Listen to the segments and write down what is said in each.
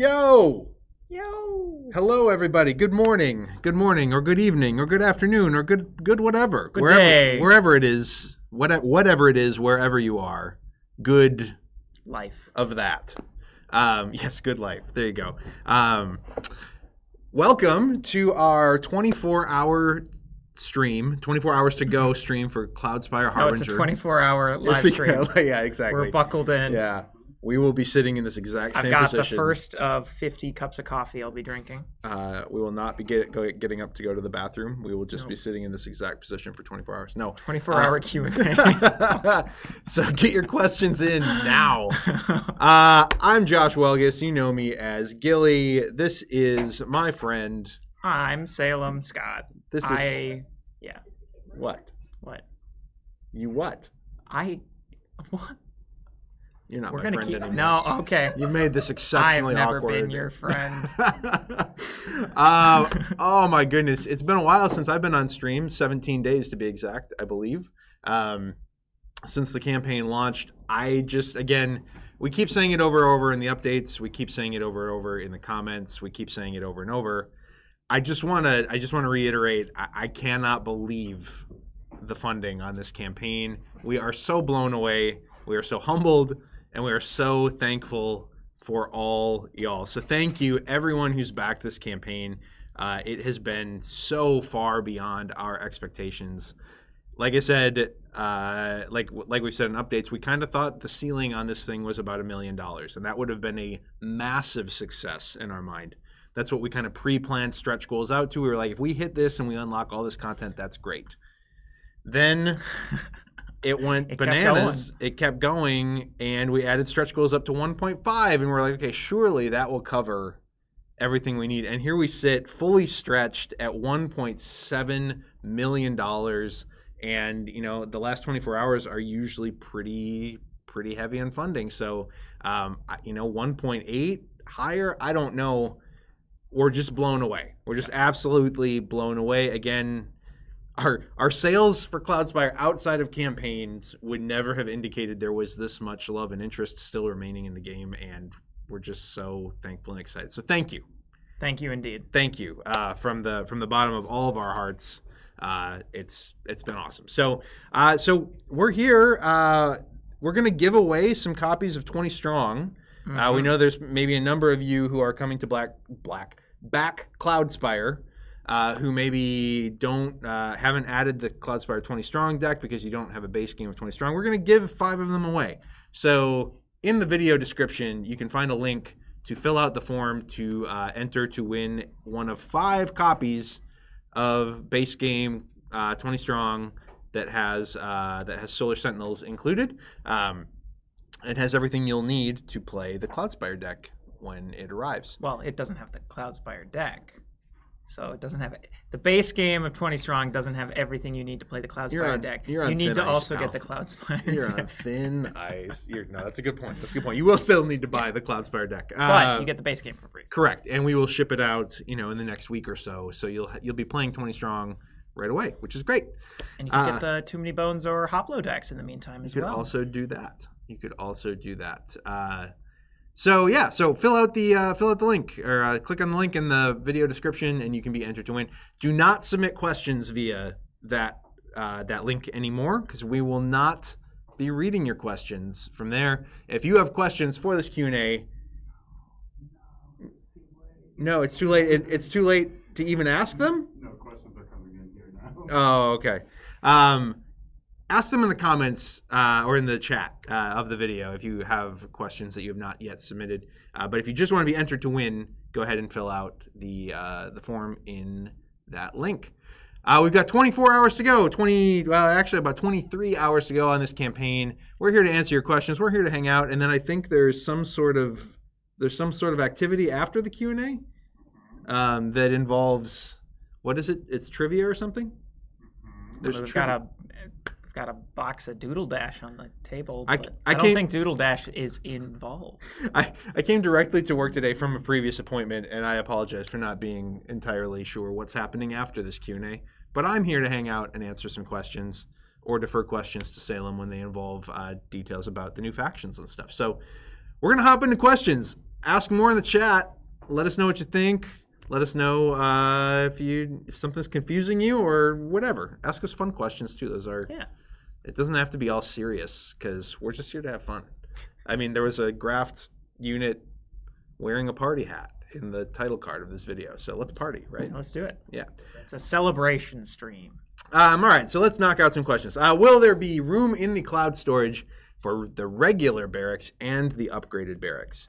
Yo! Yo! Hello, everybody. Good morning, or good evening, or good afternoon, or good whatever. Good day. Wherever it is, whatever it is, wherever you are. Good life of that. Yes, good life. There you go. Welcome to our 24-hour stream, 24 hours to go stream for Cloudspire Harbinger. No, it's a 24-hour live stream. Yeah, exactly. We're buckled in. Yeah. We will be sitting in this exact same I've got position. the first of 50 cups of coffee I'll be drinking. We will not be getting up to go to the bathroom. We will just be sitting in this exact position for 24 hours. No. 24-hour Q&A. So get your questions in now. I'm Josh Welgus. You know me as Gilly. This is my friend. I'm Salem Scott. This is... Yeah. What? What? You what? What? You're not We're my gonna friend keep. anymore. No, okay. You made this exceptionally I've never awkward. been your friend. Oh my goodness. It's been a while since I've been on stream, 17 days to be exact, I believe. Since the campaign launched, we keep saying it over and over in the updates. We keep saying it over and over in the comments. We keep saying it over and over. I just want to reiterate, I cannot believe the funding on this campaign. We are so blown away. We are so humbled, and we are so thankful for all y'all. So thank you, everyone who's backed this campaign. It has been so far beyond our expectations. Like I said, like we said in updates, we kind of thought the ceiling on this thing was about $1 million, and that would have been a massive success in our mind. That's what we kind of pre-planned stretch goals out to. We were like, if we hit this and we unlock all this content, that's great. Then... It went bananas. It kept going, and we added stretch goals up to 1.5, and we're like, okay, surely that will cover everything we need. And here we sit, fully stretched at $1.7 million, and the last 24 hours are usually pretty heavy in funding. So, 1.8 higher, I don't know. We're just blown away. We're just absolutely blown away. Again. Our sales for Cloudspire outside of campaigns would never have indicated there was this much love and interest still remaining in the game, and we're just so thankful and excited. So thank you. Thank you indeed. Thank you from the bottom of all of our hearts. It's been awesome. So we're here. We're gonna give away some copies of 20 Strong. Mm-hmm. We know there's maybe a number of you who are coming to back Cloudspire. Who maybe haven't added the Cloudspire 20 Strong deck because you don't have a base game of 20 Strong. We're going to give 5 of them away. So in the video description, you can find a link to fill out the form to enter to win one of 5 copies of base game 20 Strong that has Solar Sentinels included. It has everything you'll need to play the Cloudspire deck when it arrives. Well, it doesn't have the Cloudspire deck. So it doesn't have the base game of 20 Strong doesn't have everything you need to play the Cloudspire deck. You need to also get the Cloudspire You're deck. on thin ice. No, that's a good point. That's a good point. You will still need to buy the Cloudspire deck. But you get the base game for free. Correct. And we will ship it out, in the next week or so. So you'll be playing 20 Strong right away, which is great. And you can get the Too Many Bones or Hoplo decks in the meantime as well. You could also do that. So fill out the link or click on the link in the video description, and you can be entered to win. Do not submit questions via that link anymore, because we will not be reading your questions from there. If you have questions for this Q&A, no, it's too late. It's too late to even ask them. No, questions are coming in here now. Oh, okay. Ask them in the comments or in the chat of the video if you have questions that you have not yet submitted. But if you just want to be entered to win, go ahead and fill out the form in that link. We've got 24 hours to go. About 23 hours to go on this campaign. We're here to answer your questions. We're here to hang out, and then I think there's some sort of activity after the Q&A that involves, what is it? It's trivia or something. We've got a box of Doodle Dash on the table, but I don't think Doodle Dash is involved. I came directly to work today from a previous appointment, and I apologize for not being entirely sure what's happening after this Q&A. But I'm here to hang out and answer some questions or defer questions to Salem when they involve details about the new factions and stuff. So we're going to hop into questions. ask more in the chat. Let us know what you think. Let us know if something's confusing you or whatever. Ask us fun questions too. Those are. Yeah. It doesn't have to be all serious because we're just here to have fun. I mean, there was a Graft unit wearing a party hat in the title card of this video, so let's party, right? Let's do it. Yeah. It's a celebration stream. All right, so let's knock out some questions. Will there be room in the cloud storage for the regular barracks and the upgraded barracks?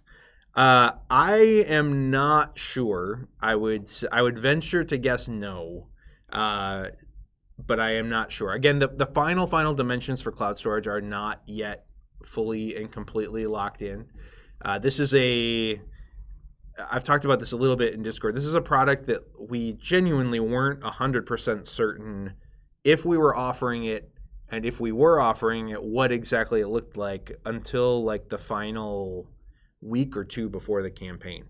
I am not sure. I would venture to guess no, but I am not sure. Again, the final dimensions for cloud storage are not yet fully and completely locked in. This is I've talked about this a little bit in Discord. This is a product that we genuinely weren't 100% certain if we were offering it, and if we were offering it, what exactly it looked like until like the final week or two before the campaign.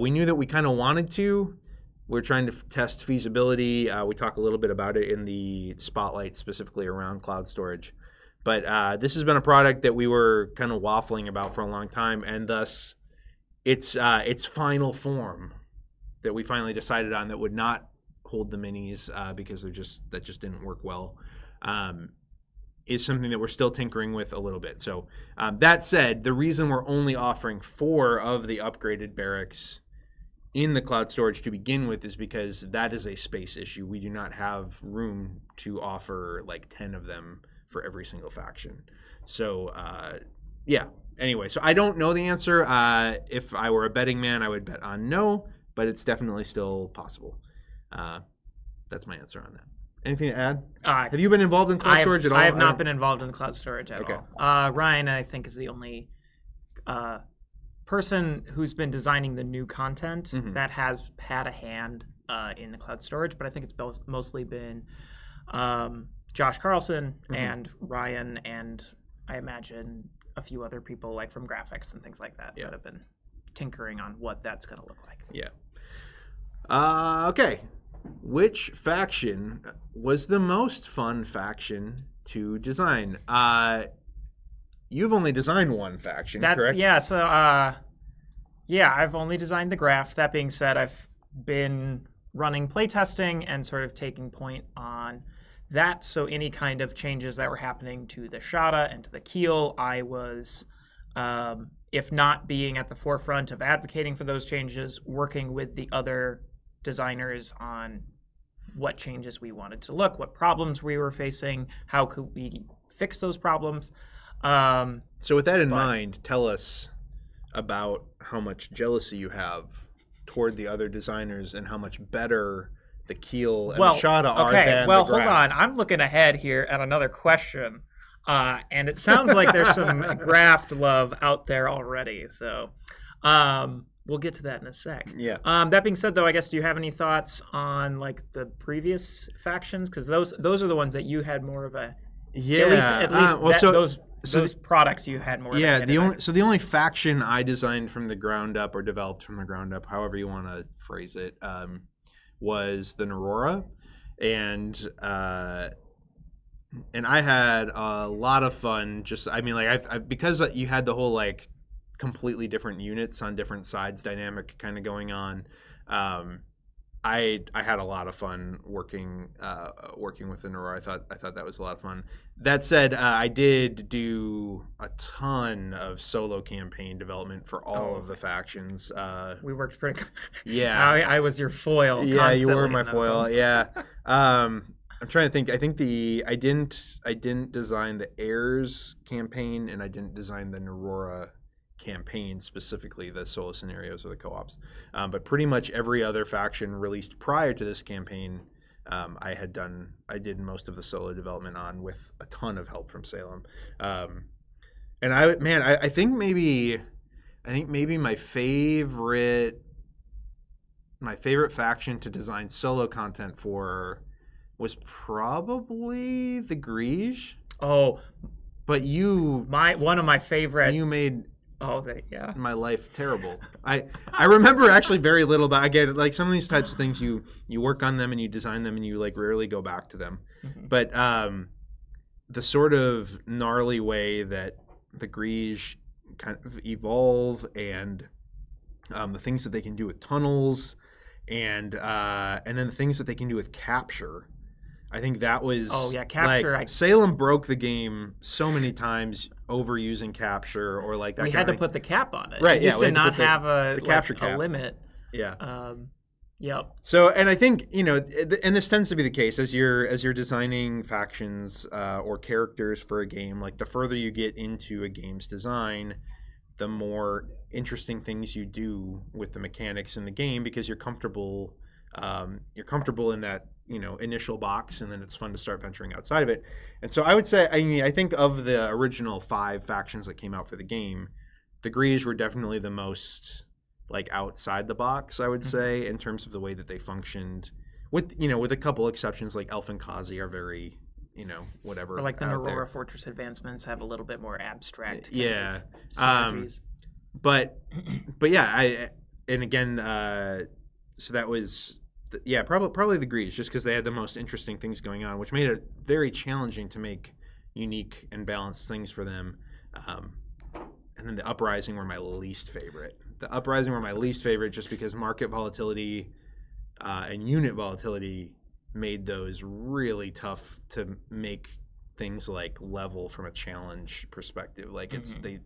We knew that we kind of wanted to. We're trying to test feasibility. We talk a little bit about it in the spotlight, specifically around cloud storage. But this has been a product that we were kind of waffling about for a long time, and thus its final form that we finally decided on that would not hold the minis because that just didn't work well is something that we're still tinkering with a little bit. So that said, the reason we're only offering 4 of the upgraded barracks in the cloud storage to begin with is because that is a space issue. We do not have room to offer like 10 of them for every single faction. So yeah. Anyway, so I don't know the answer. If I were a betting man, I would bet on no, but it's definitely still possible. That's my answer on that. Anything to add? Have you been involved in cloud storage at all? I have not been involved in the cloud storage at all. Ryan, I think, is the only person who's been designing the new content that has had a hand in the cloud storage, but I think it's mostly been Josh Carlson and Ryan, and I imagine a few other people like from graphics and things like that that have been tinkering on what that's going to look like. Yeah. Okay. Which faction was the most fun faction to design? You've only designed one faction, correct? Yeah, so I've only designed the Graft. That being said, I've been running playtesting and sort of taking point on that. So any kind of changes that were happening to the Shada and to the keel, I was, if not being at the forefront of advocating for those changes, working with the other designers on what changes we wanted to look, what problems we were facing, how could we fix those problems. So with that in mind, tell us about how much jealousy you have toward the other designers and how much better the keel and the Shada are than the Graft. Hold on. I'm looking ahead here at another question. And it sounds like there's some Graft love out there already. So we'll get to that in a sec. Yeah. That being said, though, I guess, do you have any thoughts on like the previous factions? Because those are the ones that you had more of a... Yeah. At least those products you had more. Yeah. The only faction I designed from the ground up or developed from the ground up, however you want to phrase it, was the Aurora, and I had a lot of fun. Because you had the whole like completely different units on different sides dynamic kind of going on. I had a lot of fun working with the Aurora. I thought that was a lot of fun. That said, I did do a ton of solo campaign development for all of the factions. We worked pretty. Yeah, I was your foil. Yeah, you were my foil. Yeah. I'm trying to think. I think I didn't design the Heirs campaign, and I didn't design the Aurora campaign, specifically the solo scenarios or the co-ops, but pretty much every other faction released prior to this campaign, I did most of the solo development on, with a ton of help from Salem. And I think maybe my favorite faction to design solo content for was probably the Grige. Oh, but one of my favorite. You made my life terrible. I remember actually very little about, again, like some of these types of things you work on them and you design them and you like rarely go back to them. But the sort of gnarly way that the Grige kind of evolve and the things that they can do with tunnels, and then the things that they can do with capture. I think that was capture. Like, Salem broke the game so many times overusing capture or like that. We had to put the cap on it. Right? It used to not have the capture a cap limit. Yeah. Yep. So, and I think and this tends to be the case as you're designing factions or characters for a game. Like the further you get into a game's design, the more interesting things you do with the mechanics in the game because you're comfortable in that initial box, and then it's fun to start venturing outside of it. And so I would say, I think of the original 5 factions that came out for the game, the Grease were definitely the most like outside the box, I would say, in terms of the way that they functioned. With a couple exceptions, like Elf and Kazi are very whatever. Or like the Aurora Fortress advancements have a little bit more abstract. Yeah. Synergies. But yeah, so that was. Yeah, probably the Grease, just because they had the most interesting things going on, which made it very challenging to make unique and balanced things for them. And then the Uprising were my least favorite. The Uprising were my least favorite just because market volatility and unit volatility made those really tough to make things like level from a challenge perspective. Like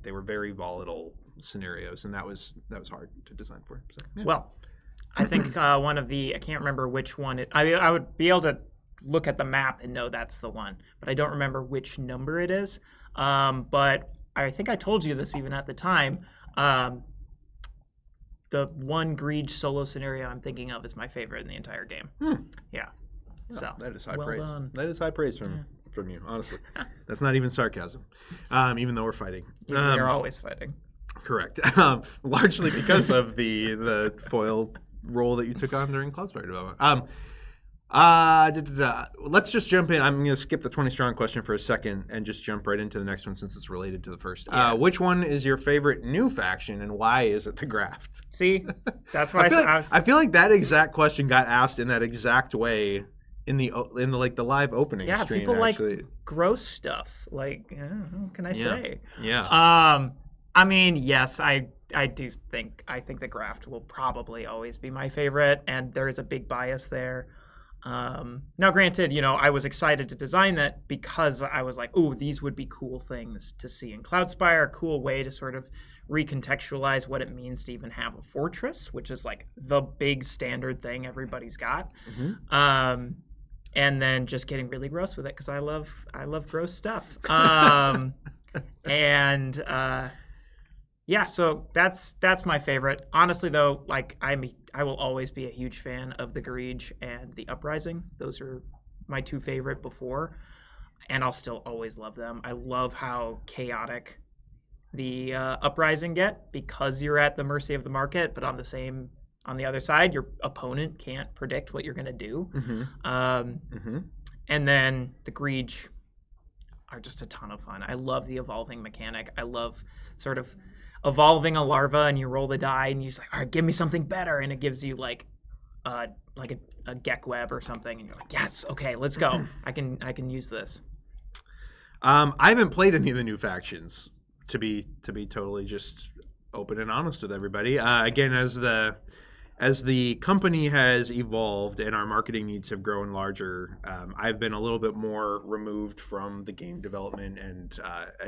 they were very volatile scenarios, and that was hard to design for. So, yeah. Well, I think one of the, I can't remember which one. I would be able to look at the map and know that's the one, but I don't remember which number it is. But I think I told you this even at the time. The one Greed solo scenario I'm thinking of is my favorite in the entire game. Yeah. Oh, So that is high well praise. done. That is high praise from you, honestly. That's not even sarcasm, even though we're fighting. They're always fighting. Correct. Largely because of the foil role that you took on during Cloudspire development. Let's just jump in. I'm going to skip the 20 strong question for a second and just jump right into the next one since it's related to the first. Yeah. Which one is your favorite new faction, and why is it the Graft? See, that's why I feel like that exact question got asked in that exact way in the live opening stream. People actually. like gross stuff. Like, what can I say? Yeah. I mean, yes, I think the Graft will probably always be my favorite, and there is a big bias there. Now, granted, I was excited to design that because I was like, ooh, these would be cool things to see in Cloudspire, a cool way to sort of recontextualize what it means to even have a fortress, which is like the big standard thing everybody's got. And then just getting really gross with it because I love gross stuff. Yeah, so that's my favorite. Honestly, though, like I will always be a huge fan of the Greed and the Uprising. Those are my two favorite before, and I'll still always love them. I love how chaotic the Uprising get because you're at the mercy of the market, but on the other side, your opponent can't predict what you're going to do. And then the Greed are just a ton of fun. I love the evolving mechanic. I love sort of evolving a larva, and you roll the die, and you're just like, all right, give me something better, and it gives you like a Gek web or something, and you're like, yes, okay, let's go. I can use this. I haven't played any of the new factions, to be totally just open and honest with everybody. Again, as the company has evolved and our marketing needs have grown larger, I've been a little bit more removed from the game development and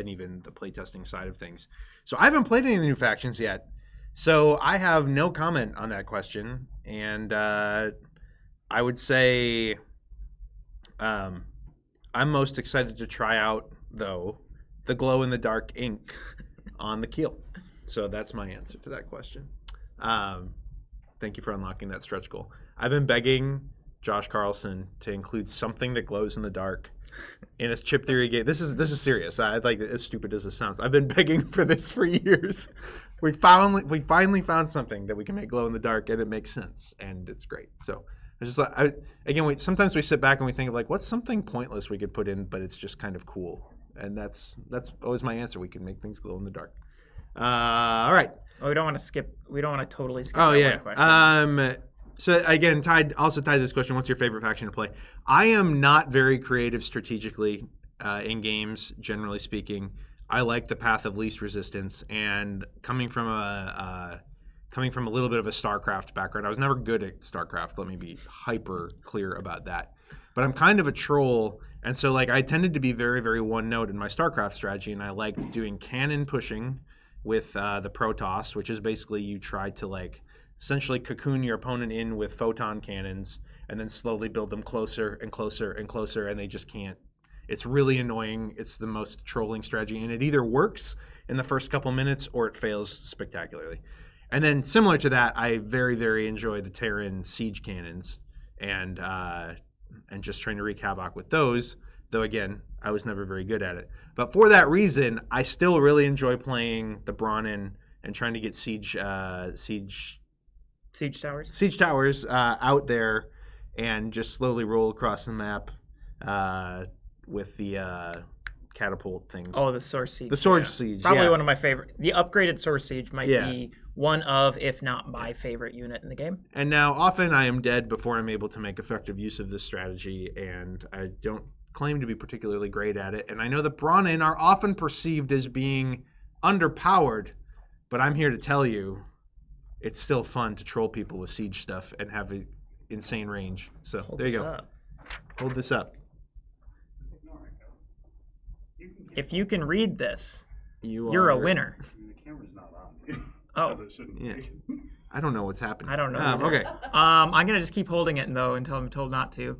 even the playtesting side of things. So I haven't played any of the new factions yet. So I have no comment on that question. And I would say I'm most excited to try out, though, the glow-in-the-dark ink on the keel. So that's my answer to that question. Thank you for unlocking that stretch goal. I've been begging Josh Carlson to include something that glows in the dark in a chip theory game. This is serious. I like it, as stupid as it sounds. I've been begging for this for years. We finally found something that we can make glow in the dark, and it makes sense, and it's great. So I just like sometimes we sit back and we think of like, what's something pointless we could put in, but it's just kind of cool, and that's always my answer. We can make things glow in the dark. All right. Oh, we don't want to totally skip that one question. So again, tied to this question, what's your favorite faction to play? I am not very creative strategically in games, generally speaking. I like the path of least resistance, and coming from coming from a little bit of a StarCraft background. I was never good at StarCraft. Let me be hyper clear about that. But I'm kind of a troll, and so like I tended to be very, very one note in my StarCraft strategy, and I liked doing cannon pushing with the Protoss, which is basically you try to like essentially cocoon your opponent in with photon cannons, and then slowly build them closer and closer and closer, and they just can't. It's really annoying. It's the most trolling strategy, and it either works in the first couple minutes or it fails spectacularly. And then similar to that, I very, very enjoy the Terran siege cannons, and just trying to wreak havoc with those, though again, I was never very good at it. But for that reason, I still really enjoy playing the Brahmin and trying to get siege towers out there and just slowly roll across the map with the catapult thing. Oh, the Source Siege. The Source Siege, Probably yeah. one of my favorite. The upgraded Source Siege might be one of, if not my favorite unit in the game. And now, often I am dead before I'm able to make effective use of this strategy, and I don't claim to be particularly great at it. And I know the Brahmin are often perceived as being underpowered, but I'm here to tell you it's still fun to troll people with siege stuff and have an insane range. So there you go. Hold this up. If you can read this, you're a winner. The camera's not on. Oh. As it shouldn't be. I don't know what's happening. I don't know. Okay. I'm gonna just keep holding it though until I'm told not to.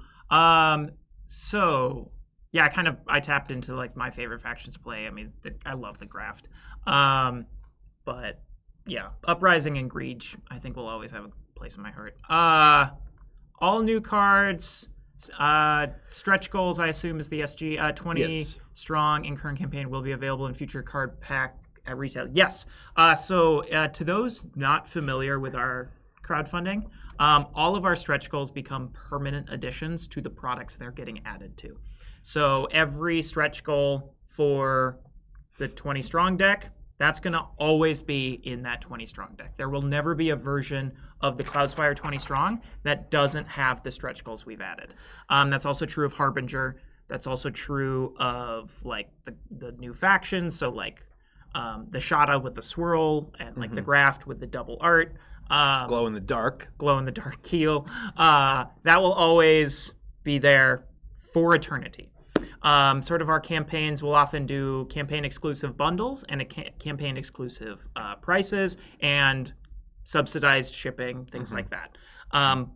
So yeah, I tapped into like my favorite factions to play. I mean, I love the Graft. But yeah, Uprising and Greed I think will always have a place in my heart. All new cards. Stretch goals, I assume, is the SG. 20 strong in current campaign will be available in future card pack at retail. Yes. So to those not familiar with our crowdfunding, all of our stretch goals become permanent additions to the products they're getting added to. So every stretch goal for the 20 strong deck, that's going to always be in that 20 strong deck. There will never be a version of the Cloudspire 20 strong that doesn't have the stretch goals we've added. That's also true of Harbinger. That's also true of like the new factions. So like the Shada with the swirl and like the Graft with the double art. Glow in the dark keel. That will always be there for eternity. Sort of our campaigns will often do campaign exclusive bundles and campaign exclusive prices and subsidized shipping, things like that.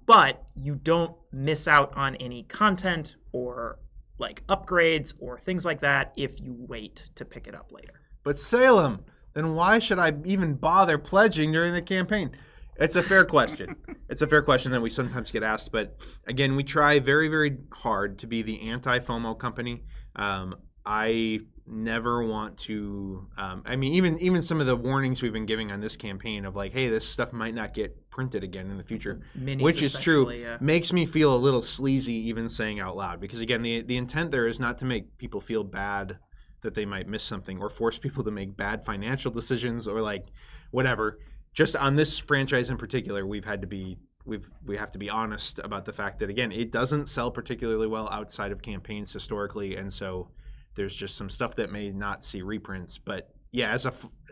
But you don't miss out on any content or like upgrades or things like that if you wait to pick it up later. But Salem, then why should I even bother pledging during the campaign? It's a fair question. It's a fair question that we sometimes get asked. But again, we try very, very hard to be the anti-FOMO company. I never want to. I mean, even some of the warnings we've been giving on this campaign of like, hey, this stuff might not get printed again in the future, Minis which is true, yeah. Makes me feel a little sleazy even saying out loud. Because again, the intent there is not to make people feel bad that they might miss something or force people to make bad financial decisions or like whatever. Just on this franchise in particular, we have to be honest about the fact that again, it doesn't sell particularly well outside of campaigns historically, and so there's just some stuff that may not see reprints. But yeah,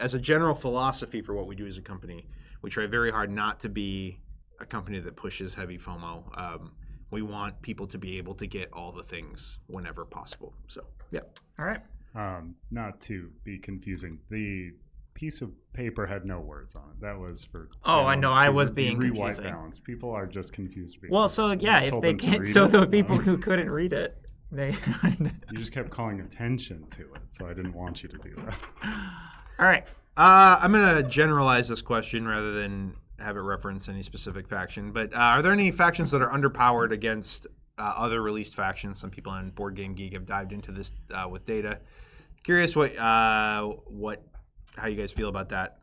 as a general philosophy for what we do as a company, we try very hard not to be a company that pushes heavy FOMO. We want people to be able to get all the things whenever possible. So yeah. All right. Not to be confusing, the piece of paper had no words on it. That was for. Oh, I know. I was being white confusing. Balance. People are just confused. Well, so yeah, if they can't, so the people who couldn't read it, they. You just kept calling attention to it, so I didn't want you to do that. All right. I'm gonna generalize this question rather than have it reference any specific faction. But are there any factions that are underpowered against other released factions? Some people on Board Game Geek have dived into this with data. Curious how you guys feel about that.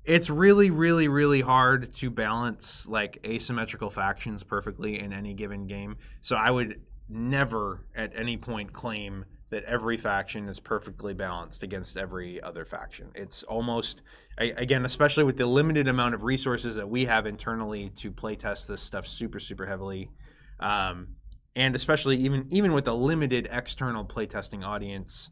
It's really, really, really hard to balance like asymmetrical factions perfectly in any given game. So I would never at any point claim that every faction is perfectly balanced against every other faction. It's almost, again, especially with the limited amount of resources that we have internally to playtest this stuff super, super heavily. And especially even with a limited external playtesting audience,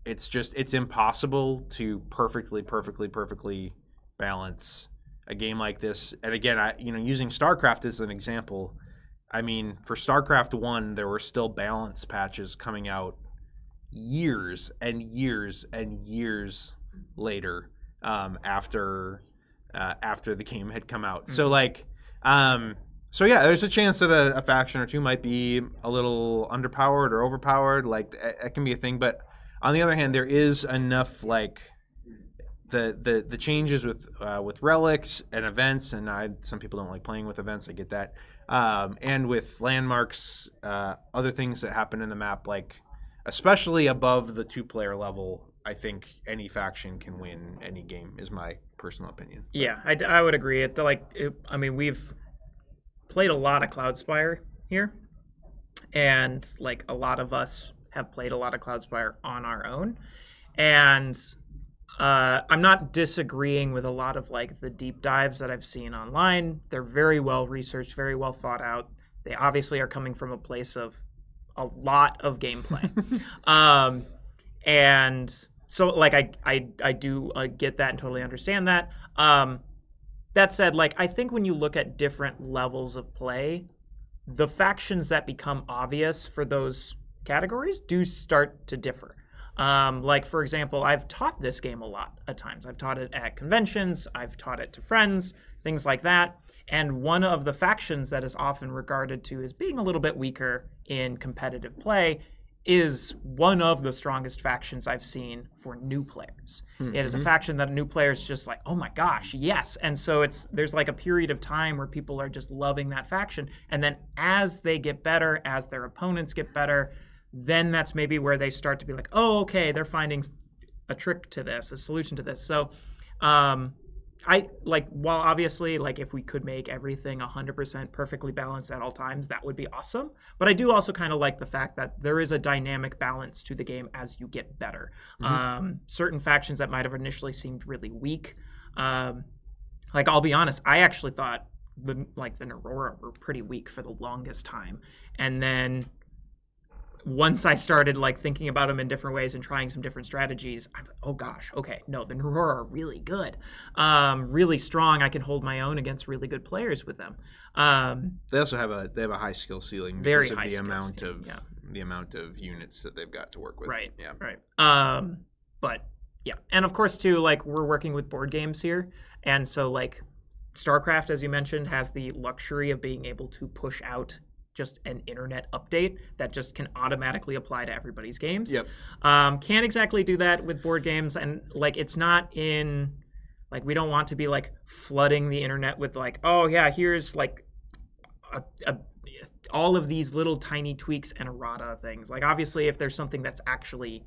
it's impossible to perfectly balance a game like this. And again, using StarCraft as an example, I mean, for StarCraft 1, there were still balance patches coming out years and years and years later, after the game had come out. So so yeah, there's a chance that a faction or two might be a little underpowered or overpowered. Like, that can be a thing. But on the other hand, there is enough, like, the changes with relics and events, and some people don't like playing with events. I get that. And with landmarks, other things that happen in the map, like especially above the 2-player level, I think any faction can win any game. Is my personal opinion. Yeah, I would agree. I mean, we've played a lot of Cloudspire here, and like a lot of us have played a lot of Cloudspire on our own, and I'm not disagreeing with a lot of like the deep dives that I've seen online. They're very well researched, very well thought out. They obviously are coming from a place of a lot of gameplay. And so like I do get that and totally understand that. That said, like, I think when you look at different levels of play, the factions that become obvious for those categories do start to differ. Like, for example, I've taught this game a lot at times. I've taught it at conventions. I've taught it to friends, things like that. And one of the factions that is often regarded to as being a little bit weaker in competitive play is one of the strongest factions I've seen for new players. Mm-hmm. It is a faction that a new player is just like, oh my gosh, yes. And so there's like a period of time where people are just loving that faction. And then as they get better, as their opponents get better, then that's maybe where they start to be like, oh, okay, they're finding a trick to this, a solution to this. So while obviously, like, if we could make everything 100% perfectly balanced at all times, that would be awesome. But I do also kind of like the fact that there is a dynamic balance to the game as you get better. Mm-hmm. Certain factions that might have initially seemed really weak, like, I'll be honest, I actually thought the Aurora were pretty weak for the longest time. And then once I started like thinking about them in different ways and trying some different strategies, I'm like, oh gosh, okay, no, the Aurora are really good, really strong. I can hold my own against really good players with them. They also have a high skill ceiling because of the amount of units that they've got to work with. Right. Yeah. Right. But yeah, and of course too, like, we're working with board games here, and so like StarCraft, as you mentioned, has the luxury of being able to push out just an internet update that just can automatically apply to everybody's games. Yep. Can't exactly do that with board games, and like, it's not in, like, we don't want to be like flooding the internet with like, oh yeah, here's like all of these little tiny tweaks and errata things. Like, obviously, if there's something that's actually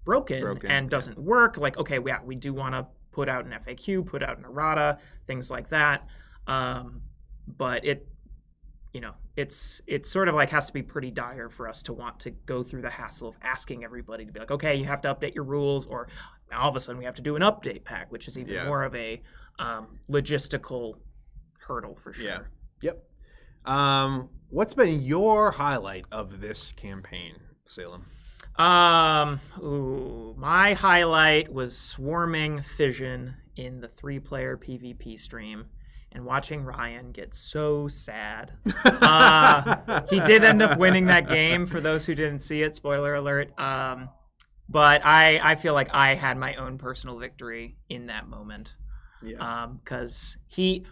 broken and doesn't work, like, okay, we do want to put out an FAQ, put out an errata, things like that. But it's sort of like has to be pretty dire for us to want to go through the hassle of asking everybody to be like, okay, you have to update your rules, or all of a sudden we have to do an update pack, which is even more of a logistical hurdle for sure. Yeah. Yep. What's been your highlight of this campaign, Salem? My highlight was swarming Fission in the 3-player PvP stream and watching Ryan get so sad. He did end up winning that game, for those who didn't see it, spoiler alert. But I feel like I had my own personal victory in that moment. Yeah. Because the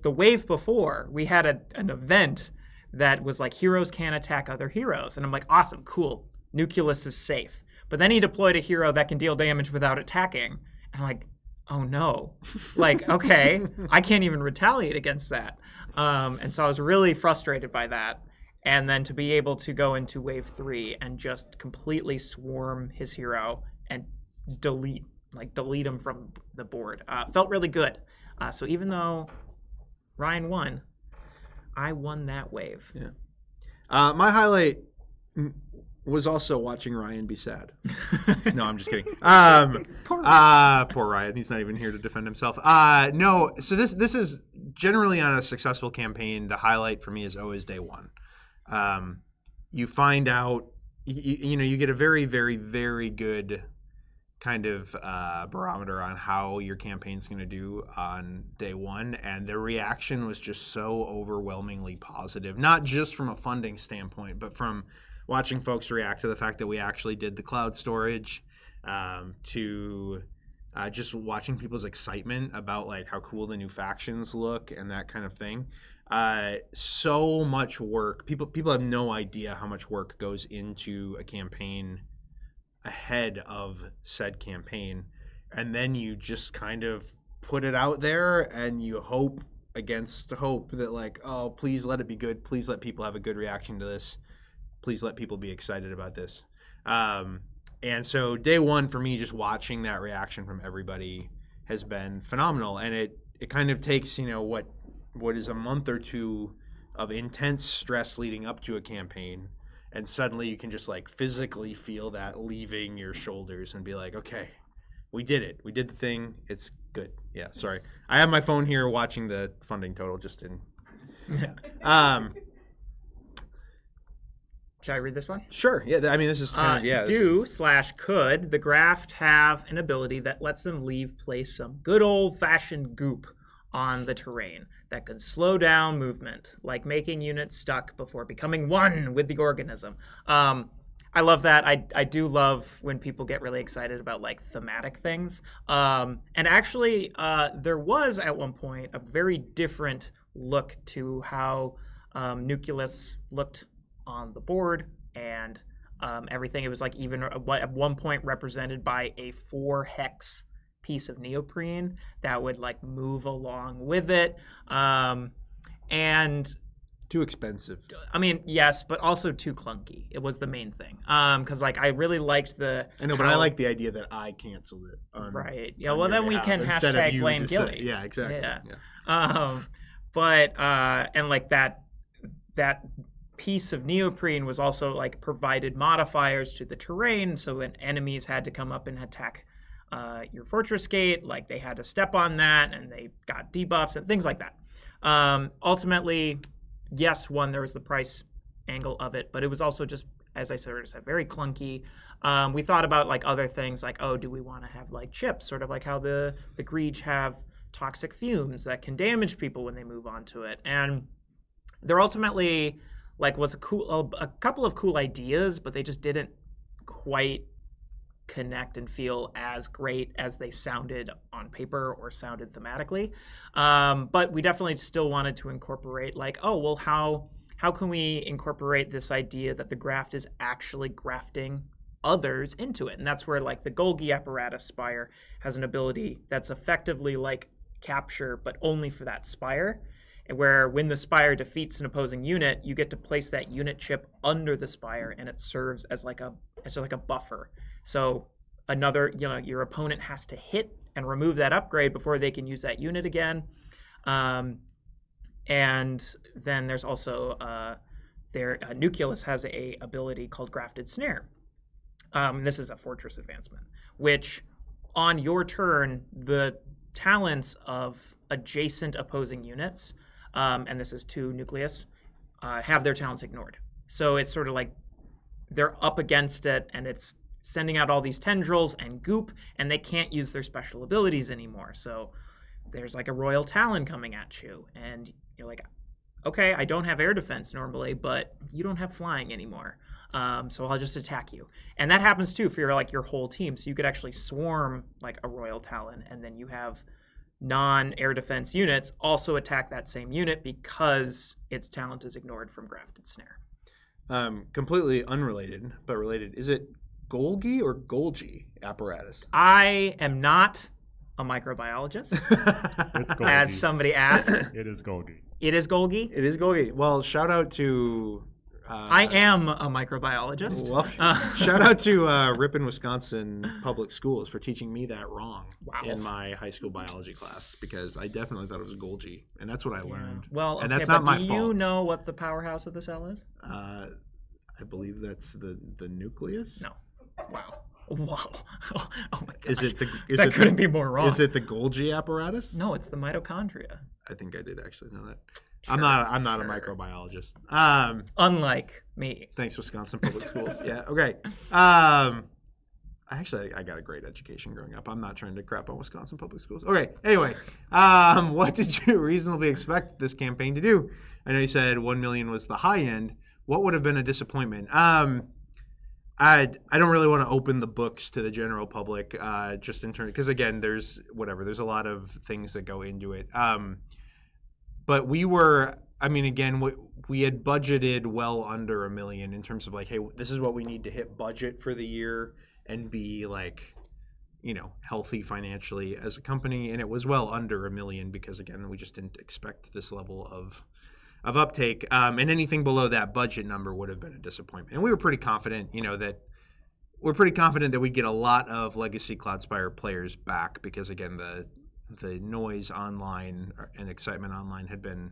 wave before, we had an event that was like, heroes can't attack other heroes. And I'm like, awesome, cool. Nucleus is safe. But then he deployed a hero that can deal damage without attacking. And I'm like, oh no, like, okay, I can't even retaliate against that. And so I was really frustrated by that. And then to be able to go into wave 3 and just completely swarm his hero and delete him from the board, felt really good. So even though Ryan won, I won that wave. Yeah. My highlight was also watching Ryan be sad. No, I'm just kidding. Poor Ryan. He's not even here to defend himself. No, so this is generally on a successful campaign. The highlight for me is always day one. You find out you get a very, very, very good kind of barometer on how your campaign's going to do on day one, and the reaction was just so overwhelmingly positive, not just from a funding standpoint, but from watching folks react to the fact that we actually did the cloud storage, to just watching people's excitement about like how cool the new factions look and that kind of thing. So much work. People have no idea how much work goes into a campaign ahead of said campaign, and then you just kind of put it out there and you hope against hope that like, oh, please let it be good, please let people have a good reaction to this, please let people be excited about this. And so day one for me, just watching that reaction from everybody has been phenomenal, and it kind of takes what is a month or two of intense stress leading up to a campaign, and suddenly you can just like physically feel that leaving your shoulders and be like, okay, we did it. We did the thing. It's good. Yeah, sorry. I have my phone here watching the funding total just in. Should I read this one? Sure. Yeah, I mean, this is kind of, yeah. Could the Graft have an ability that lets them leave place some good old-fashioned goop on the terrain that could slow down movement, like making units stuck before becoming one with the organism? I love that. I do love when people get really excited about like thematic things. And actually, there was at one point a very different look to how Nucleus looked on the board and everything. It was like even at one point represented by a 4-hex piece of neoprene that would like move along with it, and too expensive. I mean, yes, but also too clunky. It was the main thing, because like I really liked the. I know, but I like the idea that I canceled it. Right. Yeah. Well, then we can hashtag blame Gilly. Yeah. Exactly. Yeah. But and like that piece of neoprene was also like provided modifiers to the terrain, so when enemies had to come up and attack your fortress gate, like they had to step on that and they got debuffs and things like that. Ultimately, yes, there was the price angle of it, but it was also just, as I said, very clunky. We thought about like other things like, oh, do we want to have like chips, sort of like how the Greege have toxic fumes that can damage people when they move onto it. And there ultimately like was a couple of cool ideas, but they just didn't quite connect and feel as great as they sounded on paper or sounded thematically. But we definitely still wanted to incorporate like, oh, well, how can we incorporate this idea that the Graft is actually grafting others into it? And that's where like the Golgi apparatus spire has an ability that's effectively like capture, but only for that spire. And where when the spire defeats an opposing unit, you get to place that unit chip under the spire, and it serves as like a buffer. So your opponent has to hit and remove that upgrade before they can use that unit again. And then there's also Nucleus has a ability called Grafted Snare. This is a fortress advancement, which on your turn, the talents of adjacent opposing units, and this is 2 Nucleus, have their talents ignored. So it's sort of like they're up against it, and it's sending out all these tendrils and goop, and they can't use their special abilities anymore. So there's like a Royal Talon coming at you, and you're like, okay, I don't have air defense normally, but you don't have flying anymore. So I'll just attack you. And that happens too for your whole team. So you could actually swarm like a Royal Talon, and then you have non-air defense units also attack that same unit because its talent is ignored from Grafted Snare. Completely unrelated, but related. Is it Golgi or Golgi apparatus? I am not a microbiologist. It's Golgi. As somebody asked. It is Golgi. It is Golgi? It is Golgi. Well, shout out to... I am a microbiologist. Well, shout out to Ripon, Wisconsin public schools for teaching me that wrong in my high school biology class, because I definitely thought it was Golgi, and that's what I learned. Well, and that's not my fault. Do you know what the powerhouse of the cell is? I believe that's the nucleus. No. Wow. Oh my gosh. Is it that couldn't be more wrong. Is it the Golgi apparatus? No, it's the mitochondria. I think I did actually know that. I'm not a microbiologist. Unlike me. Thanks, Wisconsin Public Schools. Yeah. Okay. I got a great education growing up. I'm not trying to crap on Wisconsin Public Schools. Okay. Anyway, what did you reasonably expect this campaign to do? I know you said 1 million was the high end. What would have been a disappointment? I don't really want to open the books to the general public, just in terms, because again, there's a lot of things that go into it. But we had budgeted well under $1 million in terms of like, hey, this is what we need to hit budget for the year and be like, healthy financially as a company. And it was well under $1 million because again, we just didn't expect this level of uptake. And anything below that budget number would have been a disappointment. And we were pretty confident, that we get a lot of legacy Cloudspire players back because again, the noise online and excitement online had been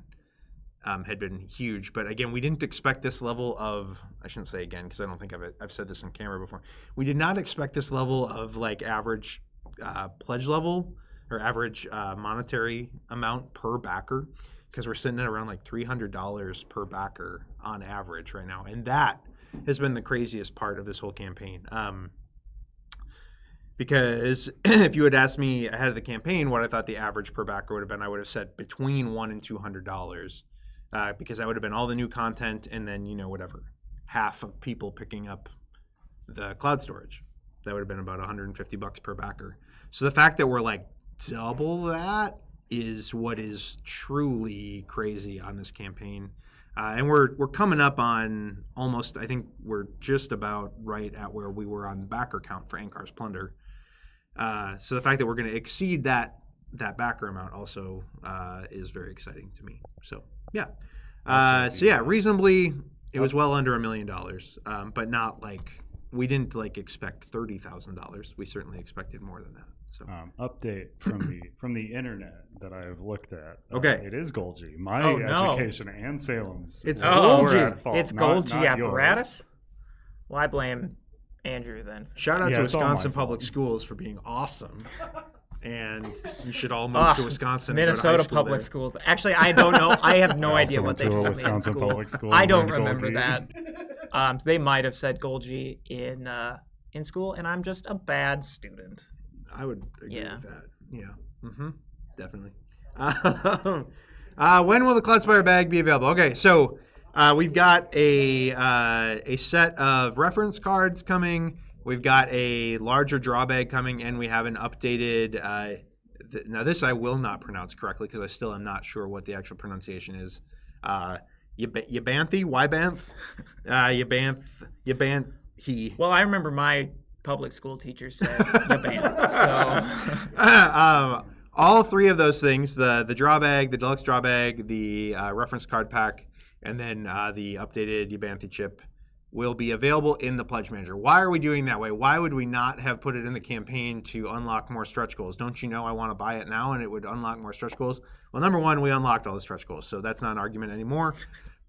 huge. But again, we didn't expect this level of, I shouldn't say again, because I don't think I've said this on camera before. We did not expect this level of like average pledge level or average monetary amount per backer, because we're sitting at around like $300 per backer on average right now. And that has been the craziest part of this whole campaign. Because if you had asked me ahead of the campaign what I thought the average per backer would have been, I would have said between $100 and $200. Because that would have been all the new content and then, half of people picking up the cloud storage. That would have been about $150 per backer. So the fact that we're like double that is what is truly crazy on this campaign. And we're coming up on almost, I think we're just about right at where we were on the backer count for Ankar's Plunder. So the fact that we're going to exceed that backer amount also is very exciting to me. So yeah. Reasonably, it was well under $1 million, but not like we didn't like expect $30,000. We certainly expected more than that. So update from the internet that I've looked at. Okay, it is Golgi. My education and Salem's. It's Golgi. It's not Golgi apparatus. Yours. Well, I blame Andrew then. Shout out to Wisconsin Public Schools for being awesome. And you should all move to Wisconsin. Minnesota Public Schools. Actually, I don't know. I have no idea what they told me in Wisconsin school. Public School. I don't remember that. They might have said Golgi in school, and I'm just a bad student. I would agree with that. Yeah. Mm-hmm. Definitely. When will the Cloudspire bag be available? Okay, so we've got a set of reference cards coming. We've got a larger draw bag coming, and we have an updated. Now, this I will not pronounce correctly because I still am not sure what the actual pronunciation is. Yabanthi? Yabanthi. Well, I remember my public school teacher said Yabanth. So. All three of those things: the draw bag, the deluxe draw bag, the reference card pack, and then the updated Yabanthi chip will be available in the Pledge Manager. Why are we doing that way? Why would we not have put it in the campaign to unlock more stretch goals? Don't you know I want to buy it now and it would unlock more stretch goals? Well, number one, we unlocked all the stretch goals, so that's not an argument anymore.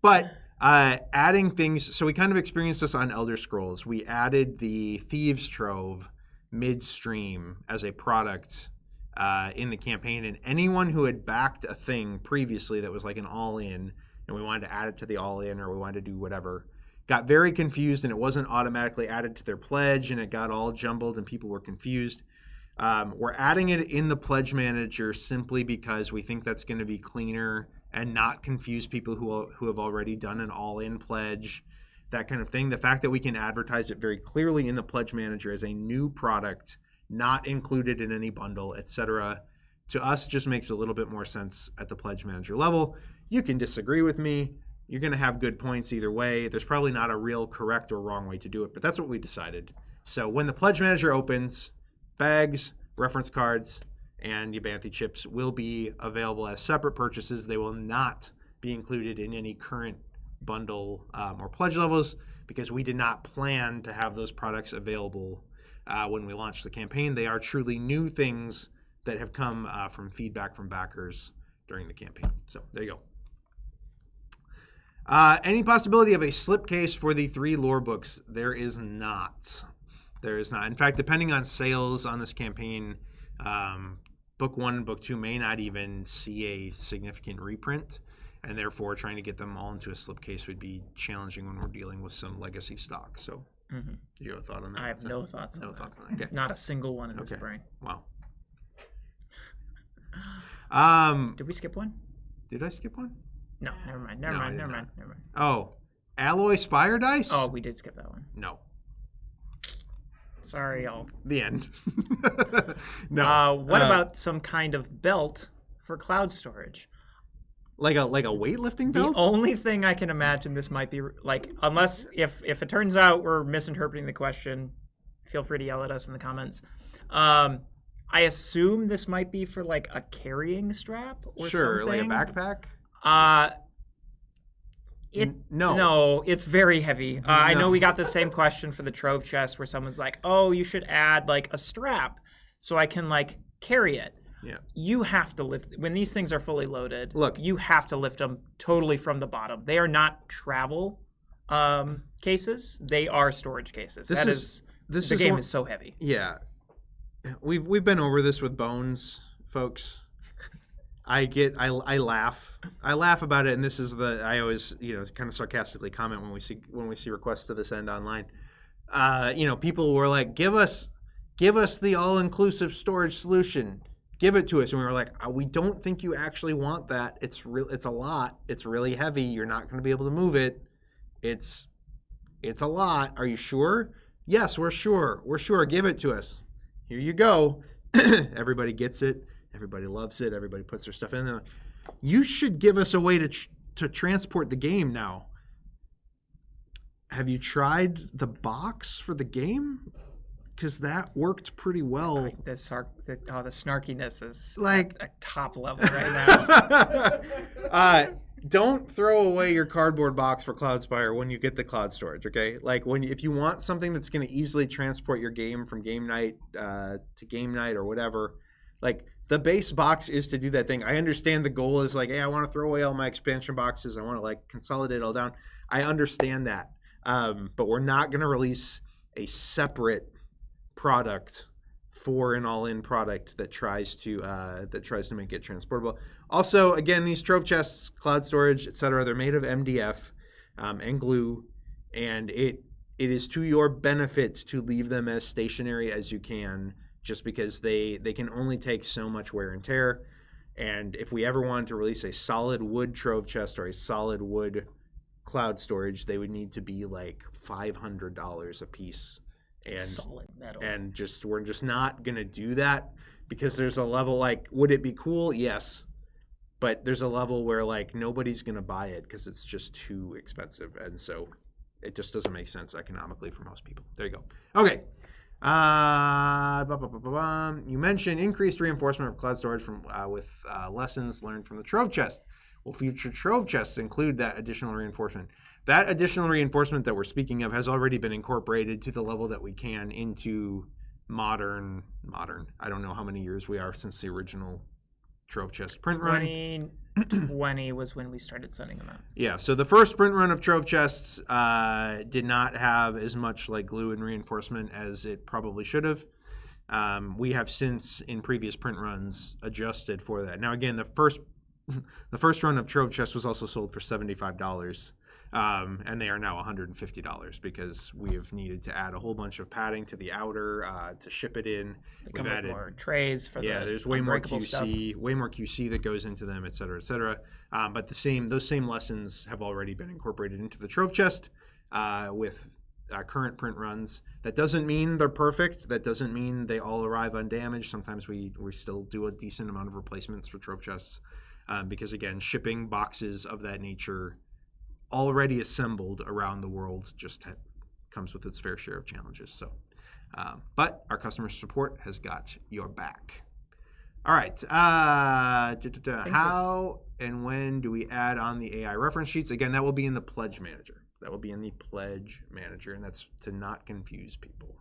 But adding things, so we kind of experienced this on Elder Scrolls. We added the Thieves Trove midstream as a product in the campaign, and anyone who had backed a thing previously that was like an all-in, and we wanted to add it to the all-in or we wanted to do whatever, got very confused, and it wasn't automatically added to their pledge, and it got all jumbled, and people were confused. We're adding it in the Pledge Manager simply because we think that's going to be cleaner and not confuse people who have already done an all-in pledge, that kind of thing. The fact that we can advertise it very clearly in the Pledge Manager as a new product, not included in any bundle, etc., to us just makes a little bit more sense at the Pledge Manager level. You can disagree with me. You're going to have good points either way. There's probably not a real correct or wrong way to do it, but that's what we decided. So when the Pledge Manager opens, bags, reference cards, and Yabanthi chips will be available as separate purchases. They will not be included in any current bundle or pledge levels because we did not plan to have those products available when we launched the campaign. They are truly new things that have come from feedback from backers during the campaign. So there you go. Any possibility of a slipcase for the 3 lore books? There is not. There is not. In fact, depending on sales on this campaign, book 1 and book 2 may not even see a significant reprint. and therefore trying to get them all into a slipcase would be challenging when we're dealing with some legacy stock. So, do you have a thought on that? I have no thoughts on that. Okay. Not a single one in this brain. Wow. Did we skip one? Did I skip one? No, never mind. Oh, alloy spire dice? Oh, we did skip that one. No. Sorry, y'all. The end. No. What about some kind of belt for cloud storage? Like a weightlifting belt? The only thing I can imagine this might be like, unless if it turns out we're misinterpreting the question, feel free to yell at us in the comments. I assume this might be for like a carrying strap or something. Like a backpack. No, it's very heavy. I know we got the same question for the Trove chest where someone's like, "Oh, you should add like a strap so I can like carry it." Yeah. You have to lift when these things are fully loaded. Look, you have to lift them totally from the bottom. They are not travel cases; they are storage cases. The game is so heavy. Yeah, we've been over this with Bones, folks. I laugh about it, and this is I always kind of sarcastically comment when we see requests to this end online. People were like, give us the all-inclusive storage solution. Give it to us. And we were like, we don't think you actually want that. It's a lot. It's really heavy. You're not going to be able to move it. It's a lot. Are you sure? Yes, we're sure. We're sure. Give it to us. Here you go. Everybody gets it. Everybody loves it. Everybody puts their stuff in there. You should give us a way to transport the game now. Have you tried the box for the game? Because that worked pretty well. The snarkiness is like at top level right now. Don't throw away your cardboard box for Cloudspire when you get the cloud storage, okay? Like if you want something that's going to easily transport your game from game night to game night or whatever, like the base box is to do that thing. I understand the goal is like, hey, I want to throw away all my expansion boxes. I want to like consolidate it all down. I understand that, but we're not going to release a separate product for an all-in product that tries to make it transportable. Also, again, these Trove chests, cloud storage, etc., they're made of MDF and glue, and it is to your benefit to leave them as stationary as you can, just because they can only take so much wear and tear. And if we ever wanted to release a solid wood Trove chest or a solid wood cloud storage, they would need to be like $500 a piece. And solid metal. And we're just not going to do that, because there's a level like, would it be cool? Yes. But there's a level where like nobody's going to buy it because it's just too expensive. And so it just doesn't make sense economically for most people. There you go. Okay. You mentioned increased reinforcement of cloud storage with lessons learned from the Trove chest. Will future Trove chests include that additional reinforcement? That additional reinforcement that we're speaking of has already been incorporated to the level that we can into modern. I don't know how many years we are since the original Trove chest print run. 2020 was when we started sending them out. Yeah, so the first print run of Trove chests did not have as much like glue and reinforcement as it probably should have. We have since, in previous print runs, adjusted for that. Now, again, the first run of Trove chests was also sold for $75. And they are now $150 because we have needed to add a whole bunch of padding to the outer to ship it in. We've added more trays for there's way more QC that goes into them, et cetera, et cetera. But those same lessons have already been incorporated into the Trove chest with current print runs. That doesn't mean they're perfect. That doesn't mean they all arrive undamaged. Sometimes we still do a decent amount of replacements for Trove chests because, again, shipping boxes of that nature already assembled around the world just comes with its fair share of challenges. So, but our customer support has got your back. All right. How and when do we add on the AI reference sheets? Again, that will be in the Pledge Manager. And that's to not confuse people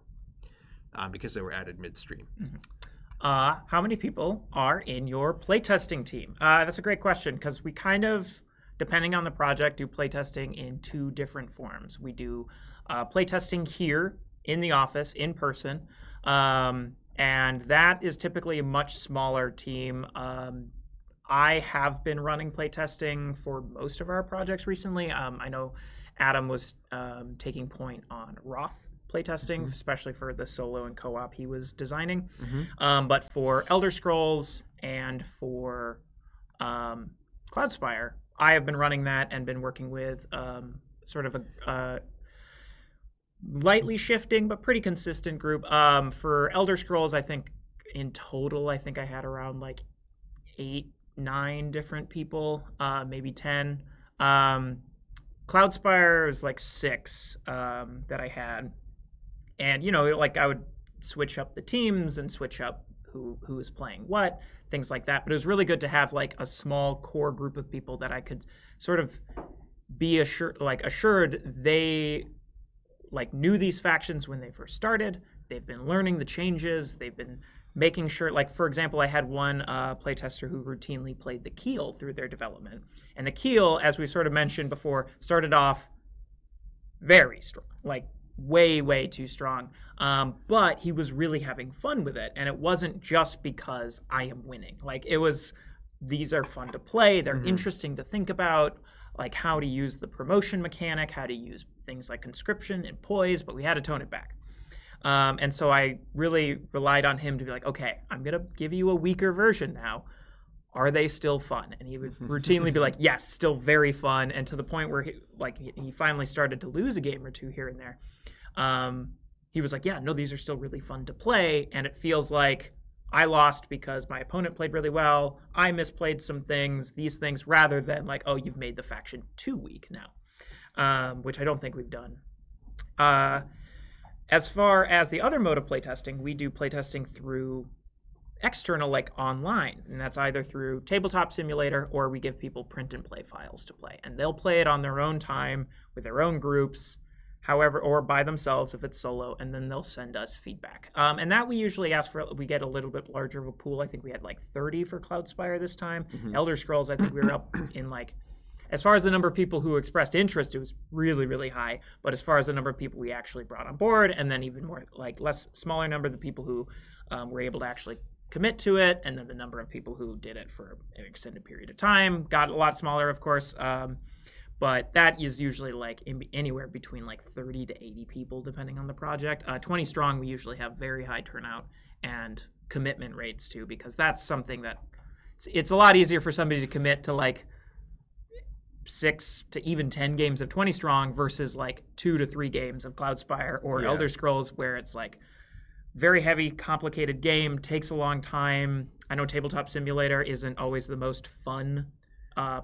because they were added midstream. Mm-hmm. How many people are in your playtesting team? That's a great question because we kind of, depending on the project, do playtesting in two different forms. We do playtesting here in the office, in person, and that is typically a much smaller team. I have been running playtesting for most of our projects recently. I know Adam was taking point on Roth playtesting, especially for the solo and co-op he was designing. But for Elder Scrolls and for Cloudspire, I have been running that and been working with sort of a lightly shifting but pretty consistent group. For Elder Scrolls, I think in total, I had around like 8-9 different people, maybe 10. Cloudspire is like 6 that I had. And, like I would switch up the teams and switch up who is playing what, things like that. But it was really good to have like a small core group of people that I could sort of be assured they like knew these factions when they first started. They've been learning the changes. They've been making sure, like, for example, I had one playtester who routinely played the Keel through their development. And the Keel, as we sort of mentioned before, started off very strong, like way, way too strong. But he was really having fun with it. And it wasn't just because I am winning. Like, it was, these are fun to play. They're interesting to think about, like how to use the promotion mechanic, how to use things like conscription and poise, but we had to tone it back. And so I really relied on him to be like, okay, I'm going to give you a weaker version now. Are they still fun? And he would routinely be like, yes, still very fun. And to the point where he finally started to lose a game or two here and there. He was like, yeah, no, these are still really fun to play. And it feels like I lost because my opponent played really well. I misplayed some things, these things, rather than like, oh, you've made the faction too weak now, which I don't think we've done. As far as the other mode of playtesting, we do playtesting through external, like online, and that's either through Tabletop Simulator or we give people print and play files to play, and they'll play it on their own time with their own groups, however, or by themselves if it's solo, and then they'll send us feedback. And that we usually ask for, we get a little bit larger of a pool. I think we had like 30 for Cloudspire this time. Elder Scrolls, I think we were up in like, as far as the number of people who expressed interest, it was really, really high. But as far as the number of people we actually brought on board, and then even more, like smaller number of the people who were able to actually commit to it, and then the number of people who did it for an extended period of time got a lot smaller, of course. But that is usually like anywhere between like 30 to 80 people, depending on the project. 20 strong, we usually have very high turnout and commitment rates too, because that's something that it's a lot easier for somebody to commit to like 6 to even 10 games of 20 strong versus like 2 to 3 games of Cloudspire or Elder Scrolls, where it's like very heavy, complicated game, takes a long time. I know Tabletop Simulator isn't always the most fun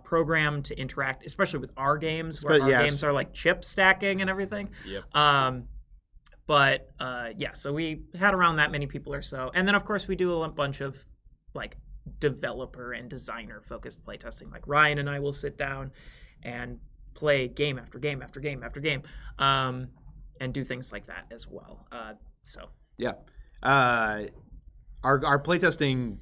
program to interact, especially with our games, where our games are like chip stacking and everything. So we had around that many people or so. And then, of course, we do a bunch of like developer and designer focused playtesting. Like Ryan and I will sit down and play game after game after game after game, and do things like that as well. Our playtesting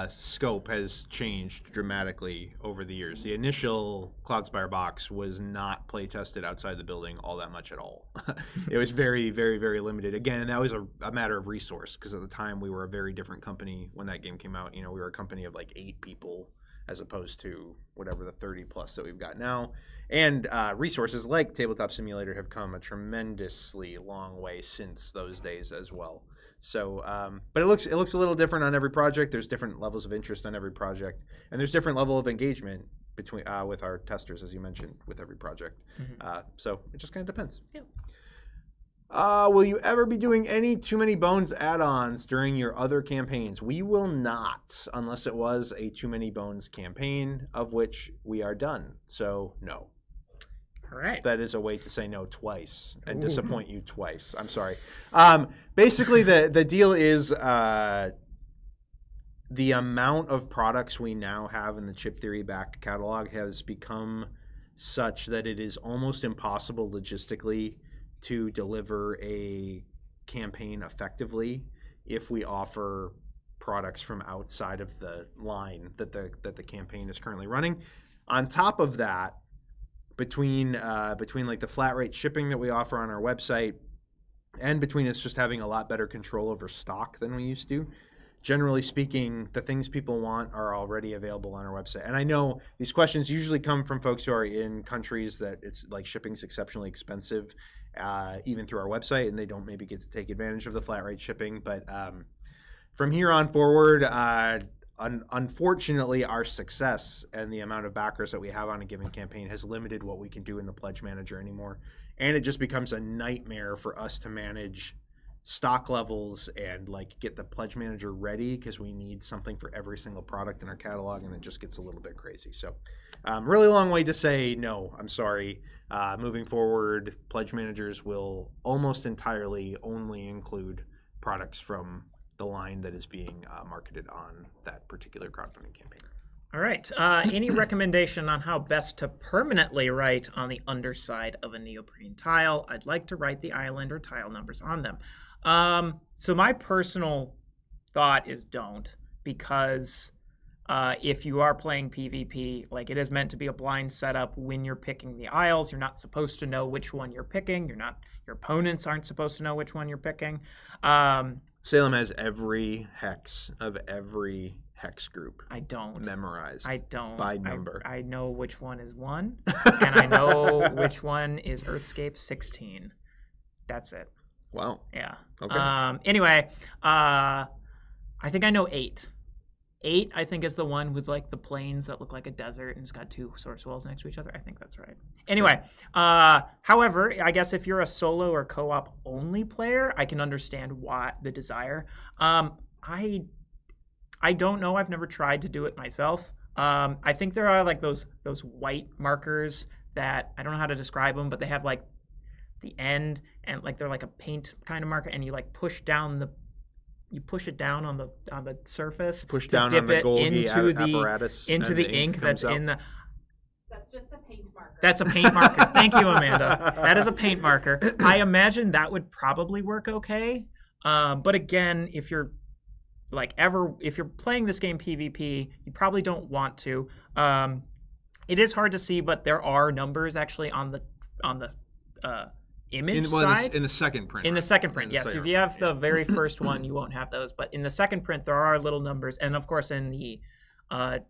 scope has changed dramatically over the years. The initial Cloudspire box was not playtested outside the building all that much at all. It was very, very, very limited. Again, that was a matter of resource, because at the time we were a very different company when that game came out. We were a company of like 8 people as opposed to whatever the 30 plus that we've got now. And resources like Tabletop Simulator have come a tremendously long way since those days as well. So, but it looks a little different on every project. There's different levels of interest on every project, and there's different level of engagement between with our testers, as you mentioned, with every project. So it just kind of depends. Will you ever be doing any Too Many Bones add-ons during your other campaigns? We will not, unless it was a Too Many Bones campaign, of which we are done. So no. All right. That is a way to say no twice and disappoint you twice. I'm sorry. Basically, the deal is the amount of products we now have in the Chip Theory back catalog has become such that it is almost impossible logistically to deliver a campaign effectively if we offer products from outside of the line that the campaign is currently running. On top of that, between like the flat rate shipping that we offer on our website, and between us just having a lot better control over stock than we used to, generally speaking, the things people want are already available on our website. And I know these questions usually come from folks who are in countries that it's like shipping's exceptionally expensive, even through our website, and they don't maybe get to take advantage of the flat rate shipping. But from here on forward, unfortunately, our success and the amount of backers that we have on a given campaign has limited what we can do in the Pledge Manager anymore. And it just becomes a nightmare for us to manage stock levels and like get the Pledge Manager ready, because we need something for every single product in our catalog, and it just gets a little bit crazy. So really long way to say no, I'm sorry. Moving forward, Pledge Managers will almost entirely only include products from the line that is being marketed on that particular crowdfunding campaign. All right. Any recommendation on how best to permanently write on the underside of a neoprene tile? I'd like to write the island or tile numbers on them. So my personal thought is don't, because if you are playing PvP, like it is meant to be a blind setup when you're picking the isles. You're not supposed to know which one you're picking. Your opponents aren't supposed to know which one you're picking. Salem has every hex of every hex group. I don't. Memorized. I don't. By number. I know which one is 1, and I know which one is Earthscape 16. That's it. Wow. Yeah. Okay. Anyway, I think I know 8. 8, I think, is the one with like the plains that look like a desert and it's got 2 source wells next to each other. I think that's right. Anyway, however, I guess if you're a solo or co-op only player, I can understand why the desire. I don't know. I've never tried to do it myself. I think there are like those white markers that I don't know how to describe them, but they have like the end and like they're like a paint kind of marker, and you like push it down on the surface. Push down on the Golgi apparatus into the ink that's in the. That's just a paint marker. That's a paint marker. Thank you, Amanda. That is a paint marker. I imagine that would probably work okay. But again, if you're playing this game PvP, you probably don't want to. It is hard to see, but there are numbers actually on the image side. In the second print. In the second print, yes. If you have the very first one, you won't have those. But in the second print, there are little numbers. And of course, in the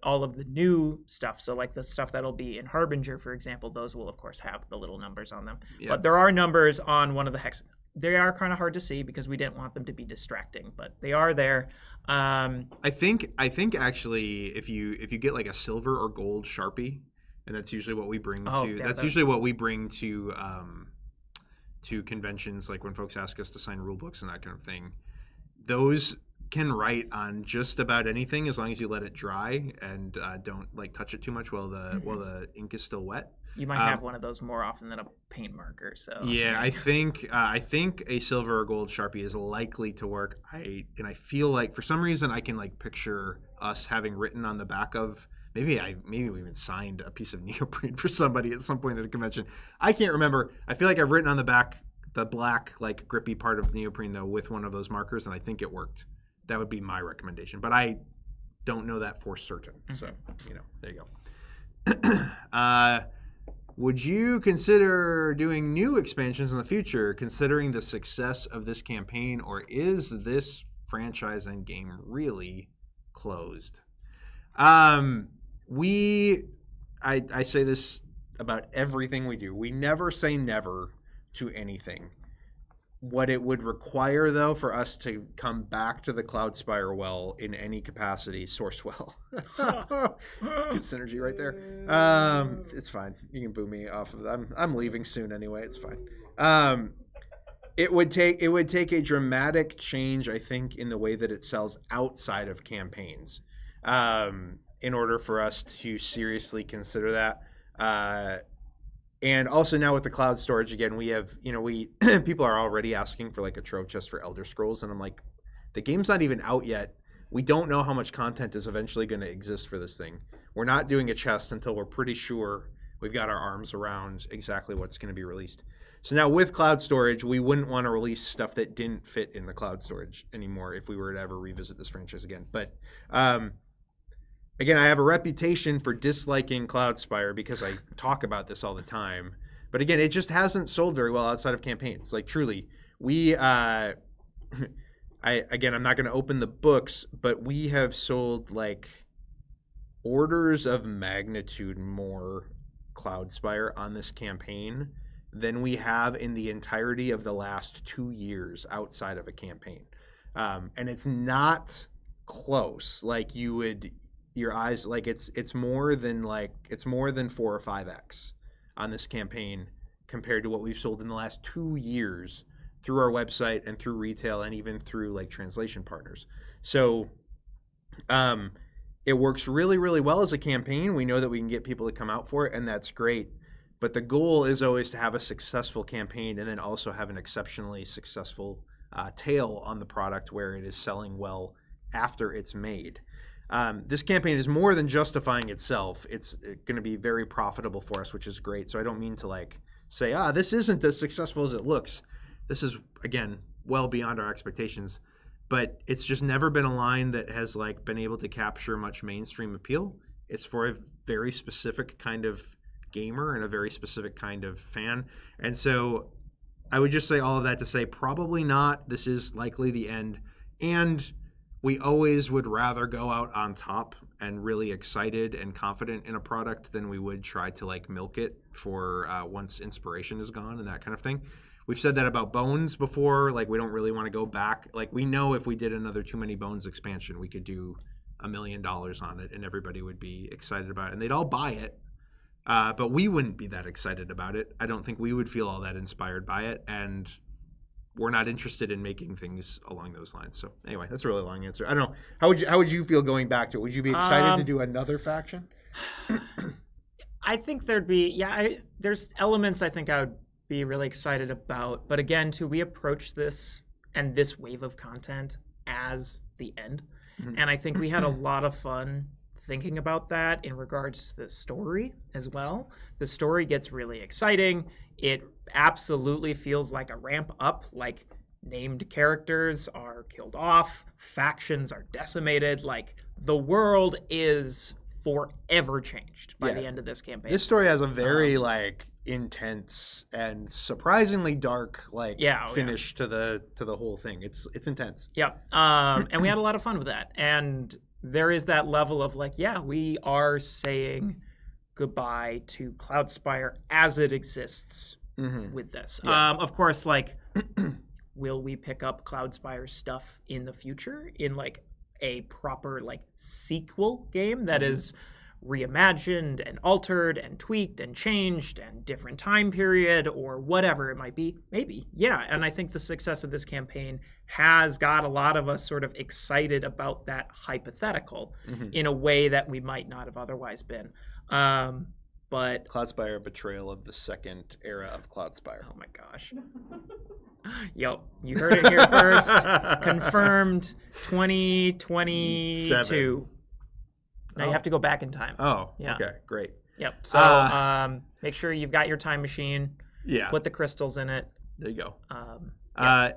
all of the new stuff, so like the stuff that'll be in Harbinger, for example, those will, of course, have the little numbers on them. Yeah. But there are numbers on one of the hexagons. They are kind of hard to see because we didn't want them to be distracting, but they are there. I think actually, if you get like a silver or gold Sharpie, and that's usually what we bring to conventions, like when folks ask us to sign rule books and that kind of thing. Those can write on just about anything as long as you let it dry and don't like touch it too much while the ink is still wet. You might have one of those more often than a paint marker. So yeah, I think a silver or gold Sharpie is likely to work. I feel like for some reason I can like picture us having written on the back of maybe we even signed a piece of neoprene for somebody at some point at a convention. I can't remember. I feel like I've written on the back the black like grippy part of neoprene though with one of those markers, and I think it worked. That would be my recommendation, but I don't know that for certain. So there you go. Would you consider doing new expansions in the future, considering the success of this campaign, or is this franchise and game really closed? I say this about everything we do. We never say never to anything. What it would require, though, for us to come back to the Cloudspire well in any capacity, source well. Good synergy right there. It's fine. You can boo me off of that. I'm leaving soon anyway. It's fine. It would take a dramatic change, I think, in the way that it sells outside of campaigns, in order for us to seriously consider that. And also now with the cloud storage, again, we have, people are already asking for like a Trove chest for Elder Scrolls. And I'm like, the game's not even out yet. We don't know how much content is eventually going to exist for this thing. We're not doing a chest until we're pretty sure we've got our arms around exactly what's going to be released. So now with cloud storage, we wouldn't want to release stuff that didn't fit in the cloud storage anymore if we were to ever revisit this franchise again. But again, I have a reputation for disliking Cloudspire because I talk about this all the time. But again, it just hasn't sold very well outside of campaigns. Like truly, I I'm not going to open the books, but we have sold like orders of magnitude more Cloudspire on this campaign than we have in the entirety of the last 2 years outside of a campaign. And it's not close. Like your eyes, like it's more than 4 or 5x on this campaign compared to what we've sold in the last 2 years through our website and through retail and even through like translation partners. So it works really, really well as a campaign. We know that we can get people to come out for it, and that's great. But the goal is always to have a successful campaign and then also have an exceptionally successful tail on the product where it is selling well after it's made. This campaign is more than justifying itself. It's going to be very profitable for us, which is great. So I don't mean to like say, this isn't as successful as it looks. This is, again, well beyond our expectations. But it's just never been a line that has like been able to capture much mainstream appeal. It's for a very specific kind of gamer and a very specific kind of fan. And so I would just say all of that to say probably not. This is likely the end. And we always would rather go out on top and really excited and confident in a product than we would try to like milk it for once inspiration is gone and that kind of thing. We've said that about Bones before. Like, we don't really want to go back. Like, we know if we did another Too Many Bones expansion, we could do $1 million on it and everybody would be excited about it and they'd all buy it. But we wouldn't be that excited about it. I don't think we would feel all that inspired by it. And we're not interested in making things along those lines. So anyway, that's a really long answer. I don't know. How would you feel going back to it? Would you be excited to do another faction? I think there'd be, there's elements I think I would be really excited about. But again, we approach this and this wave of content as the end. Mm-hmm. And I think we had a lot of fun thinking about that in regards to the story as well. The story gets really exciting. It absolutely feels like a ramp up, like named characters are killed off, factions are decimated, like the world is forever changed by the end of this campaign. This story has a very intense and surprisingly dark finish to the whole thing. It's intense. Yeah. And we had a lot of fun with that. And there is that level of like, we are saying goodbye to Cloudspire as it exists with this. Of course, like, will we pick up Cloudspire stuff in the future in like a proper like sequel game that is reimagined and altered and tweaked and changed and different time period or whatever it might be? Maybe. Yeah. And I think the success of this campaign has got a lot of us sort of excited about that hypothetical in a way that we might not have otherwise been. But Cloudspire, betrayal of the second era of Cloudspire. Oh my gosh. Yep, you heard it here first. Confirmed 2022. Now you have to go back in time. Oh, yeah. Okay, great. Yep. So make sure you've got your time machine. Yeah. Put the crystals in it. There you go. And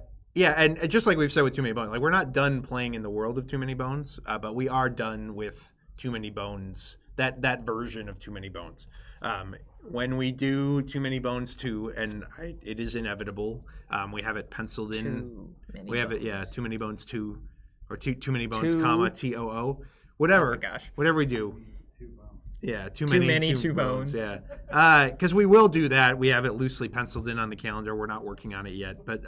just like we've said with Too Many Bones, like we're not done playing in the world of Too Many Bones, but we are done with Too Many Bones, that version of Too Many Bones. When we do Too Many Bones 2, and it is inevitable, we have it penciled in. We have it, Too Many Bones 2, or Too Many Bones, comma TOO, whatever. Oh my gosh. Whatever we do. Yeah, too many two bones. Yeah, because we will do that. We have it loosely penciled in on the calendar. We're not working on it yet, but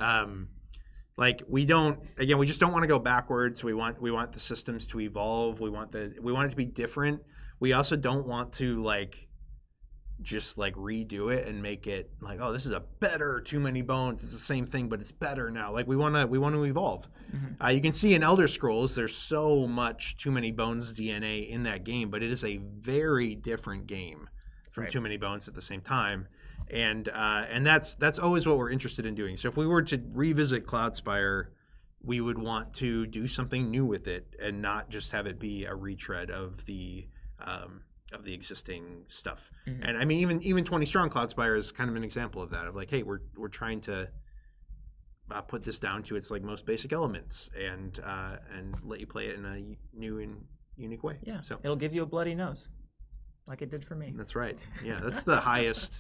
we just don't want to go backwards. We want the systems to evolve. We want it to be different. We also don't want to just redo it and make it like, oh, this is a better Too Many Bones. It's the same thing, but it's better now. Like we want to evolve. Mm-hmm. You can see in Elder Scrolls, there's so much Too Many Bones DNA in that game, but it is a very different game from Too Many Bones at the same time. And that's always what we're interested in doing. So if we were to revisit Cloudspire, we would want to do something new with it and not just have it be a retread of the existing stuff. Mm-hmm. And I mean, even 20 Strong Cloudspire is kind of an example of that. Of like, hey, we're trying to put this down to its most basic elements and let you play it in a new and unique way. Yeah. So it'll give you a bloody nose, like it did for me. That's right. Yeah, that's the highest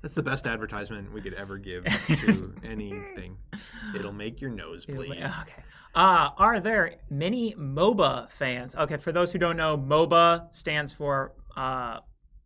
That's the best advertisement we could ever give to anything. It'll make your nose bleed. Okay. Are there many MOBA fans? Okay, for those who don't know, MOBA stands for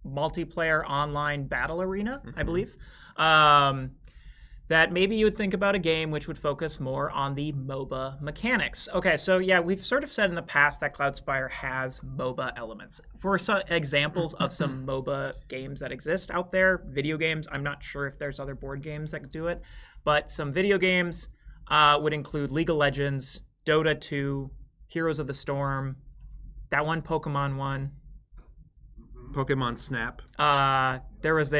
Multiplayer Online Battle Arena, I believe. That maybe you would think about a game which would focus more on the MOBA mechanics. Okay, so yeah, we've sort of said in the past that Cloudspire has MOBA elements. For some examples of some MOBA games that exist out there, video games, I'm not sure if there's other board games that do it, but some video games would include League of Legends, Dota 2, Heroes of the Storm, that one Pokemon one. Pokemon Snap. There was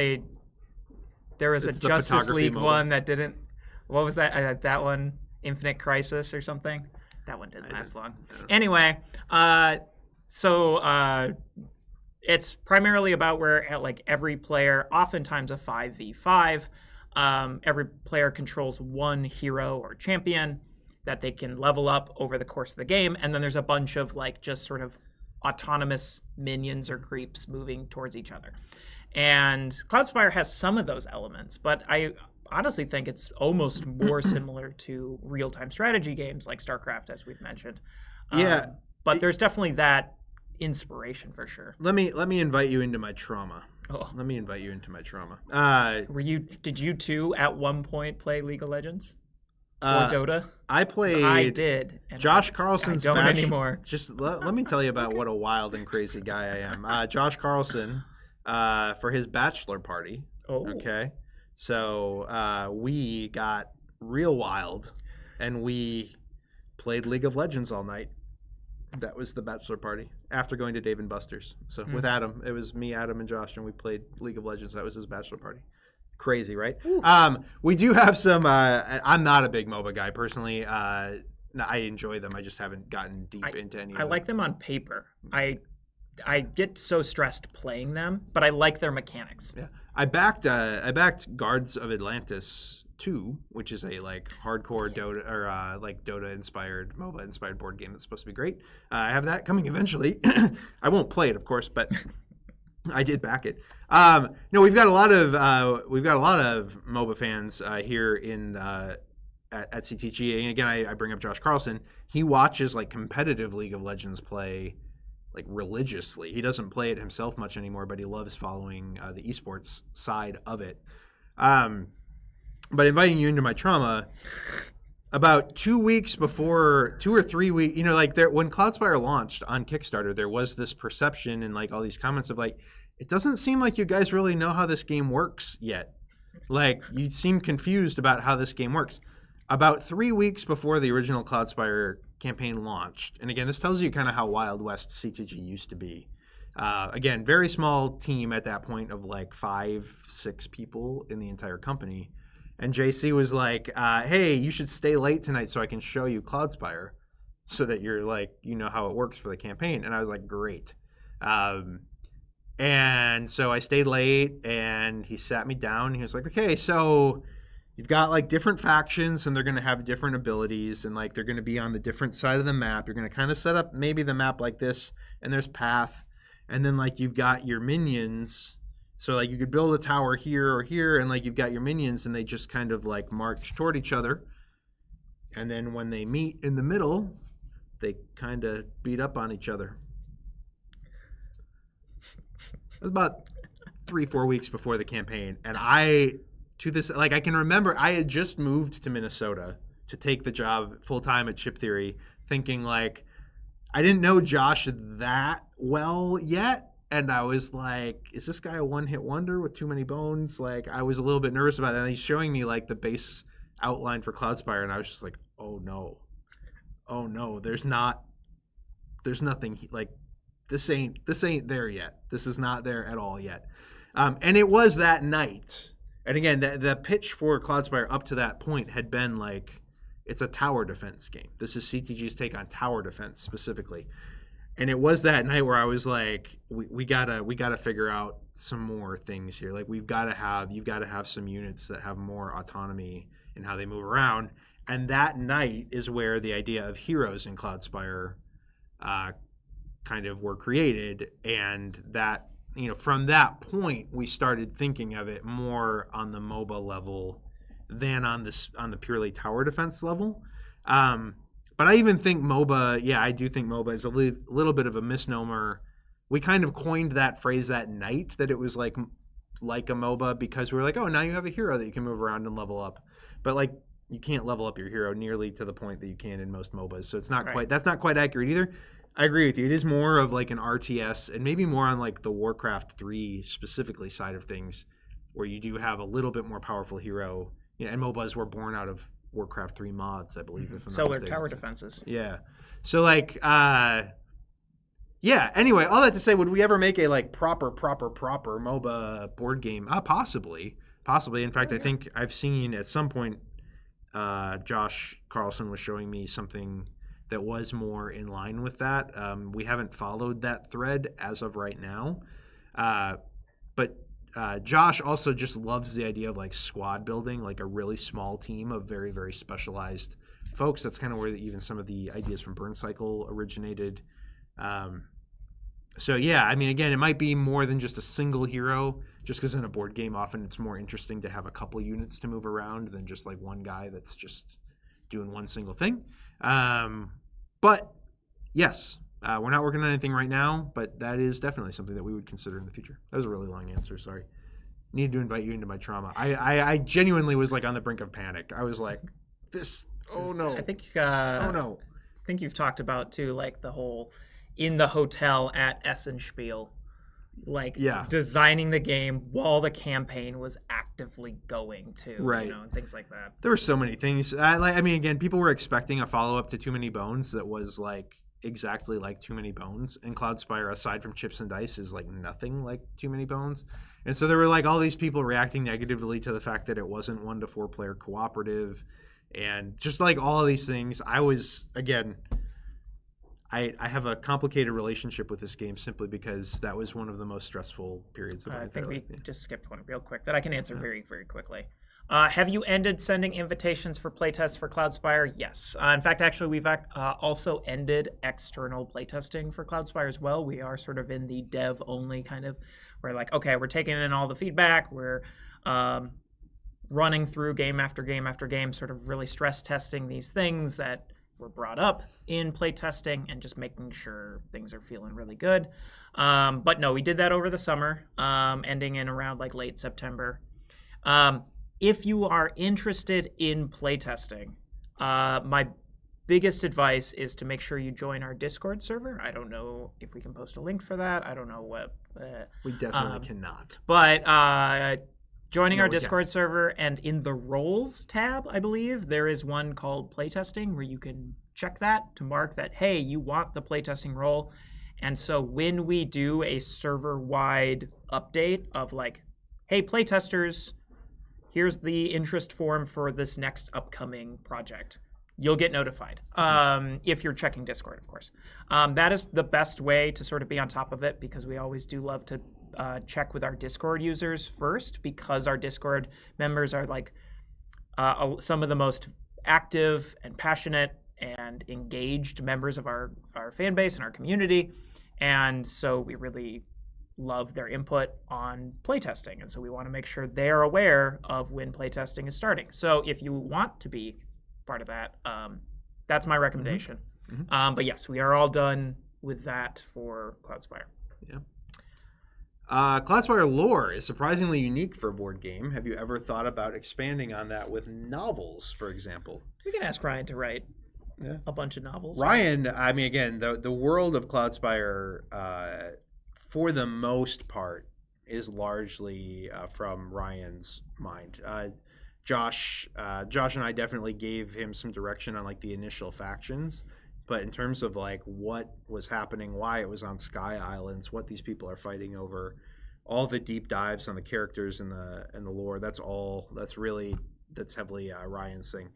a Justice League MOBA. one that didn't. What was that? That one, Infinite Crisis or something. That one didn't last long. Anyway, so it's primarily about where like every player, oftentimes a 5v5, every player controls one hero or champion that they can level up over the course of the game, and then there's a bunch of like just sort of autonomous minions or creeps moving towards each other. And Cloudspire has some of those elements, but I honestly think it's almost more similar to real-time strategy games like StarCraft, as we've mentioned. Yeah. But there's definitely that inspiration for sure. Let me invite you into my trauma. Oh. Let me invite you into my trauma. Did you too at one point play League of Legends? Or Dota? I played. I did. And Josh Carlson's I don't anymore. Just let me tell you about what a wild and crazy guy I am. Josh Carlson, for his bachelor party. Oh. Okay. So we got real wild, and we played League of Legends all night. That was the bachelor party after going to Dave and Buster's. So with Adam, it was me, Adam, and Josh, and we played League of Legends. That was his bachelor party. Crazy, right? We do have some. I'm not a big MOBA guy personally. I enjoy them. I just haven't gotten deep into any. I like them on paper. I get so stressed playing them, but I like their mechanics. Yeah, I backed Guards of Atlantis 2, which is a like hardcore Dota or like Dota inspired MOBA inspired board game that's supposed to be great. I have that coming eventually. I won't play it, of course, but I did back it. No, we've got a lot of MOBA fans here in at CTG. And again, I bring up Josh Carlson. He watches like competitive League of Legends play like religiously. He doesn't play it himself much anymore, but he loves following the esports side of it. But inviting you into my trauma, about 2 weeks before, 2 or 3 weeks, you know, like when Cloudspire launched on Kickstarter, there was this perception and like all these comments of like, it doesn't seem like you guys really know how this game works yet. Like, you seem confused about how this game works. About 3 weeks before the original Cloudspire campaign launched, and again, this tells you kind of how Wild West CTG used to be. Again, very small team at that point of like 5-6 people in the entire company. And JC was like, hey, you should stay late tonight so I can show you Cloudspire so that you're like, you know how it works for the campaign. And I was like, great. And so I stayed late and he sat me down. He was like, okay, so you've got like different factions and they're going to have different abilities and like they're going to be on the different side of the map. You're going to kind of set up maybe the map like this and there's path. And then like you've got your minions. So like you could build a tower here or here and like you've got your minions and they just kind of like march toward each other. And then when they meet in the middle, they kind of beat up on each other. It was about 3-4 weeks before the campaign. And I can remember I had just moved to Minnesota to take the job full-time at Chip Theory, thinking like, I didn't know Josh that well yet. And I was like, is this guy a one-hit wonder with too many bones? Like, I was a little bit nervous about it. And he's showing me like the base outline for Cloudspire. And I was just like, oh no, there's nothing like, this ain't there yet. This is not there at all yet. And it was that night. And again, the pitch for Cloudspire up to that point had been like, it's a tower defense game. This is CTG's take on tower defense specifically. And it was that night where I was like, we gotta figure out some more things here. Like you've got to have some units that have more autonomy in how they move around. And that night is where the idea of heroes in Cloudspire kind of were created, and that from that point, we started thinking of it more on the MOBA level than on the purely tower defense level. But I even think MOBA, I do think MOBA is a little bit of a misnomer. We kind of coined that phrase that night, that it was like a MOBA, because we were like, oh, now you have a hero that you can move around and level up. But like, you can't level up your hero nearly to the point that you can in most MOBAs. So it's not that's not quite accurate either. I agree with you. It is more of like an RTS, and maybe more on like the Warcraft 3 specifically side of things, where you do have a little bit more powerful hero. And MOBAs were born out of Warcraft 3 mods, I believe. If I'm not mistaken. Tower defenses. Yeah. So like, anyway, all that to say, would we ever make a like proper MOBA board game? Possibly. In fact, I think I've seen at some point, Josh Carlson was showing me something that was more in line with that. We haven't followed that thread as of right now. But Josh also just loves the idea of like squad building, like a really small team of very, very specialized folks. That's kind of where even some of the ideas from Burn Cycle originated. So yeah, I mean, again, it might be more than just a single hero, just because in a board game, often it's more interesting to have a couple units to move around than just like one guy that's just doing one single thing. But yes, we're not working on anything right now, but that is definitely something that we would consider in the future. That was a really long answer. Sorry. Needed to invite you into my trauma. I genuinely was like on the brink of panic. I was like, this, oh no. I think, oh no. I think you've talked about too, like the whole in the hotel at Essenspiel, like designing the game while the campaign was actively going to, right. And things like that. There were so many things. I mean, again, people were expecting a follow-up to Too Many Bones that was like exactly like Too Many Bones, and Cloudspire, aside from Chips and Dice, is like nothing like Too Many Bones. And so there were like all these people reacting negatively to the fact that it wasn't 1 to 4 player cooperative, and just like all of these things. I was, again, I have a complicated relationship with this game simply because that was one of the most stressful periods of my life. I think we just skipped one real quick that I can answer very, very quickly. Have you ended sending invitations for playtests for Cloudspire? Yes. In fact, actually, we've also ended external playtesting for Cloudspire as well. We are sort of in the dev-only kind of, we're like, okay, we're taking in all the feedback. We're running through game after game after game, sort of really stress testing these things that were brought up in playtesting and just making sure things are feeling really good. But no, we did that over the summer, ending in around like late September. If you are interested in playtesting, my biggest advice is to make sure you join our Discord server. I don't know if we can post a link for that. I don't know what. We definitely cannot. But joining our Discord server, and in the roles tab, I believe, there is one called playtesting where you can check that to mark that, hey, you want the playtesting role. And so when we do a server-wide update of like, hey, playtesters, here's the interest form for this next upcoming project, you'll get notified if you're checking Discord, of course. That is the best way to sort of be on top of it, because we always do love to check with our Discord users first, because our Discord members are like some of the most active and passionate and engaged members of our fan base and our community. And so we really love their input on playtesting. And so we want to make sure they're aware of when playtesting is starting. So if you want to be part of that, that's my recommendation. Mm-hmm. But yes, we are all done with that for Cloudspire. Yeah. Cloudspire lore is surprisingly unique for a board game. Have you ever thought about expanding on that with novels, for example? We can ask Ryan to write a bunch of novels. Ryan, I mean, again, the world of Cloudspire, for the most part, is largely from Ryan's mind. Josh and I definitely gave him some direction on like the initial factions. But in terms of like what was happening, why it was on Sky Islands, what these people are fighting over, all the deep dives on the characters and the lore, that's heavily Ryan's thing.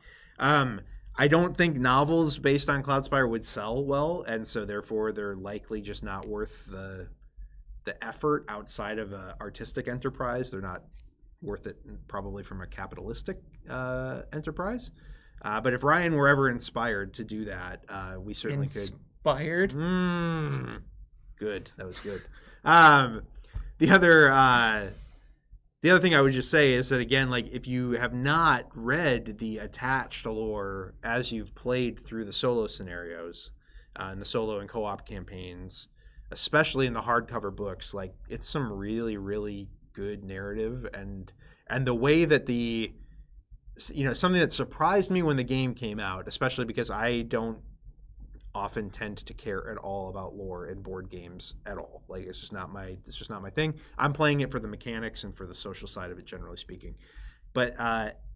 I don't think novels based on Cloudspire would sell well, and so therefore they're likely just not worth the effort outside of an artistic enterprise. They're not worth it probably from a capitalistic enterprise. But if Ryan were ever inspired to do that, we certainly could. Inspired? Good. That was good. the other thing I would just say is that, again, like, if you have not read the attached lore as you've played through the solo scenarios and the solo and co-op campaigns, especially in the hardcover books, like, it's some really, really good narrative. And the way that something that surprised me when the game came out, especially because I don't often tend to care at all about lore in board games at all. Like, it's just not my thing. I'm playing it for the mechanics and for the social side of it, generally speaking. But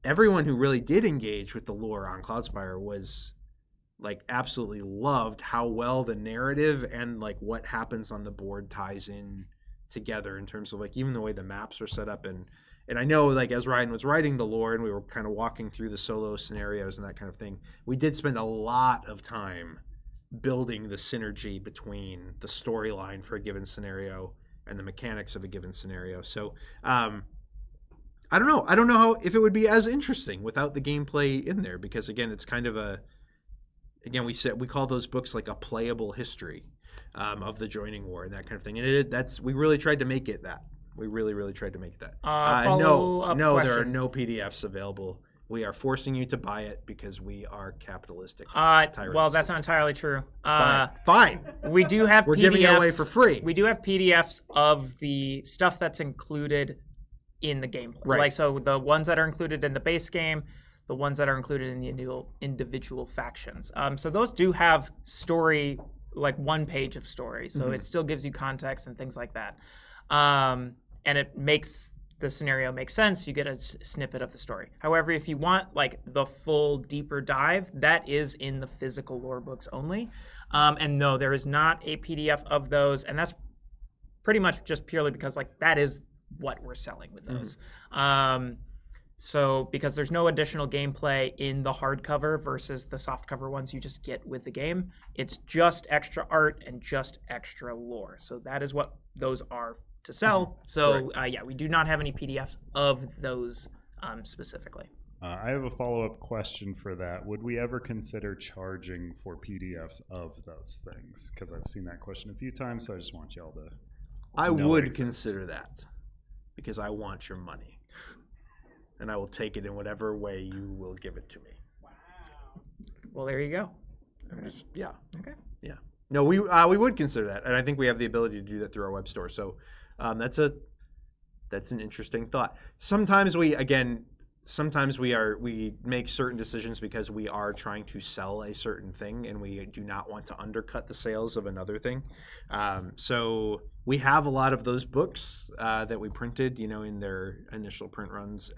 everyone who really did engage with the lore on Cloudspire was, like, absolutely loved how well the narrative and, like, what happens on the board ties in together in terms of, like, even the way the maps are set up. And I know, like, as Ryan was writing the lore and we were kind of walking through the solo scenarios and that kind of thing, we did spend a lot of time building the synergy between the storyline for a given scenario and the mechanics of a given scenario. So I don't know if it would be as interesting without the gameplay in there, because, again, it's kind of we call those books like a playable history of the joining war and that kind of thing. And we really tried to make it that. We really tried to make it that. No, there are no PDFs available. We are forcing you to buy it because we are capitalistic tyrants. Well, that's not entirely true. Fine. We do have We're PDFs. giving it away for free. We do have PDFs of the stuff that's included in the game. Right. Like, so the ones that are included in the base game, the ones that are included in the individual factions. So those do have story, like one page of story. So it still gives you context and things like that. And it makes the scenario make sense. You get a snippet of the story. However, if you want, like, the full deeper dive, that is in the physical lore books only. And no, there is not a PDF of those, and that's pretty much just purely because, like, that is what we're selling with those. So because there's no additional gameplay in the hardcover versus the softcover ones you just get with the game, it's just extra art and just extra lore. So that is what those are to sell. So we do not have any PDFs of those specifically. I have a follow-up question for that. Would we ever consider charging for PDFs of those things? Because I've seen that question a few times, so I just want y'all to I would consider that, because I want your money. And I will take it in whatever way you will give it to me. Wow. Well, there you go. Yeah. Okay. Yeah. No, we would consider that, and I think we have the ability to do that through our web store. So that's an interesting thought. Sometimes we make certain decisions because we are trying to sell a certain thing, and we do not want to undercut the sales of another thing. So we have a lot of those books that we printed, in their initial print runs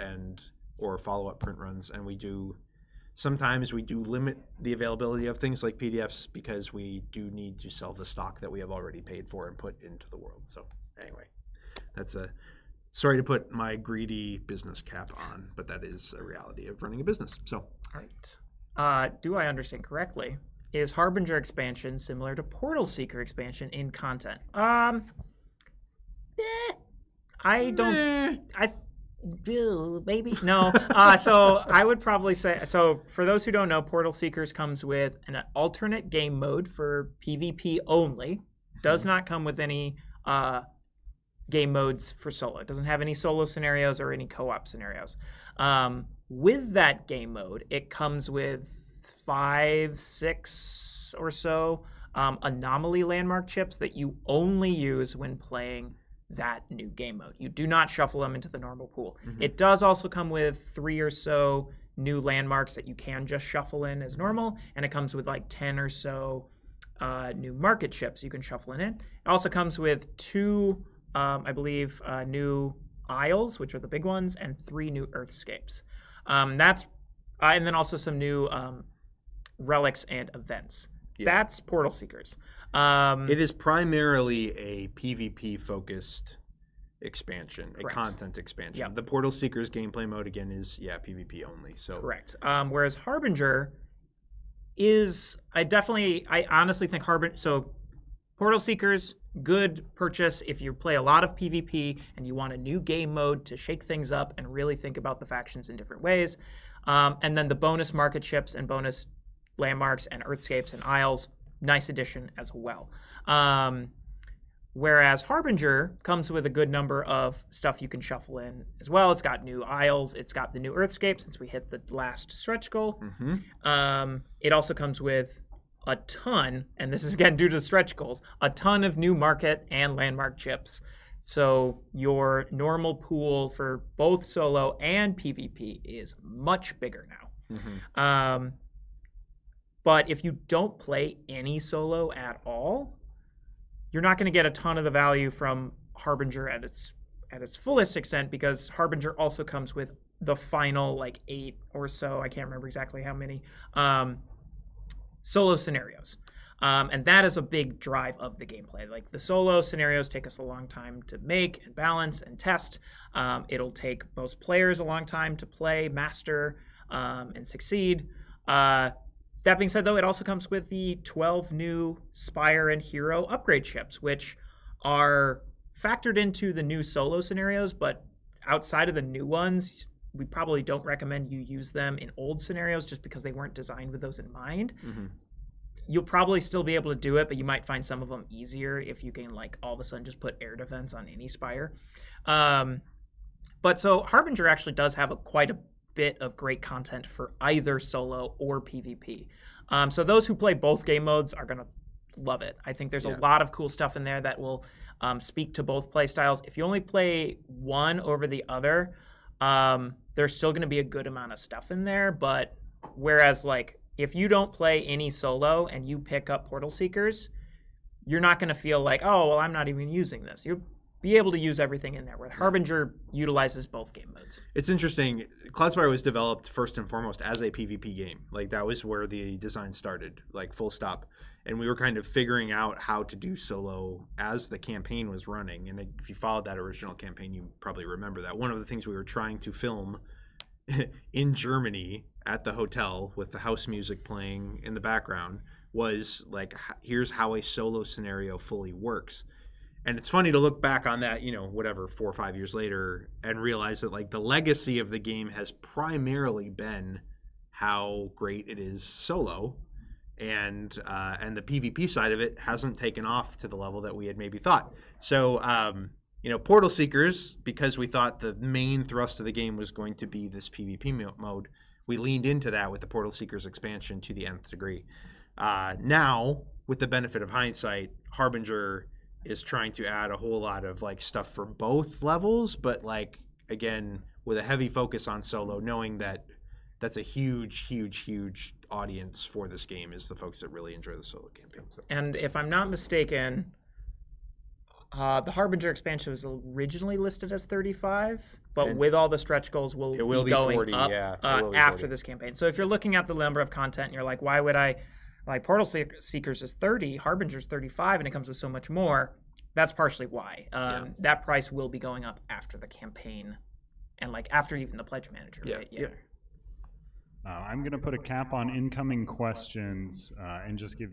or follow-up print runs, and sometimes we do limit the availability of things like PDFs because we do need to sell the stock that we have already paid for and put into the world. So anyway, sorry to put my greedy business cap on, but that is a reality of running a business. So, all right. Do I understand correctly? Is Harbinger expansion similar to Portal Seeker expansion in content? I don't. Maybe no. So I would probably say. So for those who don't know, Portal Seekers comes with an alternate game mode for PvP only. Does not come with any game modes for solo. It doesn't have any solo scenarios or any co-op scenarios. With that game mode, it comes with 5, 6 or so anomaly landmark chips that you only use when playing that new game mode. You do not shuffle them into the normal pool. It does also come with 3 or so new landmarks that you can just shuffle in as normal, and it comes with like 10 or so new market chips you can shuffle in. It also comes with 2 I believe new isles, which are the big ones, and 3 new earthscapes. And then also some new relics and events. Yeah. That's Portal Seekers. It is primarily a PvP focused expansion, correct. A content expansion. Yep. The Portal Seekers gameplay mode again is PvP only. So correct. Whereas Harbinger is, I honestly think Harbinger. So Portal Seekers, good purchase if you play a lot of PvP and you want a new game mode to shake things up and really think about the factions in different ways. And then the bonus market chips and bonus landmarks and earthscapes and isles, nice addition as well. Whereas Harbinger comes with a good number of stuff you can shuffle in as well. It's got new isles. It's got the new Earthscape since we hit the last stretch goal. It also comes with a ton, and this is again due to the stretch goals, a ton of new market and landmark chips. So your normal pool for both solo and PvP is much bigger now. But if you don't play any solo at all, you're not going to get a ton of the value from Harbinger at its fullest extent, because Harbinger also comes with the final like 8 or so, I can't remember exactly how many, solo scenarios. And that is a big drive of the gameplay. Like the solo scenarios take us a long time to make and balance and test. It'll take most players a long time to play, master, and succeed. That being said, though, it also comes with the 12 new Spire and Hero upgrade chips, which are factored into the new solo scenarios, but outside of the new ones, we probably don't recommend you use them in old scenarios just because they weren't designed with those in mind. You'll probably still be able to do it, but you might find some of them easier if you can, like, all of a sudden just put air defense on any Spire. But so Harbinger actually does have quite a bit of great content for either solo or PvP. So those who play both game modes are going to love it. I think there's a lot of cool stuff in there that will speak to both play styles. If you only play one over the other, there's still going to be a good amount of stuff in there. But whereas, like, if you don't play any solo and you pick up Portal Seekers, you're not going to feel like, oh, well, I'm not even using this. You'll be able to use everything in there, where Harbinger utilizes both game modes. It's interesting. Cloudspire was developed first and foremost as a PvP game. Like, that was where the design started, like, full stop. And we were kind of figuring out how to do solo as the campaign was running. And if you followed that original campaign, you probably remember that. One of the things we were trying to film in Germany at the hotel with the house music playing in the background was, like, here's how a solo scenario fully works. And it's funny to look back on that, 4 or 5 years later, and realize that, like, the legacy of the game has primarily been how great it is solo, and the PvP side of it hasn't taken off to the level that we had maybe thought. So, Portal Seekers, because we thought the main thrust of the game was going to be this PvP mode, we leaned into that with the Portal Seekers expansion to the nth degree. Now, with the benefit of hindsight, Harbinger is trying to add a whole lot of, like, stuff for both levels, but, like, again, with a heavy focus on solo, knowing that that's a huge audience for this game is the folks that really enjoy the solo campaign. So. And if I'm not mistaken, the Harbinger expansion was originally listed as 35, but with all the stretch goals, it will be going 40, up after 40. This campaign. So if you're looking at the number of content and you're like, why would I... Like, Portal Seekers is 30, Harbinger's 35, and it comes with so much more. That's partially why. That price will be going up after the campaign and, like, after even the Pledge Manager, right? Yeah. I'm going to put a cap on incoming questions and just give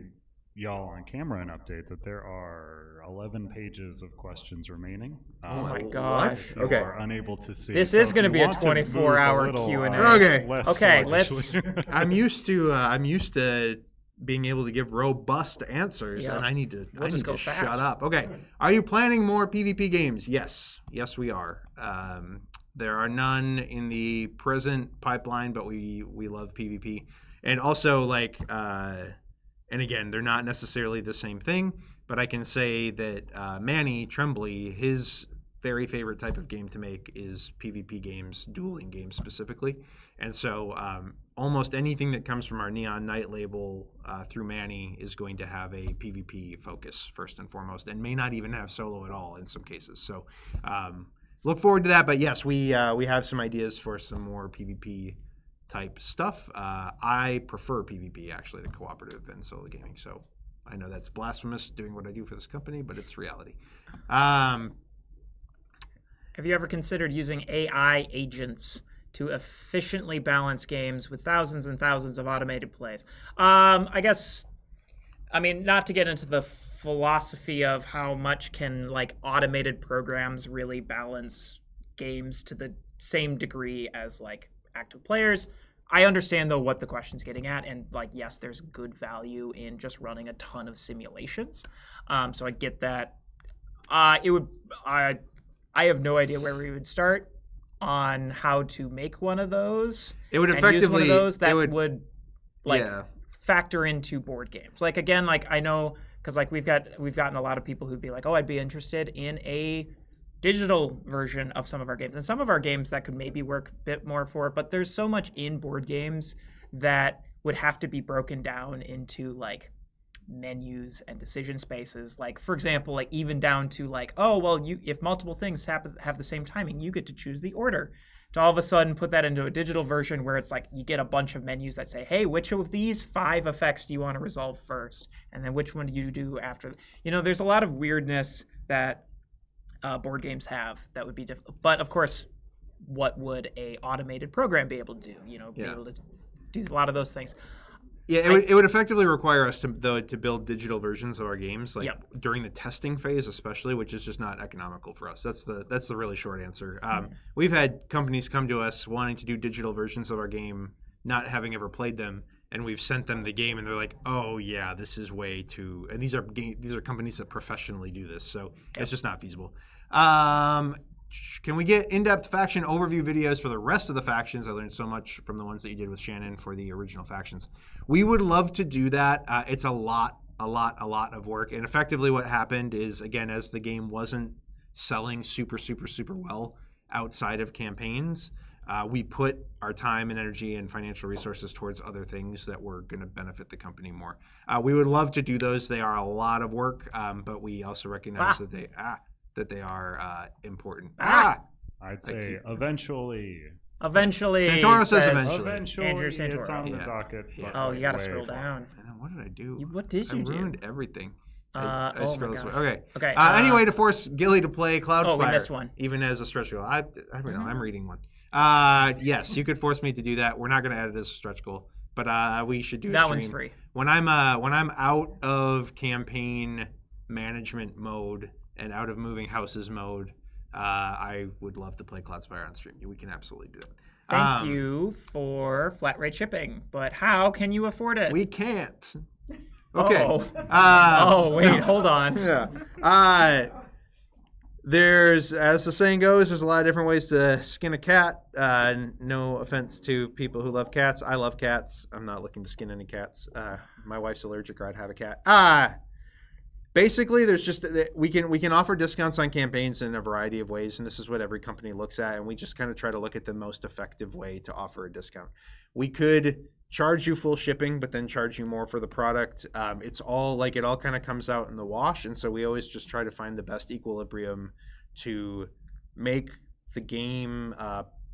y'all on camera an update that there are 11 pages of questions remaining. Oh my gosh. You are unable to see. This is going to be a 24-hour Q&A. Okay, let's... I'm used to being able to give robust answers, and I need to shut up. Okay. Are you planning more PvP games? Yes, we are. There are none in the present pipeline, but we love PvP. And also, like, and again, they're not necessarily the same thing, but I can say that Manny Tremblay, his very favorite type of game to make is PvP games, dueling games specifically. And so almost anything that comes from our Neon Knight label through Manny is going to have a PvP focus first and foremost, and may not even have solo at all in some cases. So look forward to that. But yes, we have some ideas for some more PvP type stuff. I prefer PvP actually to cooperative and solo gaming. So I know that's blasphemous doing what I do for this company, but it's reality. Have you ever considered using AI agents to efficiently balance games with thousands and thousands of automated plays? I guess, I mean, not to get into the philosophy of how much can, like, automated programs really balance games to the same degree as, like, active players. I understand, though, what the question's getting at, and, like, yes, there's good value in just running a ton of simulations. So I get that. It would. I have no idea where we would start on how to make one of those. It would and use one effectively of those that it would like yeah. factor into board games. Like again, like I know because like we've gotten a lot of people who'd be like, oh, I'd be interested in a digital version of some of our games, and some of our games that could maybe work a bit more for it. But there's so much in board games that would have to be broken down into like menus and decision spaces. Like for example, like even down to like, oh well, if multiple things have the same timing, you get to choose the order. To all of a sudden put that into a digital version where it's like you get a bunch of menus that say, hey, which of these 5 effects do you want to resolve first, and then which one do you do after? There's a lot of weirdness that board games have that would be difficult. But of course, what would a automated program be able to do? Be able to do a lot of those things. Yeah, it would effectively require us to build digital versions of our games, like during the testing phase, especially, which is just not economical for us. That's the really short answer. We've had companies come to us wanting to do digital versions of our game, not having ever played them, and we've sent them the game, and they're like, "Oh yeah, this is way too." And these are companies that professionally do this, so it's just not feasible. Can we get in-depth faction overview videos for the rest of the factions? I learned so much from the ones that you did with Shannon for the original factions. We would love to do that. It's a lot of work. And effectively what happened is, again, as the game wasn't selling super well outside of campaigns, we put our time and energy and financial resources towards other things that were going to benefit the company more. We would love to do those. They are a lot of work, but we also recognize that they are important. I'd say eventually. Eventually. Santoro says eventually. Andrew Santoro. It's on the docket. Yeah. Oh, you got to scroll down. I know, what did I do? What did you do? I ruined everything. I scrolled this way. Okay. Okay. Anyway, to force Gilly to play Cloudspire. Oh, we missed one. Even as a stretch goal. I don't know. I'm reading one. Yes, you could force me to do that. We're not going to add it as a stretch goal, but we should do that one's free. When I'm out of campaign management mode and out of moving houses mode, I would love to play Cloudspire on stream. We can absolutely do that. Thank you for flat rate shipping, but how can you afford it? We can't. Okay. Wait, hold on. Yeah. There's, as the saying goes, there's a lot of different ways to skin a cat. No offense to people who love cats. I love cats. I'm not looking to skin any cats. My wife's allergic, or I'd have a cat. Basically, there's just we can offer discounts on campaigns in a variety of ways, and this is what every company looks at, and we just kind of try to look at the most effective way to offer a discount. We could charge you full shipping, but then charge you more for the product. It's all it all kind of comes out in the wash, and so we always just try to find the best equilibrium to make the game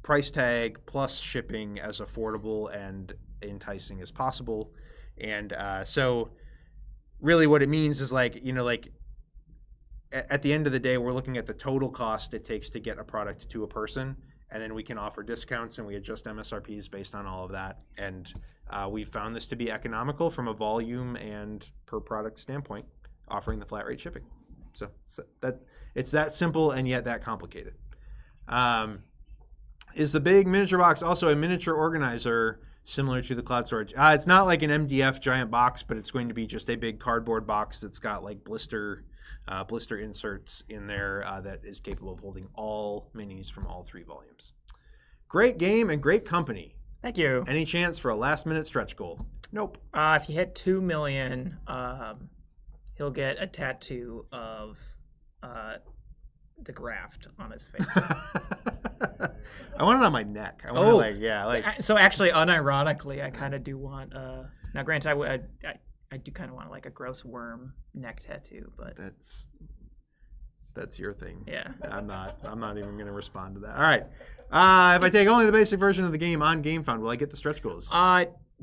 price tag plus shipping as affordable and enticing as possible. And so really what it means is at the end of the day, we're looking at the total cost it takes to get a product to a person, and then we can offer discounts and we adjust MSRPs based on all of that. And we found this to be economical from a volume and per product standpoint, offering the flat rate shipping. So it's that simple and yet that complicated. Is the big miniature box also a miniature organizer similar to the cloud storage? It's not like an MDF giant box, but it's going to be just a big cardboard box that's got blister inserts in there that is capable of holding all minis from all 3 volumes. Great game and great company. Thank you. Any chance for a last-minute stretch goal? Nope. If you hit 2 million, he'll get a tattoo of the Graft on his face. I want it on my neck. I want So actually, unironically, I kind of do want. Now, granted, I do kind of want a gross worm neck tattoo, but that's your thing. Yeah. I'm not even going to respond to that. All right. If I take only the basic version of the game on GameFound, will I get the stretch goals?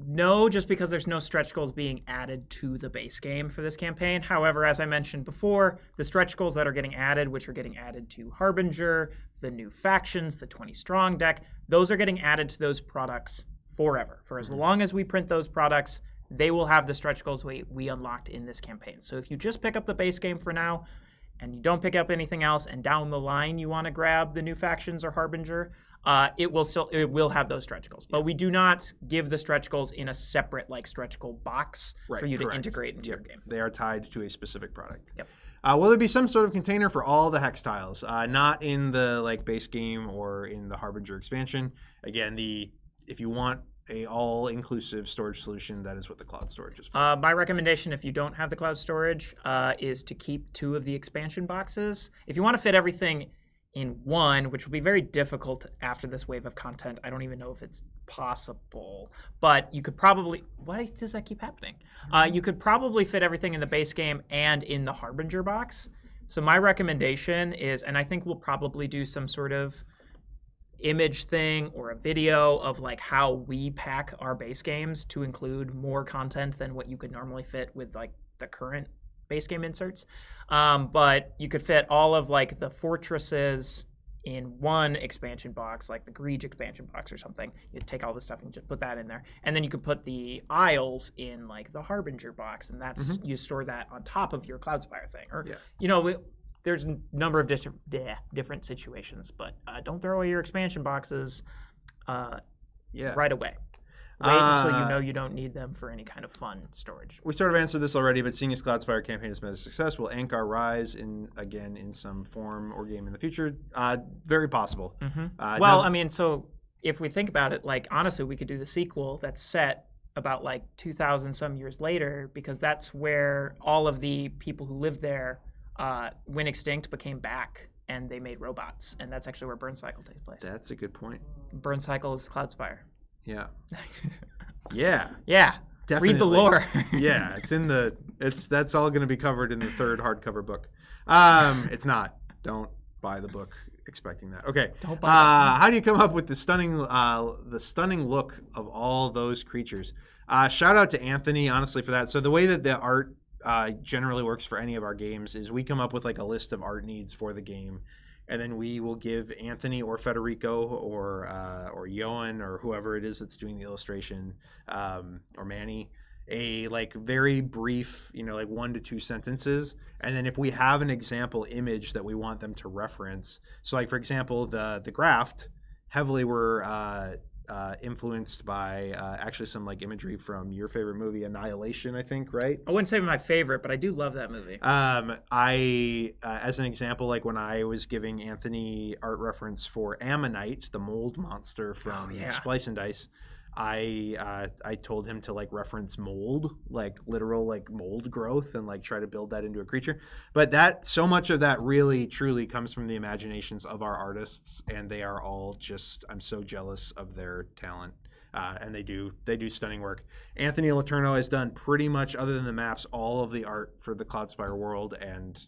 No, just because there's no stretch goals being added to the base game for this campaign. However, as I mentioned before, the stretch goals that are getting added, which are getting added to Harbinger, the new factions, the 20 strong deck, those are getting added to those products forever. For as long as we print those products, they will have the stretch goals we unlocked in this campaign. So if you just pick up the base game for now and you don't pick up anything else, and down the line you want to grab the new factions or Harbinger, it will have those stretch goals. But we do not give the stretch goals in a separate stretch goal box for you to integrate into your game. They are tied to a specific product. Yep. Will there be some sort of container for all the hex tiles? Not in the like base game or in the Harbinger expansion. Again, if you want a all-inclusive storage solution, that is what the cloud storage is for. My recommendation, if you don't have the cloud storage, is to keep 2 of the expansion boxes. If you want to fit everything in one, which will be very difficult after this wave of content. I don't even know if it's possible, but you could probably, why does that keep happening? You could probably fit everything in the base game and in the Harbinger box. So my recommendation is, and I think we'll probably do some sort of image thing or a video of like how we pack our base games to include more content than what you could normally fit with like the current base game inserts. But you could fit all of like the fortresses in one expansion box, like the Greed expansion box or something. You'd take all this stuff and just put that in there. And then you could put the Isles in like the Harbinger box, and that's you store that on top of your Cloudspire thing. Or, you know, there's a number of different situations, but don't throw away your expansion boxes right away. Wait until you know you don't need them for any kind of fun storage. We sort of answered this already, but seeing as Cloudspire campaign has been a success, will Ankar rise again in some form or game in the future? Very possible. Well, I mean, so if we think about it, like honestly, we could do the sequel that's set about like 2,000 some years later, because that's where all of the people who lived there went extinct, but came back, and they made robots, and that's actually where Burn Cycle takes place. That's a good point. Burn Cycle is Cloudspire. Yeah. Yeah. Definitely. Read the lore. Yeah, that's all going to be covered in the 3rd hardcover book. It's not. Don't buy the book expecting that. Okay. Don't buy that. How do you come up with the stunning look of all those creatures? Shout out to Anthony, honestly, for that. So the way that the art generally works for any of our games is we come up with like a list of art needs for the game, and then we will give Anthony or Federico or Johan or whoever it is that's doing the illustration, or Manny, a like very brief, like 1 to 2 sentences. And then if we have an example image that we want them to reference, so like for example, the Graft heavily were influenced by actually some like imagery from your favorite movie, Annihilation, I think, right? I wouldn't say my favorite, but I do love that movie. I as an example, like when I was giving Anthony art reference for Ammonite, the mold monster from Splice and Dice, I told him to like reference mold, like literal like mold growth, and like try to build that into a creature. But that so much of that really truly comes from the imaginations of our artists, and they are all just, I'm so jealous of their talent. And they do stunning work. Anthony Laterno has done pretty much, other than the maps, all of the art for the Cloudspire world, and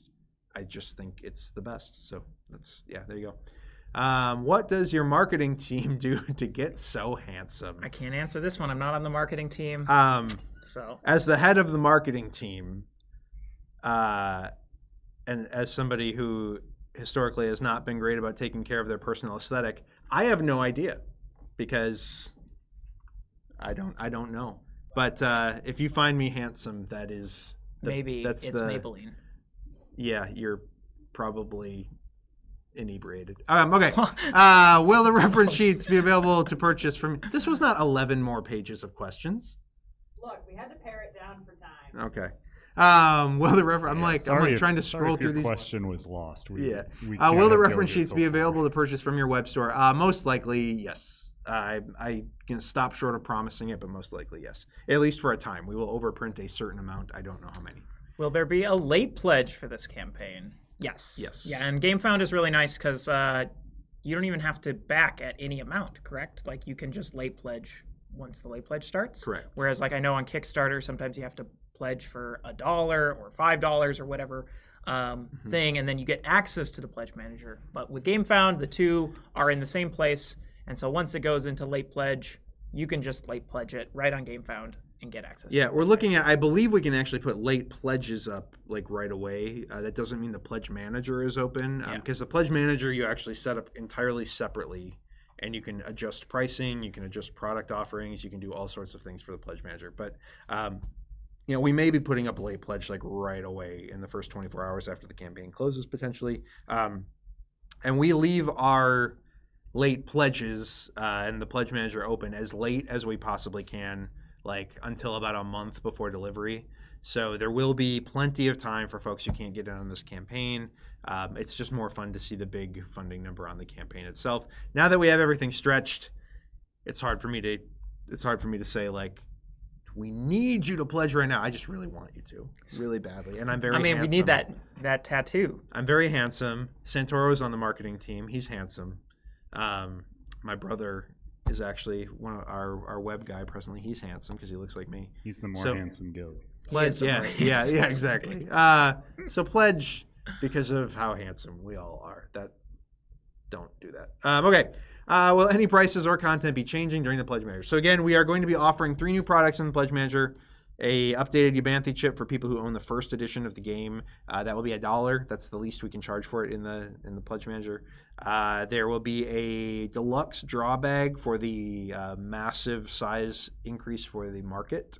I just think it's the best. So there you go. What does your marketing team do to get so handsome? I can't answer this one. I'm not on the marketing team. So as the head of the marketing team, and as somebody who historically has not been great about taking care of their personal aesthetic, I have no idea, because I don't know. But if you find me handsome, that is it's Maybelline. Yeah, you're probably inebriated. Okay. Will the reference sheets be available to purchase from? This was not 11 more pages of questions. Look, we had to pare it down for time. Okay. Will the reference? I'm like trying to scroll through these. Question was lost. Will the reference sheets be available to purchase from your web store? Most likely, yes. I can stop short of promising it, but most likely, yes. At least for a time. We will overprint a certain amount. I don't know how many. Will there be a late pledge for this campaign? Yes. Yeah, and GameFound is really nice because you don't even have to back at any amount, correct? Like you can just late pledge once the late pledge starts. Correct. Whereas like I know on Kickstarter, sometimes you have to pledge for $1 or $5 or whatever thing, and then you get access to the pledge manager. But with GameFound, the two are in the same place, and so once it goes into late pledge, you can just late pledge it right on GameFound and get access. Yeah, we're looking at, I believe we can actually put late pledges up like right away. That doesn't mean the pledge manager is open, because the pledge manager you actually set up entirely separately, and you can adjust pricing, you can adjust product offerings, you can do all sorts of things for the pledge manager. But we may be putting up a late pledge like right away in the first 24 hours after the campaign closes potentially, and we leave our late pledges and the pledge manager open as late as we possibly can, like until about a month before delivery, So there will be plenty of time for folks who can't get in on this campaign. It's just more fun to see the big funding number on the campaign itself. Now that we have everything stretched, it's hard for me to say, like, we need you to pledge right now. I just really want you to, really badly. And I'm very handsome. we need that tattoo. I'm very handsome. Santoro's on the marketing team. He's handsome. My brother is actually one of our web guy presently. He's handsome because he looks like me. He's the more handsome guild. Pledge, yeah, exactly. So pledge because of how handsome we all are. Don't do that. Okay. Will any prices or content be changing during the Pledge Manager? So again, we are going to be offering 3 new products in the Pledge Manager. A updated Eubanthi chip for people who own the first edition of the game. That will be $1. That's the least we can charge for it in the Pledge Manager. There will be a deluxe draw bag for the massive size increase for the market.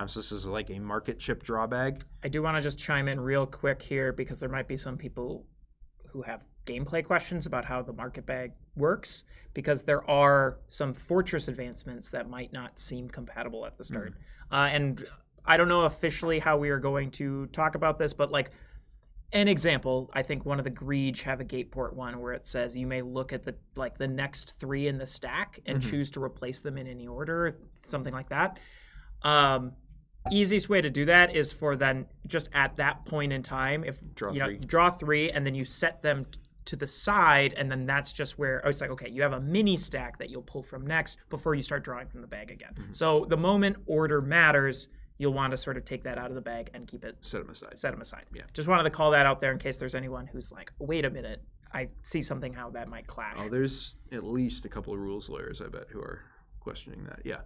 So this is like a market chip draw bag. I do want to just chime in real quick here because there might be some people who have gameplay questions about how the market bag works, because there are some Fortress advancements that might not seem compatible at the start. And I don't know officially how we are going to talk about this, but like an example, I think one of the Greege have a Gateport one where it says you may look at the next 3 in the stack and choose to replace them in any order, something like that. Easiest way to do that is for then just at that point in time, if you draw 3 and then you set them to the side, and then that's just where it's like, okay, you have a mini stack that you'll pull from next before you start drawing from the bag again. So the moment order matters, you'll want to sort of take that out of the bag and keep it set them aside. Yeah. Just wanted to call that out there in case there's anyone who's like, wait a minute, I see something how that might clash. Oh, there's at least a couple of rules lawyers, I bet, who are questioning that. Yeah.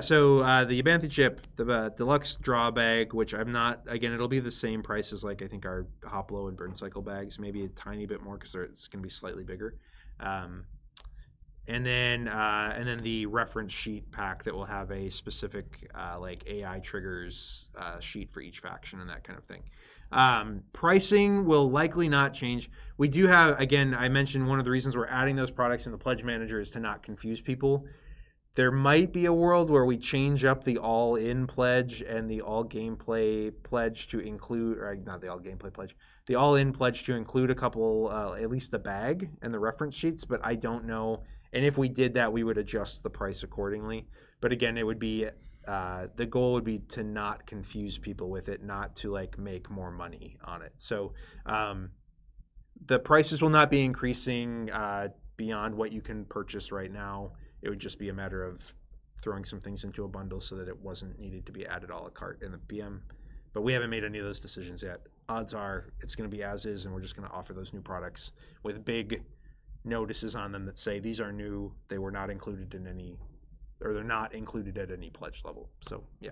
So the Eubanthi chip, the deluxe draw bag, which I'm not, again, it'll be the same price as like I think our Hoplo and Burn Cycle bags, maybe a tiny bit more because it's going to be slightly bigger. And then the reference sheet pack that will have a specific like AI triggers sheet for each faction and that kind of thing. Pricing will likely not change. We do have, again, I mentioned one of the reasons we're adding those products in the Pledge Manager is to not confuse people. There might be a world where we change up the all-in pledge and the all-gameplay pledge to include, or not the all-gameplay pledge, the all-in pledge to include a couple, at least the bag and the reference sheets, but I don't know. And if we did that, we would adjust the price accordingly. But again, it would be, the goal would be to not confuse people with it, not to like make more money on it. So the prices will not be increasing beyond what you can purchase right now. It would just be a matter of throwing some things into a bundle so that it wasn't needed to be added a la carte in the PM. But we haven't made any of those decisions yet. Odds are it's going to be as is, and we're just going to offer those new products with big notices on them that say these are new, they were not included in any, or they're not included at any pledge level. So, yeah.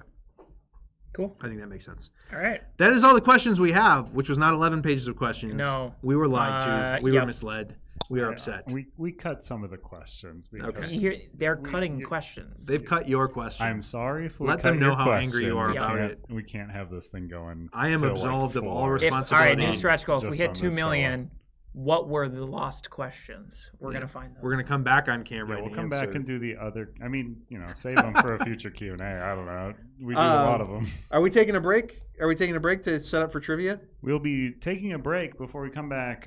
Cool. I think that makes sense. All right. That is all the questions we have, which was not 11 pages of questions. No. We were lied to. We were misled. We are upset. We cut some of the questions. Okay. They're cutting questions. They've cut your questions. I'm sorry if we let cut them know your how question. angry you are about it. We can't have this thing going. I am absolved of all responsibility. All right, new stretch goal. If we hit 2 million, fella. what were the lost questions? We're going to find those. We're going to come back on camera. Yeah, we'll come back and do the other. I mean, save them for a future Q&A. I don't know. We do a lot of them. Are we taking a break? Are we taking a break to set up for trivia? We'll be taking a break before we come back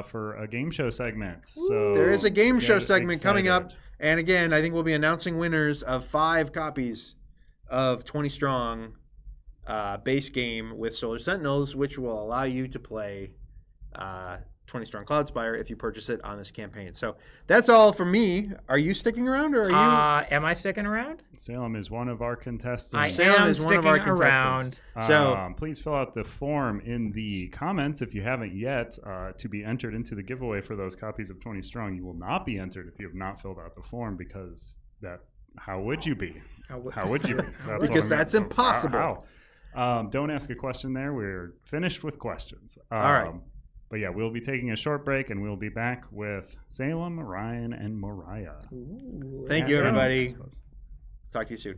for a game show segment. So there is a game show segment coming up. And again, I think we'll be announcing winners of 5 copies of 20 Strong base game with Solar Sentinels, which will allow you to play 20 Strong Cloudspire if you purchase it on this campaign. So that's all from me. Are you sticking around, or are you? Am I sticking around? Salem is one of our contestants. I Salem am is one of our contestants. Around. So please fill out the form in the comments if you haven't yet to be entered into the giveaway for those copies of 20 Strong. You will not be entered if you have not filled out the form, because how would you be? How would you be? Because that's impossible. Don't ask a question there. We're finished with questions. All right. But yeah, we'll be taking a short break, and we'll be back with Salem, Ryan, and Mariah. Ooh, thank you, everybody. Talk to you soon.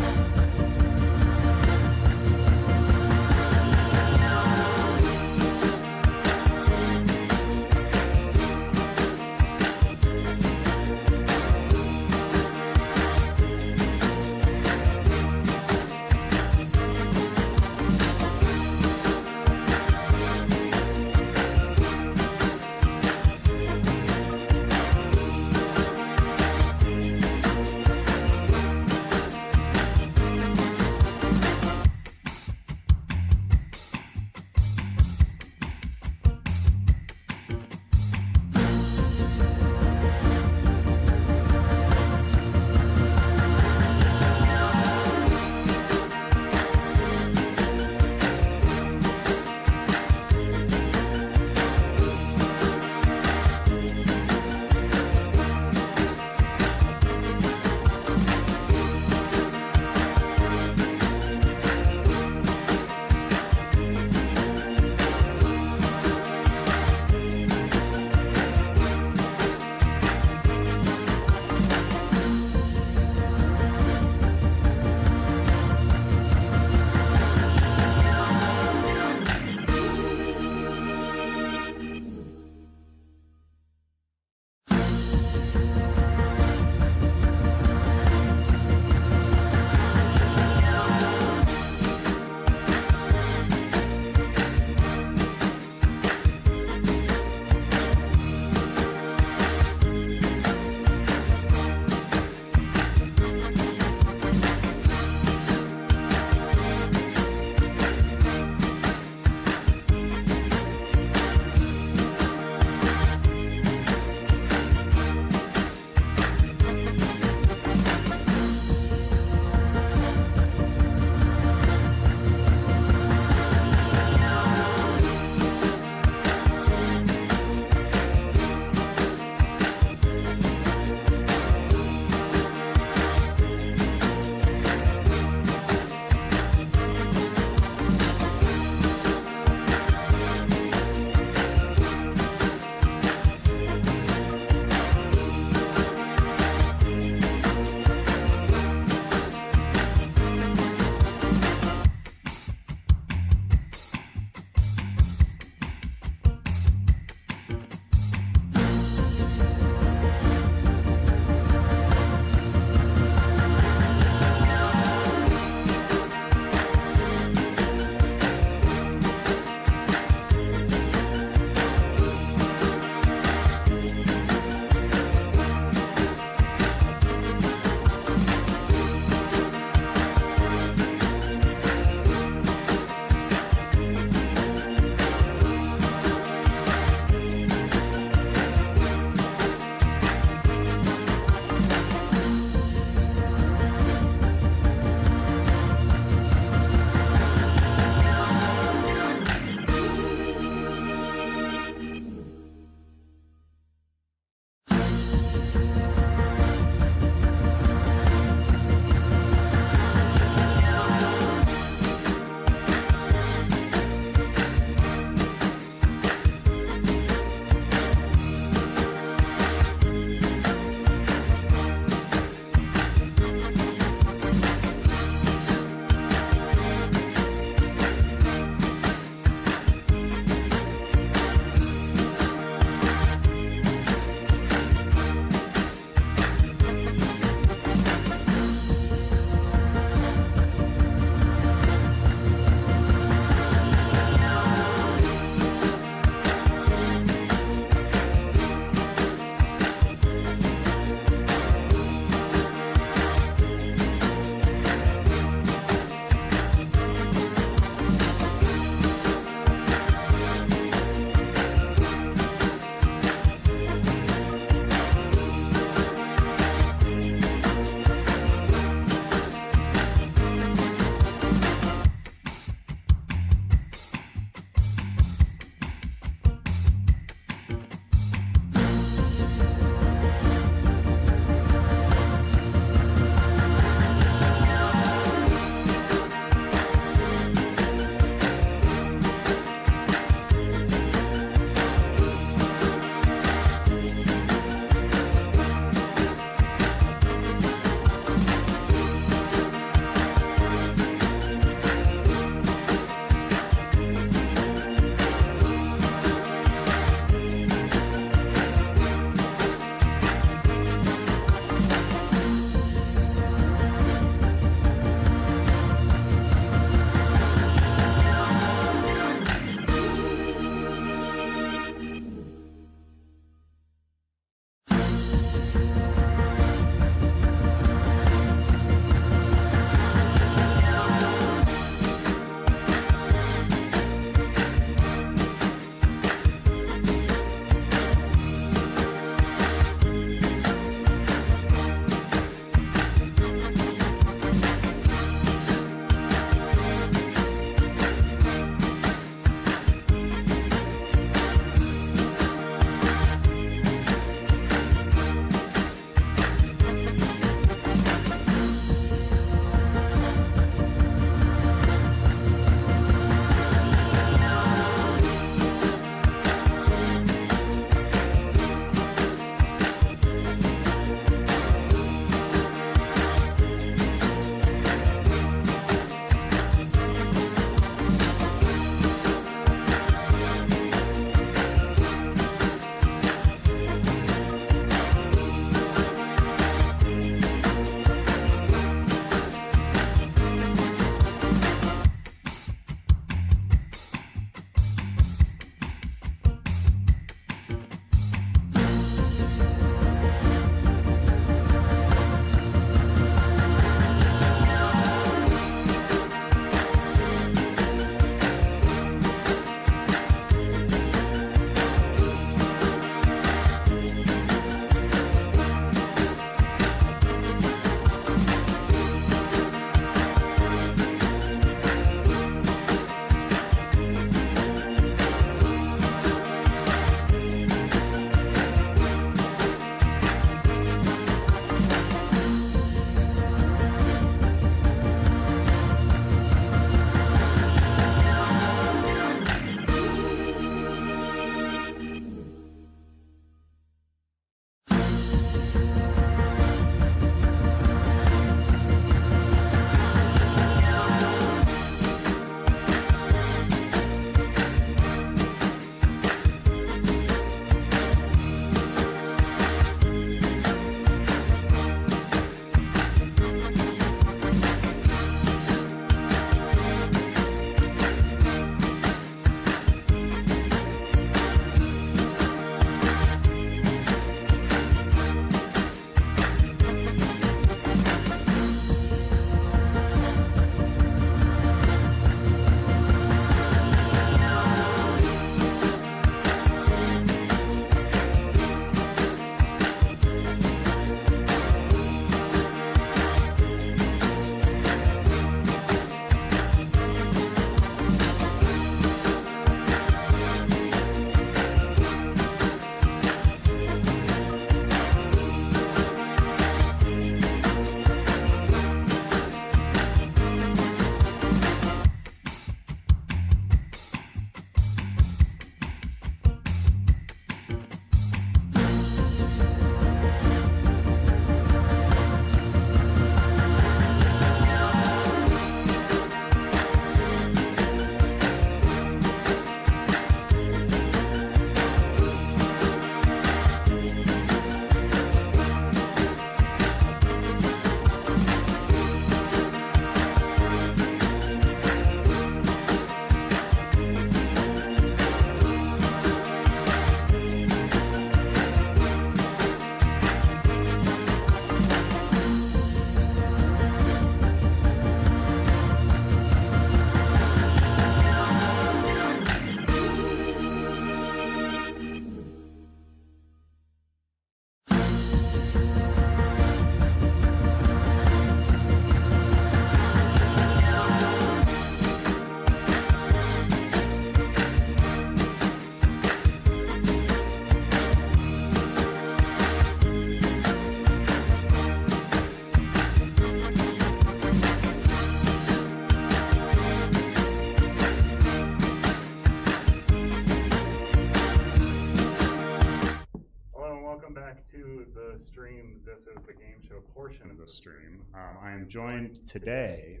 to the stream. This is the game show portion of the stream. I am joined today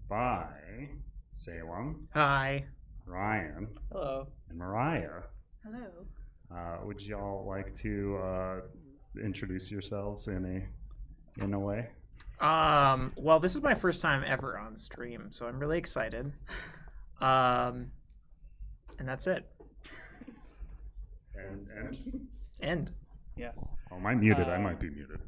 by Salem, Hi. Ryan, Hello. and Mariah. Hello. Would y'all like to introduce yourselves in a way? Well, this is my first time ever on stream, so I'm really excited. And that's it. And End. Yeah. oh, am I muted? I might be muted.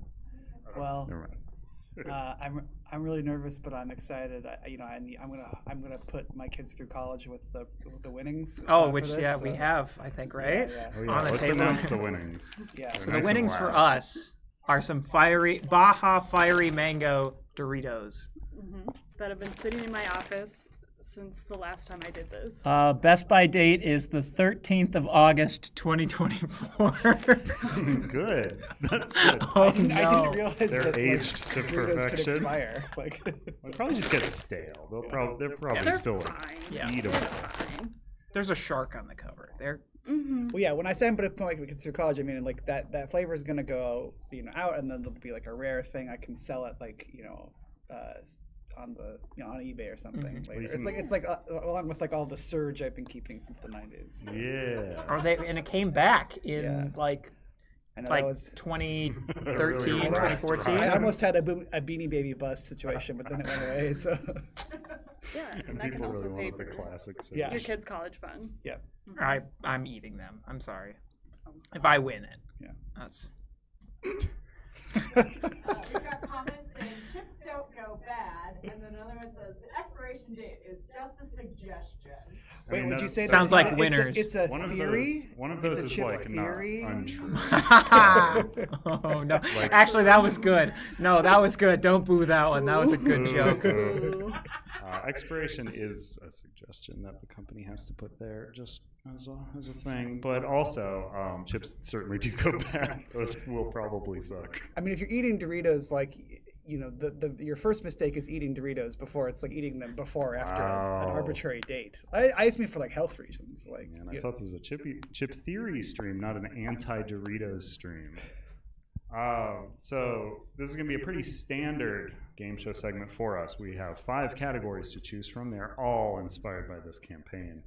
Well, Never mind. I'm really nervous, but I'm excited. I'm gonna put my kids through college with the winnings. Oh, for which this, we have, I think, right? Yeah. Oh, yeah. On the Let's table. announce the winnings. Yeah. They're So nice the and winnings for loud. us are some Baja Fiery Mango Doritos. That have been sitting in my office since the last time I did this. Best by date is the 13th of August, 2024. Good. That's good. Oh, I didn't realize They're that aged to Doritos could perfection. expire. Like, They'll probably just get stale. They're probably They're still fine. Yeah. eatable. They're fine. There's a shark on the cover. There. well, yeah. When I say I'm gonna put my kids through college, I mean like that flavor is gonna go out, and then there'll be like a rare thing I can sell it on the on eBay or something Mhm. later. Well, you It's like along with like all the surge I've been keeping since the 90s. Yeah. And it came back in Yeah. like I know like that was. 2013, Really 2014. I almost had a Beanie Baby bust situation, but then it went away. So Yeah, And and that can people also really pay wanted the for classics. Yeah. your kids' college fund. yeah. I'm eating them. I'm sorry. If I win it. Yeah. That's We've got comments saying chips don't go bad, and then another one says the expiration date is just a suggestion. I Wait, mean, would you that's- say Sounds that's like not- winners. It's a one of theory. those? One of those It's a is chip like theory? not untrue. oh no. Like- Actually, that was good. No, that was good. Don't boo that one. That was a good joke. Ooh. Expiration is a suggestion that the company has to put there just as a thing, but also chips certainly do go bad. Those will probably suck. I mean, if you're eating Doritos, like your first mistake is eating Doritos before it's like eating them before or after an Wow. arbitrary date. I just mean for like health reasons. Like, Man, I thought this was a chip theory stream, not an anti-Doritos stream. So this is going to be a pretty standard game show segment for us. We have 5 categories to choose from. They're all inspired by this campaign.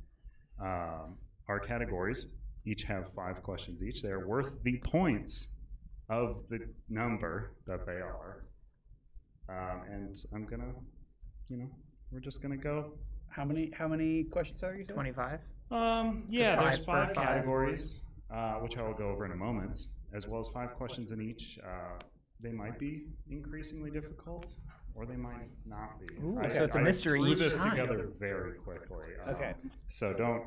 Our categories each have 5 questions each. They're worth the points of the number that they are. And I'm gonna, we're just gonna go. how many questions are you saying? 25. Yeah, there's Five 5 per categories, which I will go over in a moment, as well as 5 questions in each. They might be increasingly difficult, or they might not be. Ooh, so it's a mystery threw each this time. together very quickly. Okay. So don't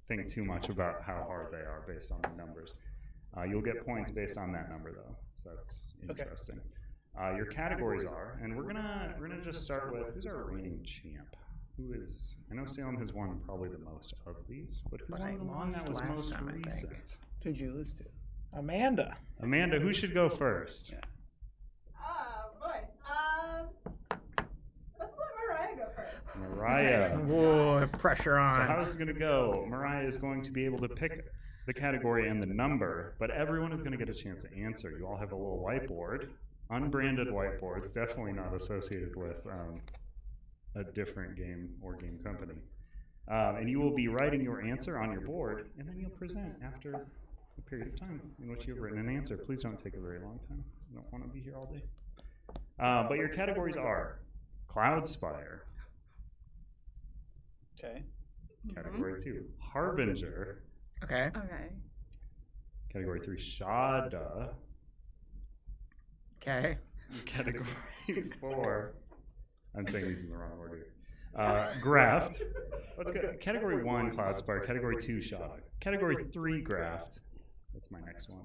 think too much about how hard they are based on the numbers. You'll get points based on that number, though. So that's interesting. Your categories are, and we're gonna just start with who's our reigning champ. Who is? I know Salem has won probably the most of these, but who But I won the one that was lost last most time, I think. recent? Who'd you lose to? Amanda. Amanda, who should go first? Oh boy. Let's let Mariah go first. Mariah. Whoa, pressure So how on. is this going to go? Mariah is going to be able to pick the category and the number, but everyone is going to get a chance to answer. You all have a little whiteboard, unbranded whiteboards, definitely not associated with a different game or game company. And you will be writing your answer on your board, and then you'll present after a period of time in which you've written an answer. Please don't take a very long time. You don't want to be here all day. But your categories are Cloudspire, Okay. Category 2, Harbinger, Okay. Okay. Category 3, Shada, Okay. Category 4, I'm saying these in the wrong order. Graft. Let's go. Category 1, Cloudspire. Category 2, Shada. Category 3, Graft. That's my next one.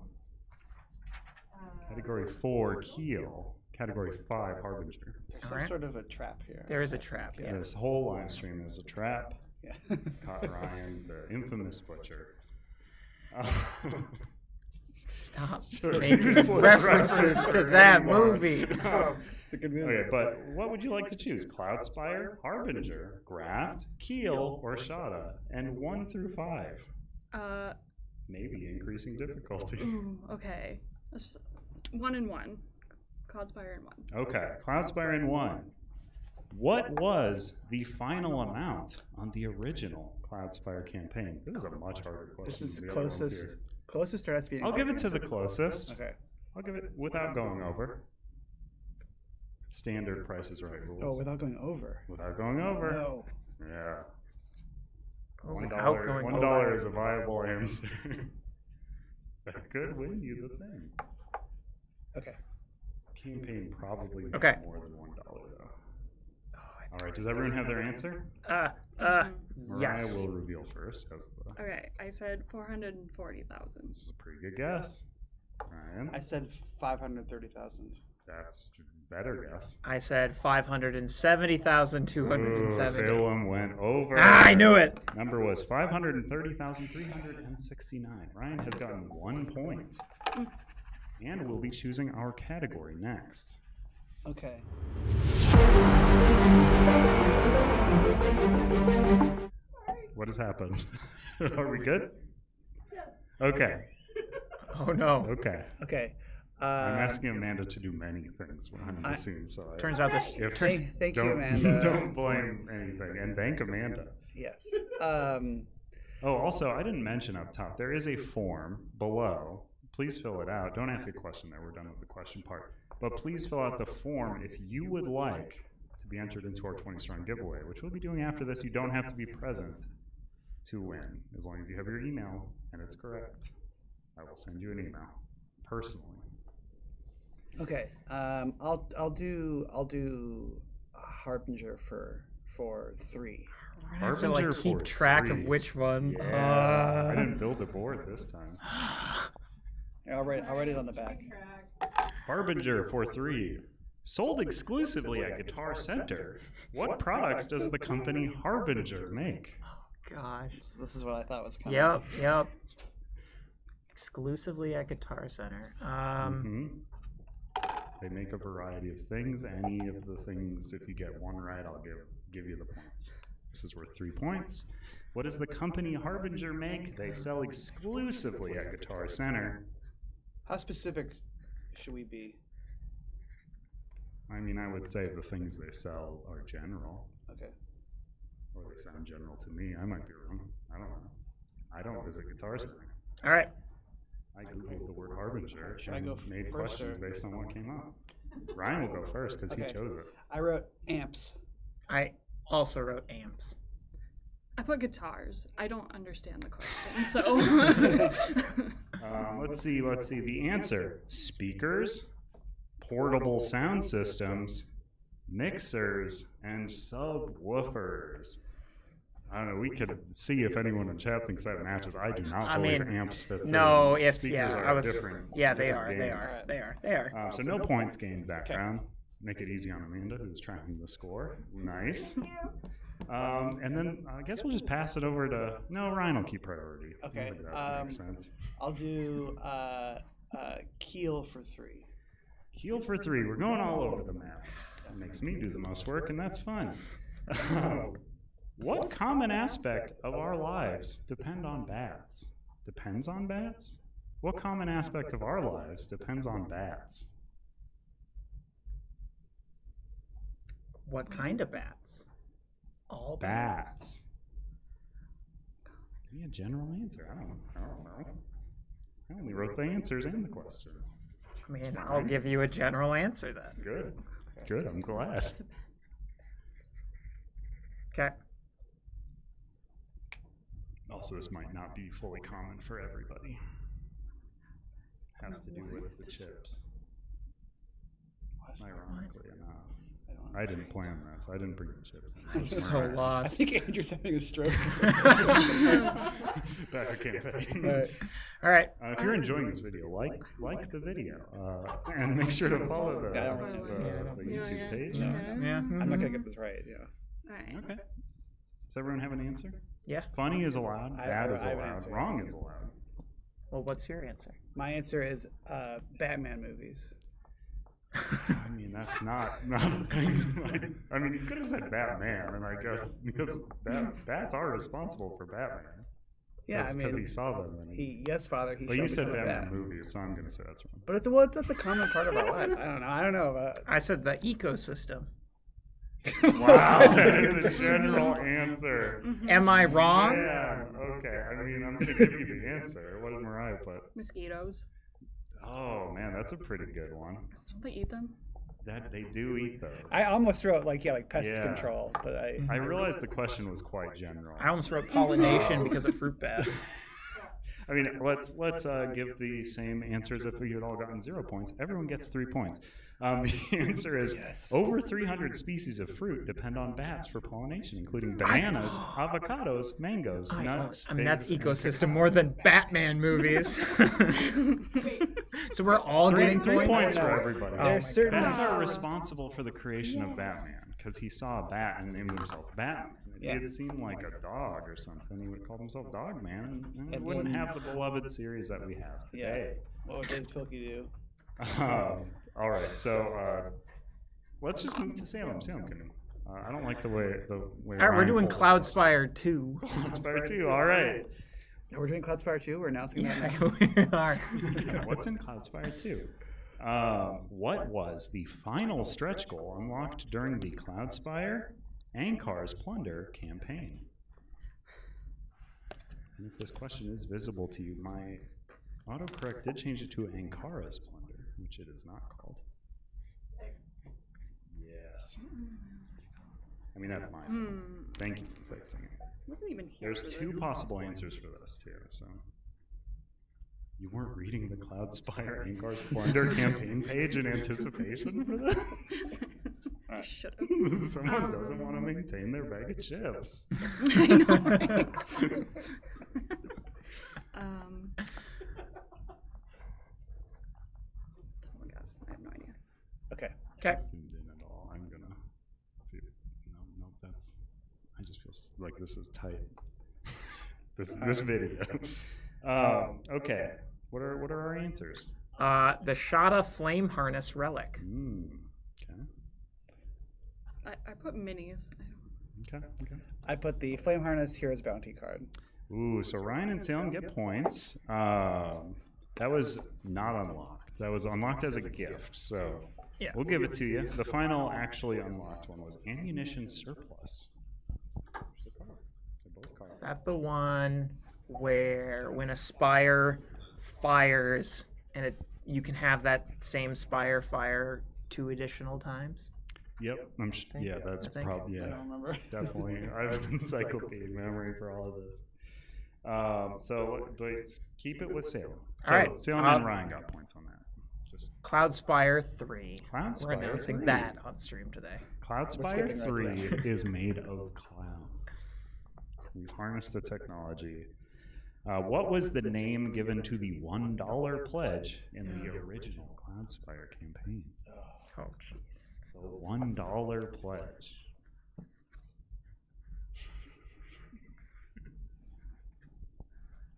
Category 4, Keel. Category 5, Harbinger. Some Alright. sort of a trap here. There is a trap. Yeah. This whole live stream is a trap. Yeah. Caught Ryan, the infamous butcher. Stop Sorry. making Useless references reference to for that anyone. movie. It's a good movie. Okay, but what would you like to choose? Cloudspire, Harbinger, Graft, Keel, or Shada? And 1 through 5. Maybe increasing difficulty. Ooh, okay. 1 and 1. Cloudspire and 1. Okay, Cloudspire in 1. What was the final amount on the original Cloudspire campaign? This is a much harder question. This is than the other ones closest. here. Closest or has to be. I'll give it to the closest. Okay. I'll give it without going over. Standard Price is Right rules. Oh, without going over. Without going over. No. Yeah. Without going $1 over. is a viable answer. That could win you the thing. Okay. Campaign probably makes Okay. more than $1 though. All right. Does everyone have their answer? Mariah Yes. will reveal first. As the Okay, I said 440,000. this is a pretty good guess. Ryan, I said 530,000. that's a better guess. I said Ooh, 570,270. Salem went over. I knew it. Number was 530,369. Ryan has gotten 1 point. And we'll be choosing our category next. Okay. What has happened? Are we good? Yes. Okay. Oh no. Okay. Okay. I'm asking Amanda to do many things behind the scenes, so Turns out this. if, Thank you, don't, Amanda. don't blame anything, and thank Amanda. Yes. Oh, also, I didn't mention up top, there is a form below. Please fill it out. Don't ask a question there. We're done with the question part. But please fill out the form if you would like to be entered into our 20 strong giveaway, which we'll be doing after this. You don't have to be present to win, as long as you have your email and it's correct. I will send you an email personally. Okay. I'll do Harbinger for 3. We're gonna have to like Harbinger keep for track 3. of which one. Yeah, I didn't build a board this time. I'll write it on the back. Harbinger for 3. Sold exclusively at Guitar Center. What products does the company Harbinger make? Gosh. This is what I thought was coming. Yep. Exclusively at Guitar Center. They make a variety of things. Any of the things, if you get one right, I'll give you the points. This is worth 3 points. What does the company Harbinger make? They sell exclusively at Guitar Center. How specific should we be? I mean, I would say the things they sell are general. Okay. Or they sound general to me. I might be wrong. I don't know. I don't visit Guitar Center. All right. I googled the word Harbinger Should I and go made first, questions or- based on what came up. Ryan will go first because he Okay. chose it. I wrote amps. I also wrote amps. I put guitars. I don't understand the question, so. Let's see. The answer: speakers, portable sound systems, mixers, and subwoofers. I don't know. We could see if anyone in chat thinks that matches. I do not I believe mean, amps fits No, in. if Speakers yeah, are I was. different. Yeah, they different are. game. They are. So no points gained that round. Make it easy on Amanda, who's tracking the score. Nice. And then I guess we'll just pass it over to. No, Ryan will keep priority. I Okay, think that makes sense. I'll do Keel for 3. Heal for 3. We're going all over the map. That makes me do the most work, and that's fun. What common aspect of our lives depend on bats? Depends on bats? What common aspect of our lives depends on bats? What kind of bats? All Bats. Give me a general answer. I don't know. I only wrote the answers and the questions. I mean, It's I'll fine. give you a general answer then. Good. I'm glad. Okay. Also, this might not be fully common for everybody. Has to do with the chips. Ironically enough. I didn't plan this. I didn't bring the chips in. I'm so I lost. think Andrew's having a stroke. Back to campaign. All right. If you're enjoying this video, like the video, and make sure to follow the YouTube page. Yeah. I'm not gonna get this right. Yeah. Alright. Okay. Does everyone have an answer? Yeah. Funny is allowed. Bad is I have an allowed. answer. Wrong is allowed. Well, what's your answer? My answer is Batman movies. I mean, that's not a thing. I mean, you could have said Batman, and I guess because bats are responsible for Batman. Yeah, That's I because mean, he saw them. yes, Father. He Well, showed you me said some of Batman that. movies, so I'm going to say that's wrong. But that's a common part of our lives. I don't know. I said the ecosystem. Wow, that is a general answer. Am I wrong? Yeah, okay. I mean, I'm going to give you the answer. What did Mariah put? Mosquitoes. Oh, man, that's a pretty good one. Don't they eat them? That they do eat those. I almost wrote like pest Yeah. control, but I realized the question was quite general. I almost wrote pollination because of fruit bats. I mean, let's give the same answers if we had all gotten 0 points. Everyone gets 3 points. The answer is over 300 species of fruit depend on bats for pollination, including bananas, avocados, mangoes, nuts. I mean, that's figs, and ecosystem more than Batman movies. So we're all getting three points. points for everybody. There's certain Bats are responsible for the creation of Batman because he saw a bat and named himself Batman. If he had seen like a dog or something, he would call himself Dogman, and we wouldn't have the beloved series that we have today. What would David Filkey do? All right, so let's just move to Salem. Salem can. I don't like the way. All right, we're doing Cloudspire 2. Cloudspire 2. All right. We're doing Cloudspire 2. We're announcing that now. We are. Yeah, what's in Cloudspire 2? What was the final stretch goal unlocked during the Cloudspire Ankar's Plunder campaign? And if this question is visible to you, my autocorrect did change it to Ankara's Plunder, which it is not called. Yes. I mean, that's mine. Thank you for fixing it. Wasn't even here. There's two possible answers for this, too, so. You weren't reading the Cloudspire Ankar's Plunder campaign page in anticipation for this? I should have. Someone doesn't want to maintain their bag of chips. I know, right? Oh my gosh, I have no idea. Okay. Okay. Zoomed in at all. I'm gonna see. No, that's. I just feel like this is tight. This video. Okay. What are our answers? The Shada Flame Harness Relic. Okay. I put minis. Okay. I put the Flame Harness Hero's Bounty card. Ooh, so Ryan and Salem get points. That was not unlocked. That was unlocked as a gift. So Yeah. we'll give it to you. The final actually unlocked one was Ammunition Surplus. They're both cards. Is that the one where when a spire fires and you can have that same spire fire 2 additional times? Yep, yeah, that's I think. probably, I yeah, don't remember. definitely. I have encyclopedic memory for all of this. So let's keep it with Salem. So All right. Salem and Ryan got points on that. Just Cloudspire 3. Cloudspire We're announcing 3. that on stream today. Cloudspire skipping 3 right is made of clouds. We've harnessed the technology. What was the name given to the $1 pledge in the original Cloudspire campaign? Oh, jeez. The $1 pledge.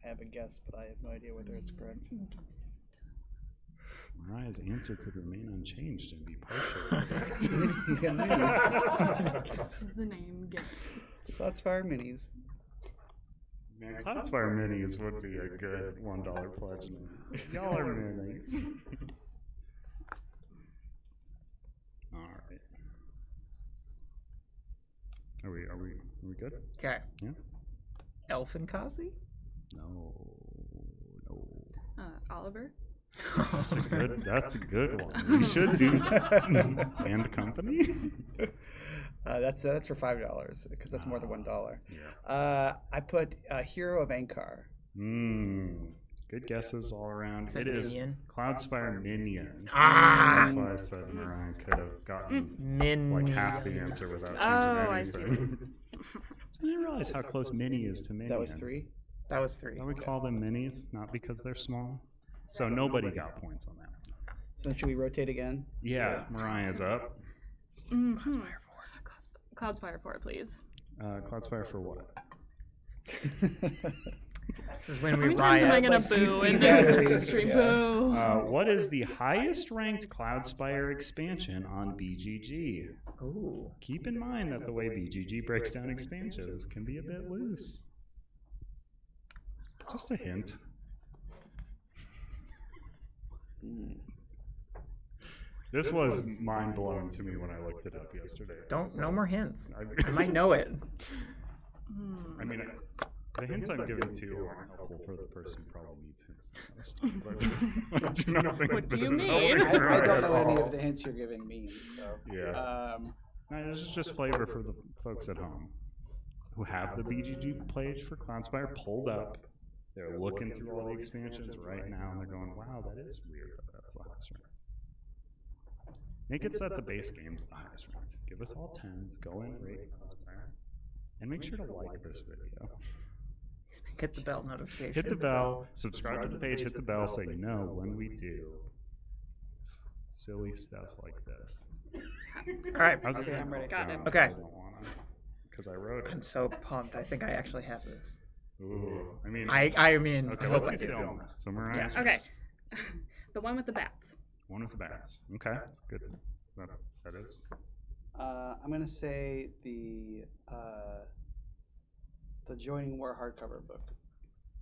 I have a guess, but I have no idea whether it's correct. Mariah's answer could remain unchanged and be partially correct. Yeah, minis. This is the name. Get Cloudspire minis. Man, Cloudspire minis would be a good $1 pledge. Y'all are minis. All right. Are we good? Okay. Yeah. Elfinkazi? No. Oliver. That's a good one. We should do and company. That's for $5 because that's more than $1. Yeah. I put Hero of Ankar. Good guesses all around. Is it It is Minion? Cloudspire Minion. Ah! That's why I said Mariah could have gotten Min. like half the answer without Oh, I changing anything. So I didn't realize how close Mini is to Minion. That was 3. That was 3. Don't we call them minis, not because they're small? So nobody got points on that one. So then should we rotate again? Yeah, Mariah's up. Cloudspire 4, please. Cloudspire for what? This is when How we many times am I riot. gonna like boo 2C in batteries, this stream? yeah. Boo. What is the highest ranked Cloudspire expansion on BGG? Ooh. Keep in mind that the way BGG breaks down expansions can be a bit loose. Just a hint. This was mind-blowing to me when I looked it up yesterday. No more hints. I might know it. I mean, the hints I'm giving to you aren't helpful for the person who probably needs hints. I do not think What do this you is mean? helping I her don't at know any all. of the hints you're giving me, so. Yeah. No, this is just flavor for the folks at home who have the BGG page for Cloudspire pulled up. They're looking through all the expansions right now, and they're going, wow, that is weird, but that's the highest rank. Make it set the base game's the highest rank. Give us all 10s, go in, rate Cloudspire, and make sure to like this video. Hit the bell notification. Hit the bell, subscribe to the page, hit the bell so you know when we do silly stuff like this. All right. Okay, I'm ready. Got it. Okay. Because I wrote it. I'm so pumped. I think I actually have this. Ooh, I mean, I mean, okay, I let's hope I see do. Sentinels. So Mariah's Okay. first. The one with the bats. One with the bats. Okay, that's good. That is. I'm gonna say the Joining War hardcover book.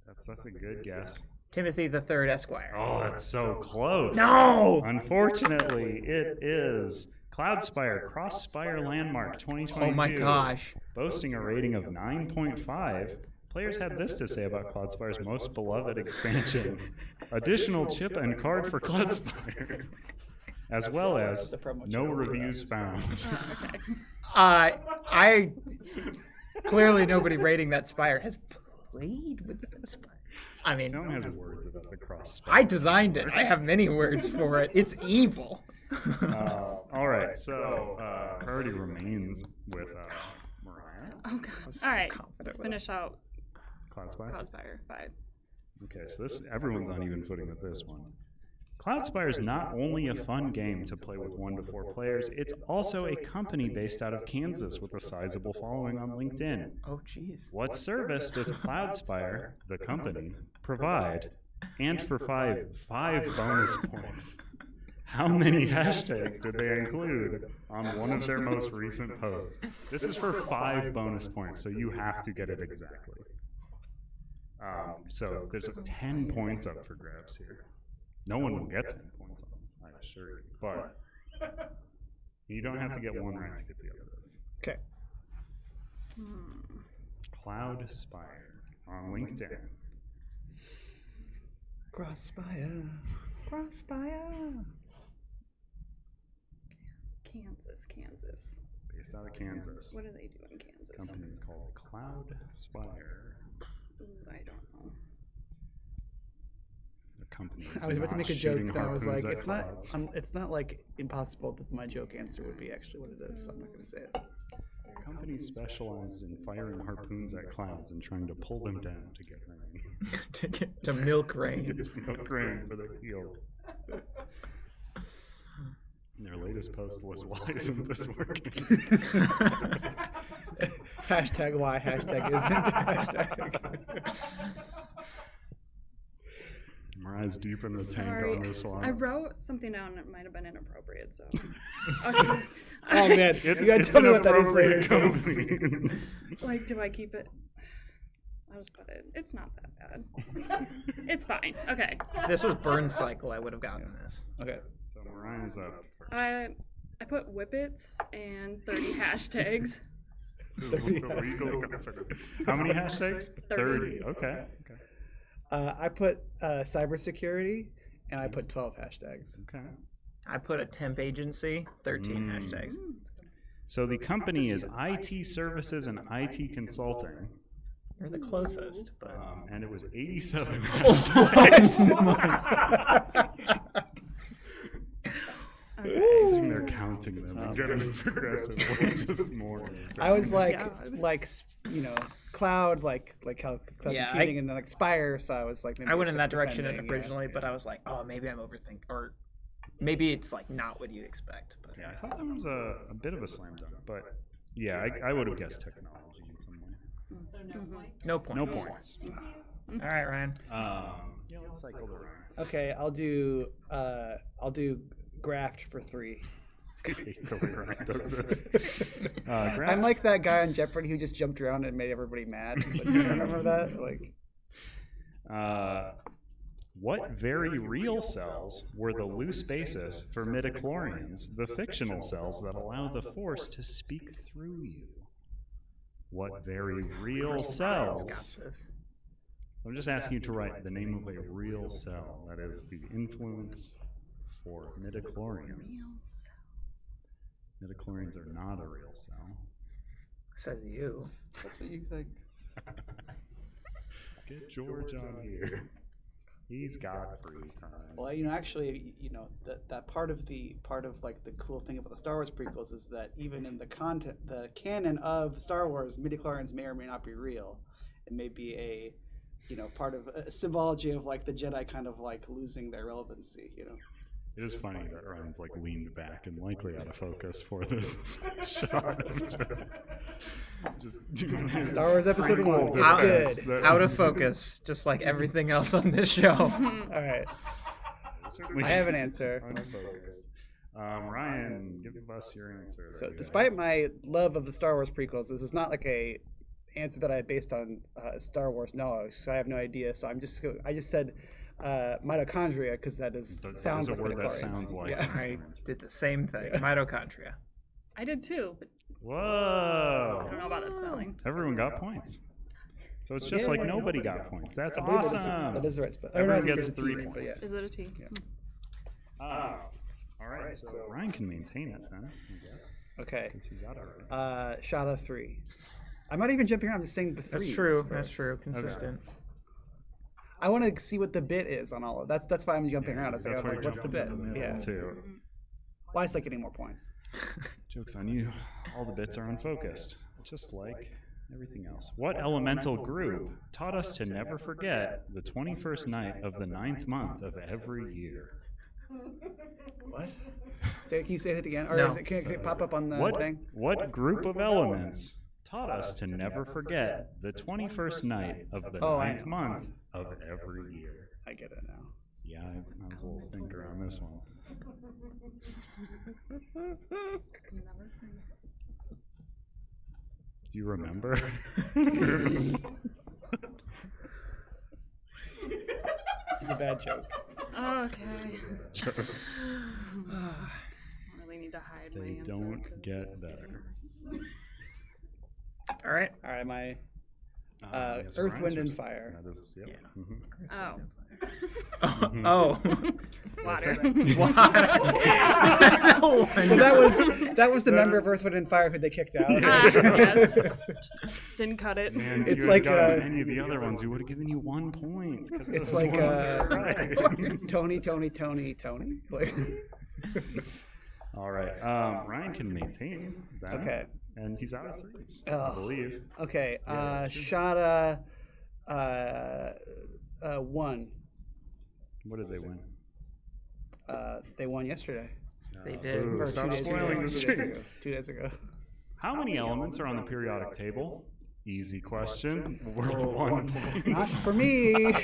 That's a good guess. Timothy the Third Esquire. Oh, that's so close. No! Unfortunately, it is Cloudspire Crossspire Landmark 2022. Oh my gosh. Boasting a rating of 9.5. Players had this to say about Cloudspire's most beloved expansion: additional chip and card for Cloudspire, as well as no reviews found. Okay. I clearly nobody rating that spire has played with that spire. I mean, Someone has words about the Crossspire. I designed it. I have many words for it. It's evil. All right, so priority remains with Mariah. Oh god. All right. Let's finish out Cloudspire. Cloudspire 5. Okay, so this everyone's on even footing with this one. Cloudspire is not only a fun game to play with 1 to 4 players, it's also a company based out of Kansas with a sizable following on LinkedIn. Oh, jeez. What service does Cloudspire, the company, provide? And for five bonus points. How many hashtags did they include on one of their most recent posts? This is for 5 bonus points, so you have to get it exactly. So there's 10 points up for grabs here. No one will get 10 points on this, I assure you. But you don't have to get one right to get the other. Okay. Cloudspire on LinkedIn. Crossspire. Kansas. Based out of Kansas. What do they do in Kansas? The company is called Cloudspire. Ooh, I don't know. The company is I was about to not make a joke, shooting but I was like, harpoons at clouds. it's not like impossible that my joke answer would be actually what it is, so I'm not gonna say it. The company specialized in firing harpoons at clouds and trying to pull them down to get rain. to milk rain. It's milk rain for the fields. And their latest post was, why isn't this working? Hashtag why, hashtag isn't, hashtag. Mariah's deep in the tank Sorry, on this one. I wrote something down that might have been inappropriate, so. Okay. Oh man, you gotta tell me what that is later. later. Like, do I keep it? I'll just put it. It's not that bad. It's fine. Okay. If this was Burn Cycle, I would have gotten this. Okay. So Mariah's up first. I put whippets and 30 hashtags. How many hashtags? 30. Okay. I put cybersecurity, and I put 12 hashtags. Okay. I put a temp agency, 13 hashtags. So the company is IT Services and IT Consulting. You're the closest, but And it was 87 Okay. Sitting there counting them and getting progressively just more. I was like, God. you know, cloud, like how cloud Yeah, computing, and then like Spire. So I was like, maybe I went it's in like that direction defending, originally, but I was like, oh, maybe I'm overthinking, or maybe it's like not what you expect. But Yeah, I thought that was a bit of a slam dunk, but yeah, I would have guessed technology in some way. So no point. no point. No points. All right, Ryan. Yeah, let's cycle around. Okay, I'll do Graft for 3. The way Ryan does this. Graft. I'm like that guy on Jeopardy who just jumped around and made everybody mad. Like, do you remember that? Like, What very real cells were the loose basis for midichlorians, the fictional cells that allow the Force to speak through you? What very real cells? I'm just asking you to write the name of a real cell that is the influence for midichlorians. Midichlorians are not a real cell. Says you. That's what you think. Get George on here. He's got free time. Well, actually, that part of like the cool thing about the Star Wars prequels is that even in the canon of Star Wars, midichlorians may or may not be real. It may be a, part of a symbology of like the Jedi kind of like losing their relevancy. It is funny that Ryan's like leaned back and likely out of focus for this shot of just doing his Star Wars Episode 1. It's Out, good. out of focus, just like everything else on this show. All right. I have an answer. Unfocused. Ryan, give us your answer. So, despite my love of the Star Wars prequels, this is not like a answer that I based on Star Wars knowledge. So I have no idea. So I just said mitochondria because that sounds a like word that midichlorians. sounds like. Yeah. I did the same thing. Mitochondria. I did too, but I Whoa! don't know about that spelling. Everyone got points. So it's just Yeah. like nobody got points. That's I believe that awesome. is the right spell. Everyone I think gets it's a 3 T, points. but yeah. Is it a T? Ah, all right. So Ryan can maintain it then, I guess, Okay. because he got it already. Shada 3. I'm not even jumping around. I'm just saying the That's threes. true. That's true. Consistent. I want to see what the bit is on all of that's why I'm jumping around. I was That's like, why what's the you're bit? jumping in the Yeah. middle, too. Why is it getting more points? Joke's on you. All the bits are unfocused, just like everything else. What elemental group taught us to never forget the 21st night of the 9th month of every year? What? Can you say that again? Or No. can it pop up on the thing? What group of elements taught us to never forget the 21st night of the 9th month of every year? I get it now. Yeah, I was a little stinker on this one. Do you remember? It's a bad joke. Okay. I really need to hide my They answer. don't get better. All right. All right, my Yes, Earth, Ryan's Wind, and first. Fire. That is, yep. Yeah. Mhm. Oh. Oh. Water. Well, that was the member of Earth, Wind, and Fire who they kicked out. Yes. Just didn't cut it. Man, if It's you had like, gotten any of the other ones, we would have given you 1 point. 'cause It's this like one was right. Tony. Like, All right. Ryan can maintain that. Okay. And he's out of threes, Oh. I believe. okay, Yeah, that's true. Shada 1. What did they win? They won yesterday. They did. Boo. Or Stop 2 days spoiling ago. the 2 days stream. ago. 2 days ago. How many elements are on the periodic table? Easy question. Worth Oh. 1 point. Not for me.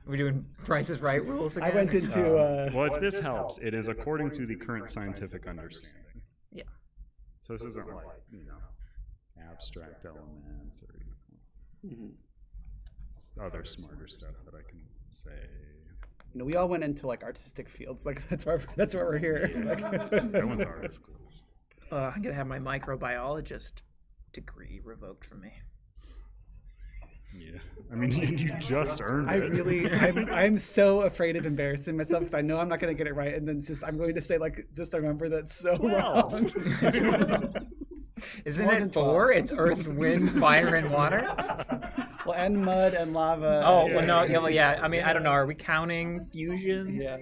We're doing Price is Right rules again. I went into. Well, if this helps, it is according to the current scientific understanding. Yeah. So this isn't like, abstract elements or other smarter stuff that I can say. We all went into like artistic fields. Like that's why we're here. I went to art school. I'm gonna have my microbiologist degree revoked from me. Yeah. I mean, you just earned it. I'm so afraid of embarrassing myself because I know I'm not going to get it right, and then I'm going to say just remember that's so wrong. Isn't more it than 4? 12. It's Earth, Wind, Fire, and Water. Well, and mud and lava. Oh, well, no, yeah, well, yeah. I mean, I don't know. Are we counting fusions? Yeah.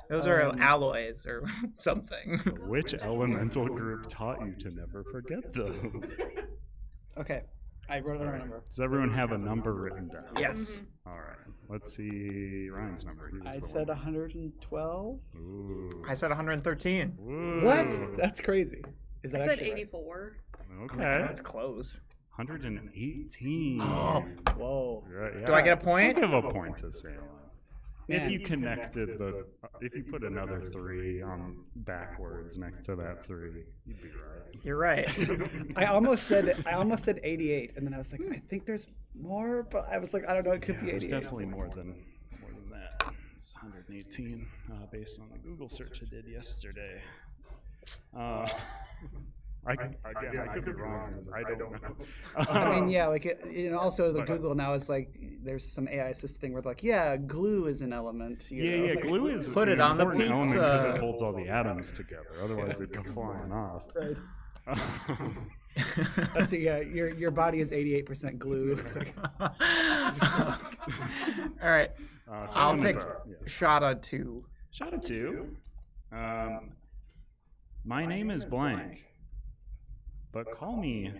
Those are alloys or something. Which elemental group taught you to never forget those? Okay, I wrote it on a number. Does everyone have a number written down? Yes. All right. Let's see Ryan's number. He was I the said one. 112. Ooh. I said 113. Woo. What? That's crazy. Is I that said actually right? 84. Okay. That's close. 118. Oh. Whoa. Right, Do I get a I'll point? give a point to Salem. If Man. you connected if you put another 3 on backwards next to that 3, you'd be right. You're right. I almost said 88, and then I was like, I think there's more, but I was like, I don't know, it could be There's 88. definitely more than that. It's 118 based on the Google search I did yesterday. I could be wrong. I don't know. I mean, yeah, like also the Google now is like there's some AI assist thing where like, yeah, glue is an element. You know? Like, glue is Put an it on the important element because pizza. it holds all the atoms together. Otherwise, they'd go flying off. Right. That's your body is 88% glue. All right. I'll pick yeah. Shada 2. Shada 2. My name is blank, but call me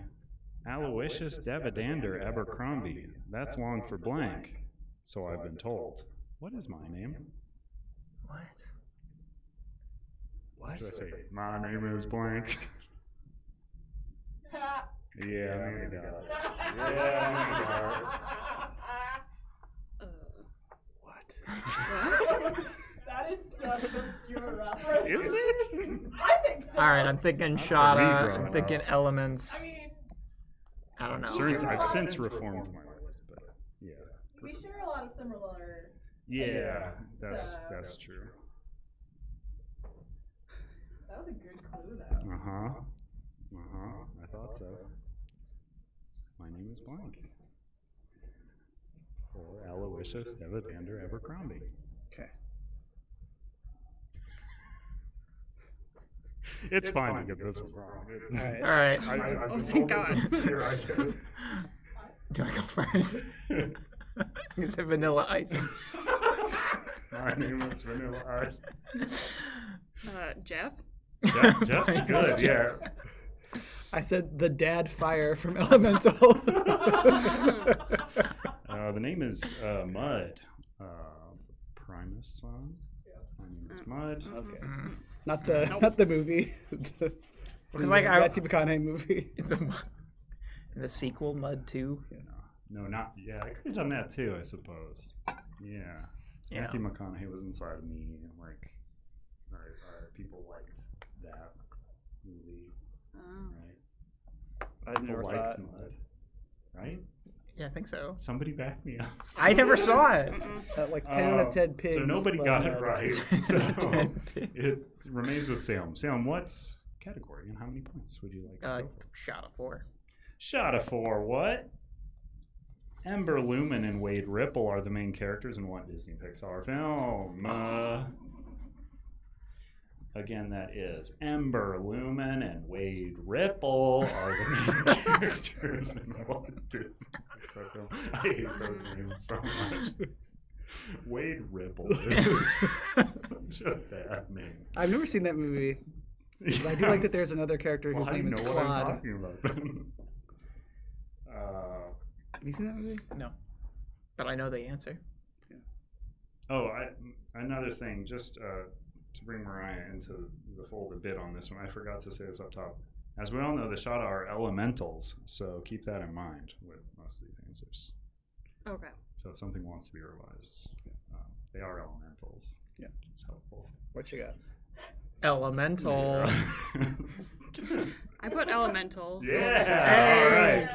Aloysius Devidander Abercrombie. That's long for blank, so I've been told. What is my name? What? Should I say, my name is blank? Yeah, I'm gonna go. That is such an obscure reference. Is it? I think so. All right, I'm thinking for me Shada. growing I'm thinking up. elements. I mean, I don't know. I've since reformed my list, but yeah. we share a lot of similar. Yeah, tastes, that's so- true. That was a good clue, though. I thought so. My name is blank. Or Aloysius Devidander Abercrombie. Okay. It's fine to get this one wrong. All right. Oh, thank God. Do I go first? You said Vanilla Ice. My name is Vanilla Ice. Jeff? Jeff's good, yeah. I said the dad fire from Elemental. The name is Mud. It's a Primus song. My name is Mud. Okay. Not the movie. Because like Matthew McConaughey movie. the sequel Mud 2. No, not yeah. I could have done that too, I suppose. Yeah. Matthew McConaughey was inside of me, and like, people liked that movie, right? I never saw it. Mud, right? Yeah, I think so. Somebody back me up. I never saw it. Like 10 out of 10 pigs. So nobody got it right. So 10 pigs. it remains with Salem. Salem, what category and how many points would you like to go for? Shada 4. Shada 4, what? Ember Lumen and Wade Ripple are the main characters in what Disney Pixar film? Again, that is Ember Lumen and Wade Ripple are the main characters in what Disney Pixar film. I hate those names so much. Wade Ripple is such a bad name. I've never seen that movie. But I do like that there's another character whose name is I know what I'm Claude. talking about. Have you seen that movie? No. But I know the answer. Another thing, just to bring Mariah into the fold a bit on this one, I forgot to say this up top. As we all know, the Shada are elementals, so keep that in mind with most of these answers. Okay. So if something wants to be revised, they are elementals. Yeah. It's helpful. What you got? Elemental. I put elemental. Yeah. All right.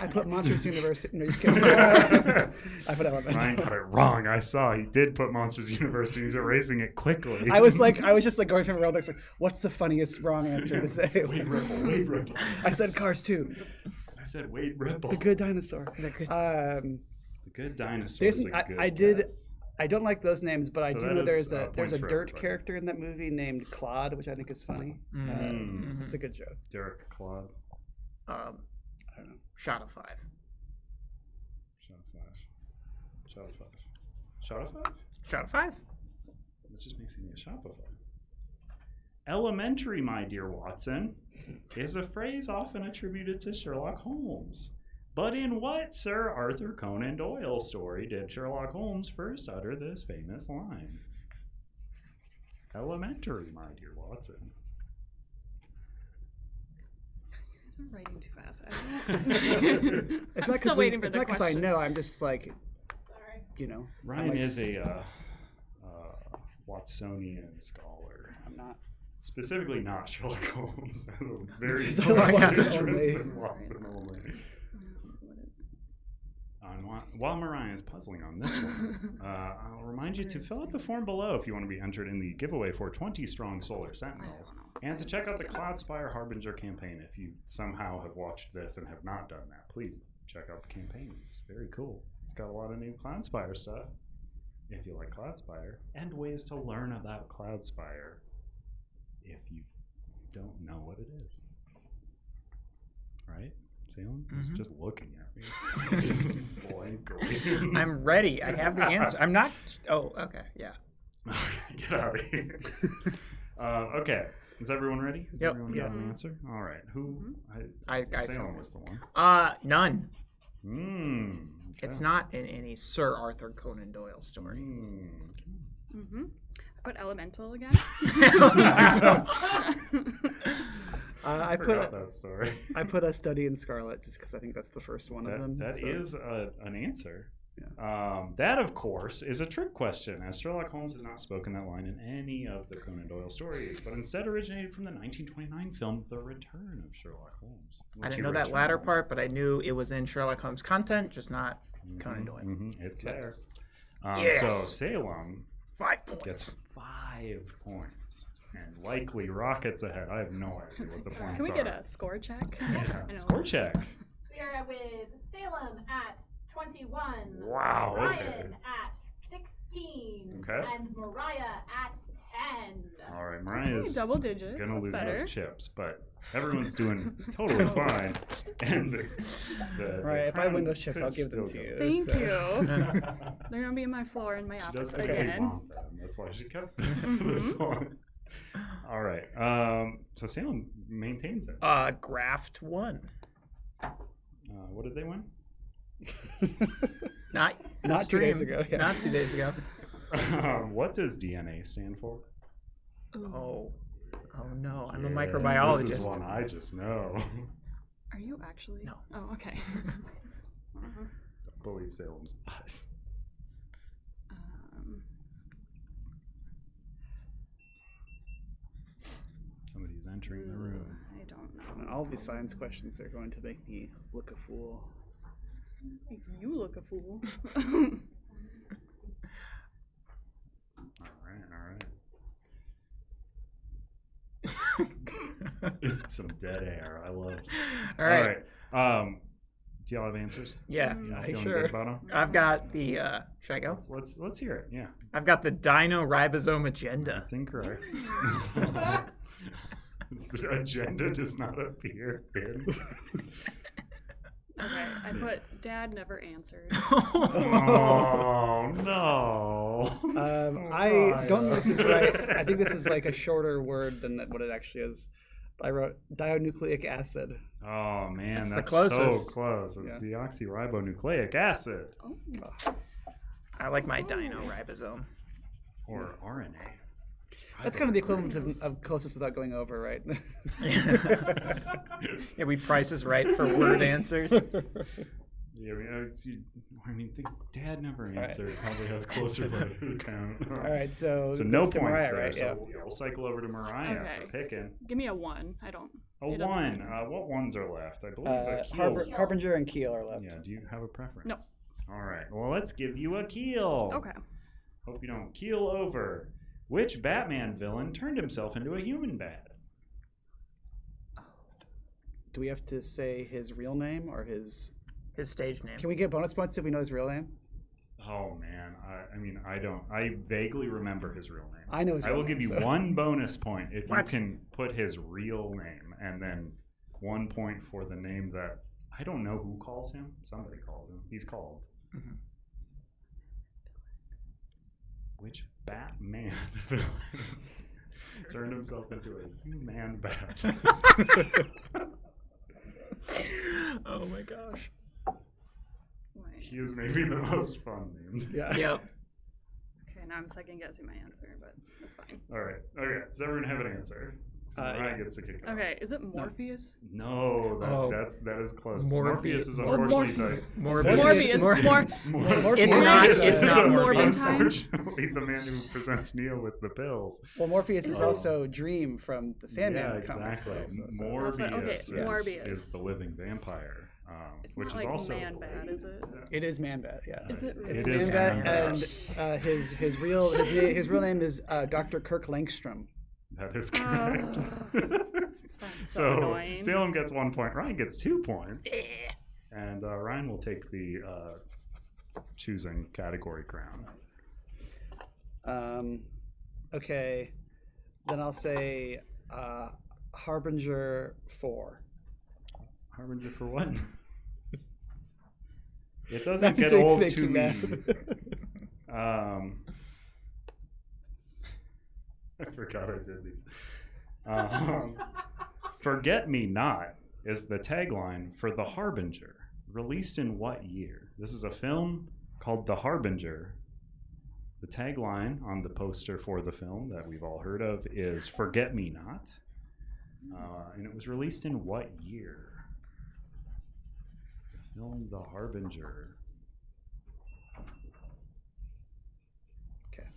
I put Monsters University. No, just kidding. I put Elemental. Ryan got it wrong. I saw he did put Monsters University. He's erasing it quickly. I was just like going through my Rolodex, like, what's the funniest wrong answer to say? Wade Ripple. I said Cars 2. I said Wade Ripple. The Good Dinosaur. The good- The Good Dinosaur. There's Is a good I did. guess. I don't like those names, but I So do that know is, there's a points for dirt everybody. character in that movie named Claude, which I think is funny. Mhm. It's a good joke. Derek Claude. I don't know. Shada 5. Shot 5. Shot 5? Shada 5. That just makes me a Shopify. Elementary, my dear Watson, is a phrase often attributed to Sherlock Holmes. But in what Sir Arthur Conan Doyle story did Sherlock Holmes first utter this famous line? Elementary, my dear Watson. I'm writing too fast. It's I'm not still waiting for it's the not because I question. know. I'm just like, Sorry. you know. Ryan like, is a Watsonian scholar. I'm not. Specifically not Sherlock Holmes. Very Just Watson Watson only. Watson only. While Mariah is puzzling on this one, I'll remind you to fill out the form below if you want to be entered in the giveaway for 20 strong Solar Sentinels, and to check out the Cloudspire Harbinger campaign if you somehow have watched this and have not done that. Please check out the campaign. It's very cool. It's got a lot of new Cloudspire stuff, if you like Cloudspire, and ways to learn about Cloudspire if you don't know what it is. Right? Salem? Just looking at me. Just blankly. I'm ready. I have the answer. I'm not. Oh, okay. Yeah. Get out of here. Okay. Is everyone ready? Has everyone got an answer? All right. Who? Salem was the one. None. Okay. It's not in any Sir Arthur Conan Doyle story. I put elemental again. I forgot that story. I put a study in Scarlet just because I think that's the first one of them. That so. is an answer. Yeah. That, of course, is a trick question, as Sherlock Holmes has not spoken that line in any of the Conan Doyle stories, but instead originated from the 1929 film The Return of Sherlock Holmes. I didn't know that latter part, but I knew it was in Sherlock Holmes content, just not Conan Doyle. It's there. Yes. So Salem 5 points. gets 5 points. And likely rockets ahead. I have no idea what the points are. Can we get a score check? Yeah, score check. We are with Salem at 21. Wow, Ryan okay. at 16. Okay. And Mariah at 10. All right, Mariah's double digits. gonna lose That's better. those chips, but everyone's doing totally fine. And Right, if I win those chips, I'll give them to you. Thank so. you. They're gonna be in my floor in my She office doesn't really again. want them. That's why she kept them this long. All right. So Salem maintains it. Graft won. What did they win? Not 2 days ago. Yeah. Not 2 days ago. What does DNA stand for? Oh no! I'm a Yeah, microbiologist. This is one I just know. Are you actually? No. Oh, okay. Don't believe Salem's eyes. Somebody's entering the room. I don't know. And all these science questions are going to make me look a fool. You look a fool. All right. Some dead air. I love it. All right. Do y'all have answers? Yeah. Y'all Hey, feeling sure. good about them? I've got the. Should I go? Let's hear it. Yeah. I've got the dino ribosome agenda. That's incorrect. The agenda does not appear in. Okay, I put Dad never answered. Oh no! I don't know if this is right. I think this is like a shorter word than what it actually is. But I wrote dinucleic acid. Oh man, That's that's the so closest. close. Yeah. Deoxyribonucleic acid, Oh. I like my dino ribosome. or RNA. That's kind of the equivalent of closest without going over, right? Yeah, we price is right for word answers. Yeah, I mean, Dad never answered. Probably has closer to count. All right, so no goes to points Mariah, there. right? So we'll cycle over to Mariah Okay. for picking. Give me a 1. I don't. A it doesn't 1. matter. What ones are left? I believe a keel. Harbinger and Keel are left. Yeah. Do you have a preference? No. All right. Well, let's give you a keel. Okay. Hope you don't keel over. Which Batman villain turned himself into a human bat? Do we have to say his real name or his? His stage name. Can we get bonus points if we know his real name? Oh man, I mean, I don't. I vaguely remember his real name. I know his I real will name, give you so- 1 bonus point if you What? can put his real name, and then 1 point for the name that I don't know who calls him. Somebody calls him. He's called. Mhm. Which Batman villain turned himself into a human bat? Oh my gosh. Wait. He is maybe the most fun names. Yeah. Yep. Okay, now I'm second guessing my answer, but that's fine. All right. Okay. Does everyone have an answer? So Mariah Yeah. gets to kick it off. Okay, is it Morpheus? No, Oh. that is close. Morpheus. Morpheus is Oh, unfortunately Morpheus. Morbius. Morbius. Morpheus It's not- is, it's not Morbius. Unfortunately, the man who presents Neo with the pills. Well, Morpheus is Oh. also Dream from the Sandman Yeah, comics. exactly. So- Morpheus. Okay, Morbius Morbius. is the living vampire. It's which not is like also Man-Bat, is it? It is Man-Bat, yeah. Is it really? It's It is Man-Bat, Man-Bat. and his real name is Dr. Kirk Langstrom. That is correct. That's so So annoying. Salem gets 1 point. Ryan gets 2 points. And Ryan will take the choosing category crown. Okay, then I'll say Harbinger 4. Harbinger for what? It doesn't get That old makes too you mad. I forgot I did these. Forget Me Not is the tagline for The Harbinger. Released in what year? This is a film called The Harbinger. The tagline on the poster for the film that we've all heard of is Forget Me Not. And it was released in what year? The film The Harbinger. Okay.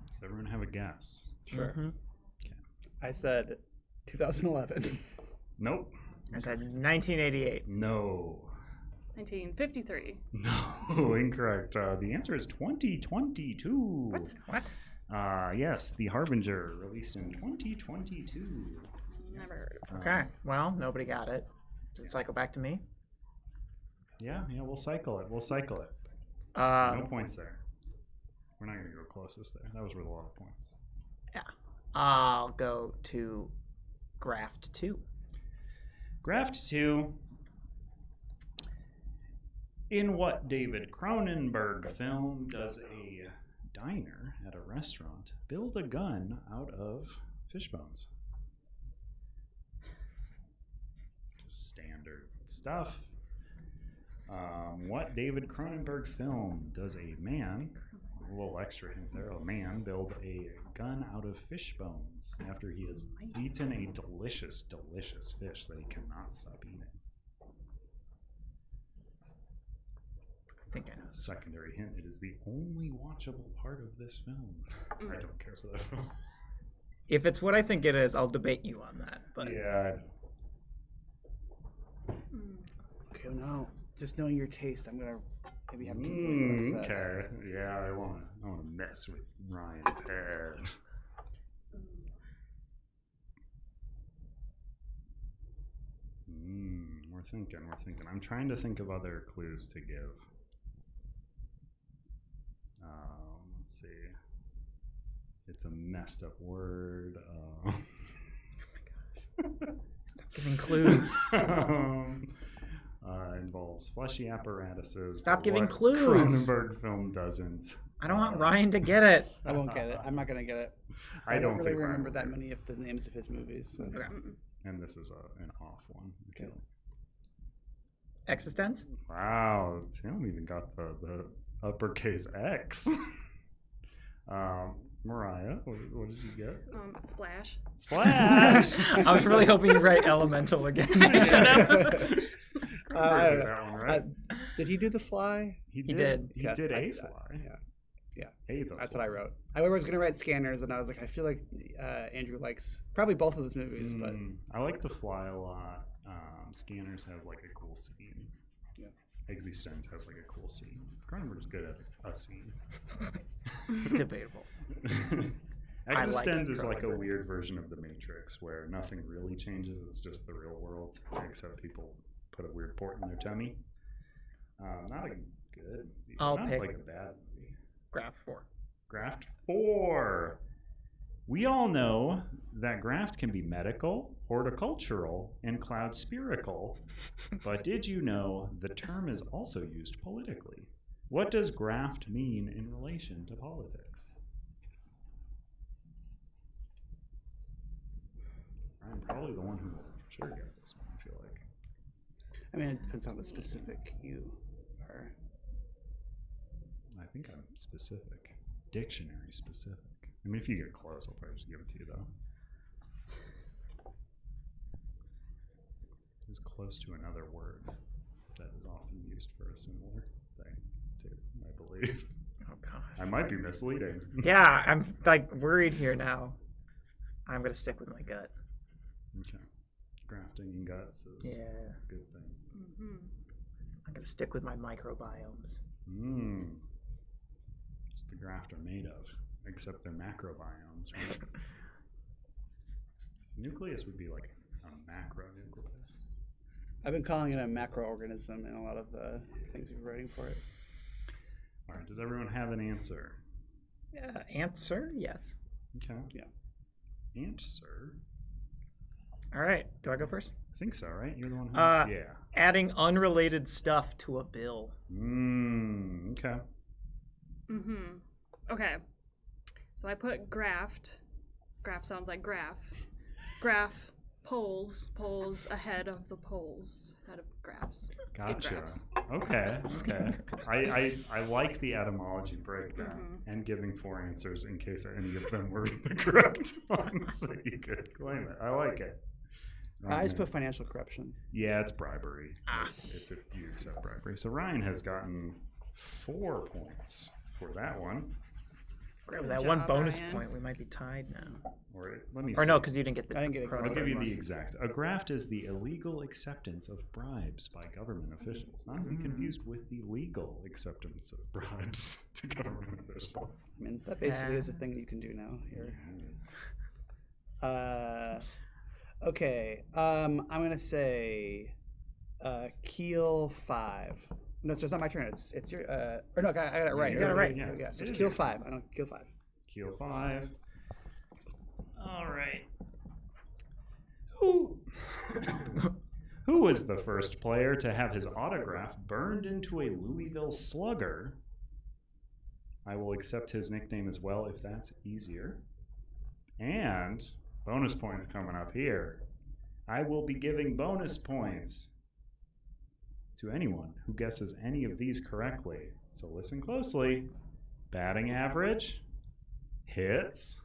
Does everyone have a guess? Sure. Mhm. I said 2011. Nope. I said 1988. No. 1953. No, incorrect. The answer is 2022. What? Yes, The Harbinger, released in 2022. Never heard of Okay. Well, nobody got it. Does it cycle back to me? Yeah, we'll cycle it. So no Uh, points there. We're not going to go closest there. That was worth a lot of points. I'll go to Graft 2. Graft 2. In what David Cronenberg film does a diner at a restaurant build a gun out of fish bones? Standard stuff. What David Cronenberg film does a man, a little extra hint there, a man build a gun out of fish bones after he has eaten a delicious, delicious fish that he cannot stop eating? I think I know. Secondary hint, it is the only watchable part of this film. I don't care for that film. If it's what I think it is, I'll debate you on that. But Yeah, Okay, no. Just knowing your taste, I'm gonna maybe have two. okay. Yeah, I wanna mess with Ryan's head. We're thinking. I'm trying to think of other clues to give. Let's see. It's a messed up word. stop giving clues. Involves fleshy apparatuses. Stop but giving what clues. Cronenberg film doesn't. I don't want Ryan to get it. I won't get it. I'm not gonna get it. I I don't don't really think Ryan remember will that get many of the names of his movies. So. And this is an off one. Okay. Existence? Wow, Sam even got the uppercase X. Mariah, what did you get? Splash. Splash! I was really hoping you'd write Elemental again. I should have. I don't know. That one, right? Did he do The Fly? He did. He Yes, did I- a fly. Yeah. A the That's fly. what I wrote. I was going to write Scanners, and I was like, I feel like Andrew likes probably both of those movies, but I like The Fly a lot. Scanners has like a cool scene. Yeah. Existence has like a cool scene. Cronenberg's good at a scene. Debatable. I like Existence is like a Cronenberg. weird version of The Matrix where nothing really changes. It's just the real world, except people put a weird port in their tummy. Not a good movie. I'll Not pick- like a bad movie. Graft 4. Graft 4. We all know that graft can be medical, horticultural, and cloudspirical, but did you know the term is also used politically? What does graft mean in relation to politics? I'm probably the one who will sure get this one, I feel like. I mean, it depends on the specific you are. I think I'm specific. Dictionary specific. I mean, if you get close, I'll probably just give it to you, though. It's close to another word that is often used for a similar thing, too, I believe. Oh, gosh. I might be misleading. Yeah, I'm like worried here now. I'm going to stick with my gut. Okay. grafting and guts is Yeah. a good thing. Mm-hmm. I'm gonna stick with my microbiomes. It's the graft are made of, except they're macrobiomes, right? Nucleus would be like a macro nucleus. I've been calling it a macroorganism in a lot of the things we're writing for it. All right, does everyone have an answer? Answer? Yes. Okay. Yeah. Answer? All right. Do I go first? I think so, right? You're the one who... yeah. Adding unrelated stuff to a bill. Okay. Mm-hmm. Okay. So I put graft. Graft sounds like graph. Graph poles ahead of the poles. Ahead of graphs. Skip Gotcha. graphs. Okay. I like the etymology breakdown and giving 4 answers in case any of them were the correct ones so you could claim it. I like it. I just put financial corruption. Yeah, it's bribery. You accept bribery. So Ryan has gotten 4 points for that one. With Good that one job, bonus Ryan. point, we might be tied now. Or let me Or see. no, because you didn't get the. I didn't get it. I'll chrono give you bonus. the exact. A graft is the illegal acceptance of bribes by government officials, not to be confused with the legal acceptance of bribes to government officials. I mean, that basically is a thing you can do now here. Okay. I'm gonna say Keel 5. No, so it's not my turn. It's your. Or no, I got it right. You got it right. Yeah. So It it's is Keel your 5. I don't Keel 5. Keel 5. All right. Who was the first player to have his autograph burned into a Louisville Slugger? I will accept his nickname as well if that's easier. And bonus points coming up here. I will be giving bonus points to anyone who guesses any of these correctly. So listen closely. Batting average, hits,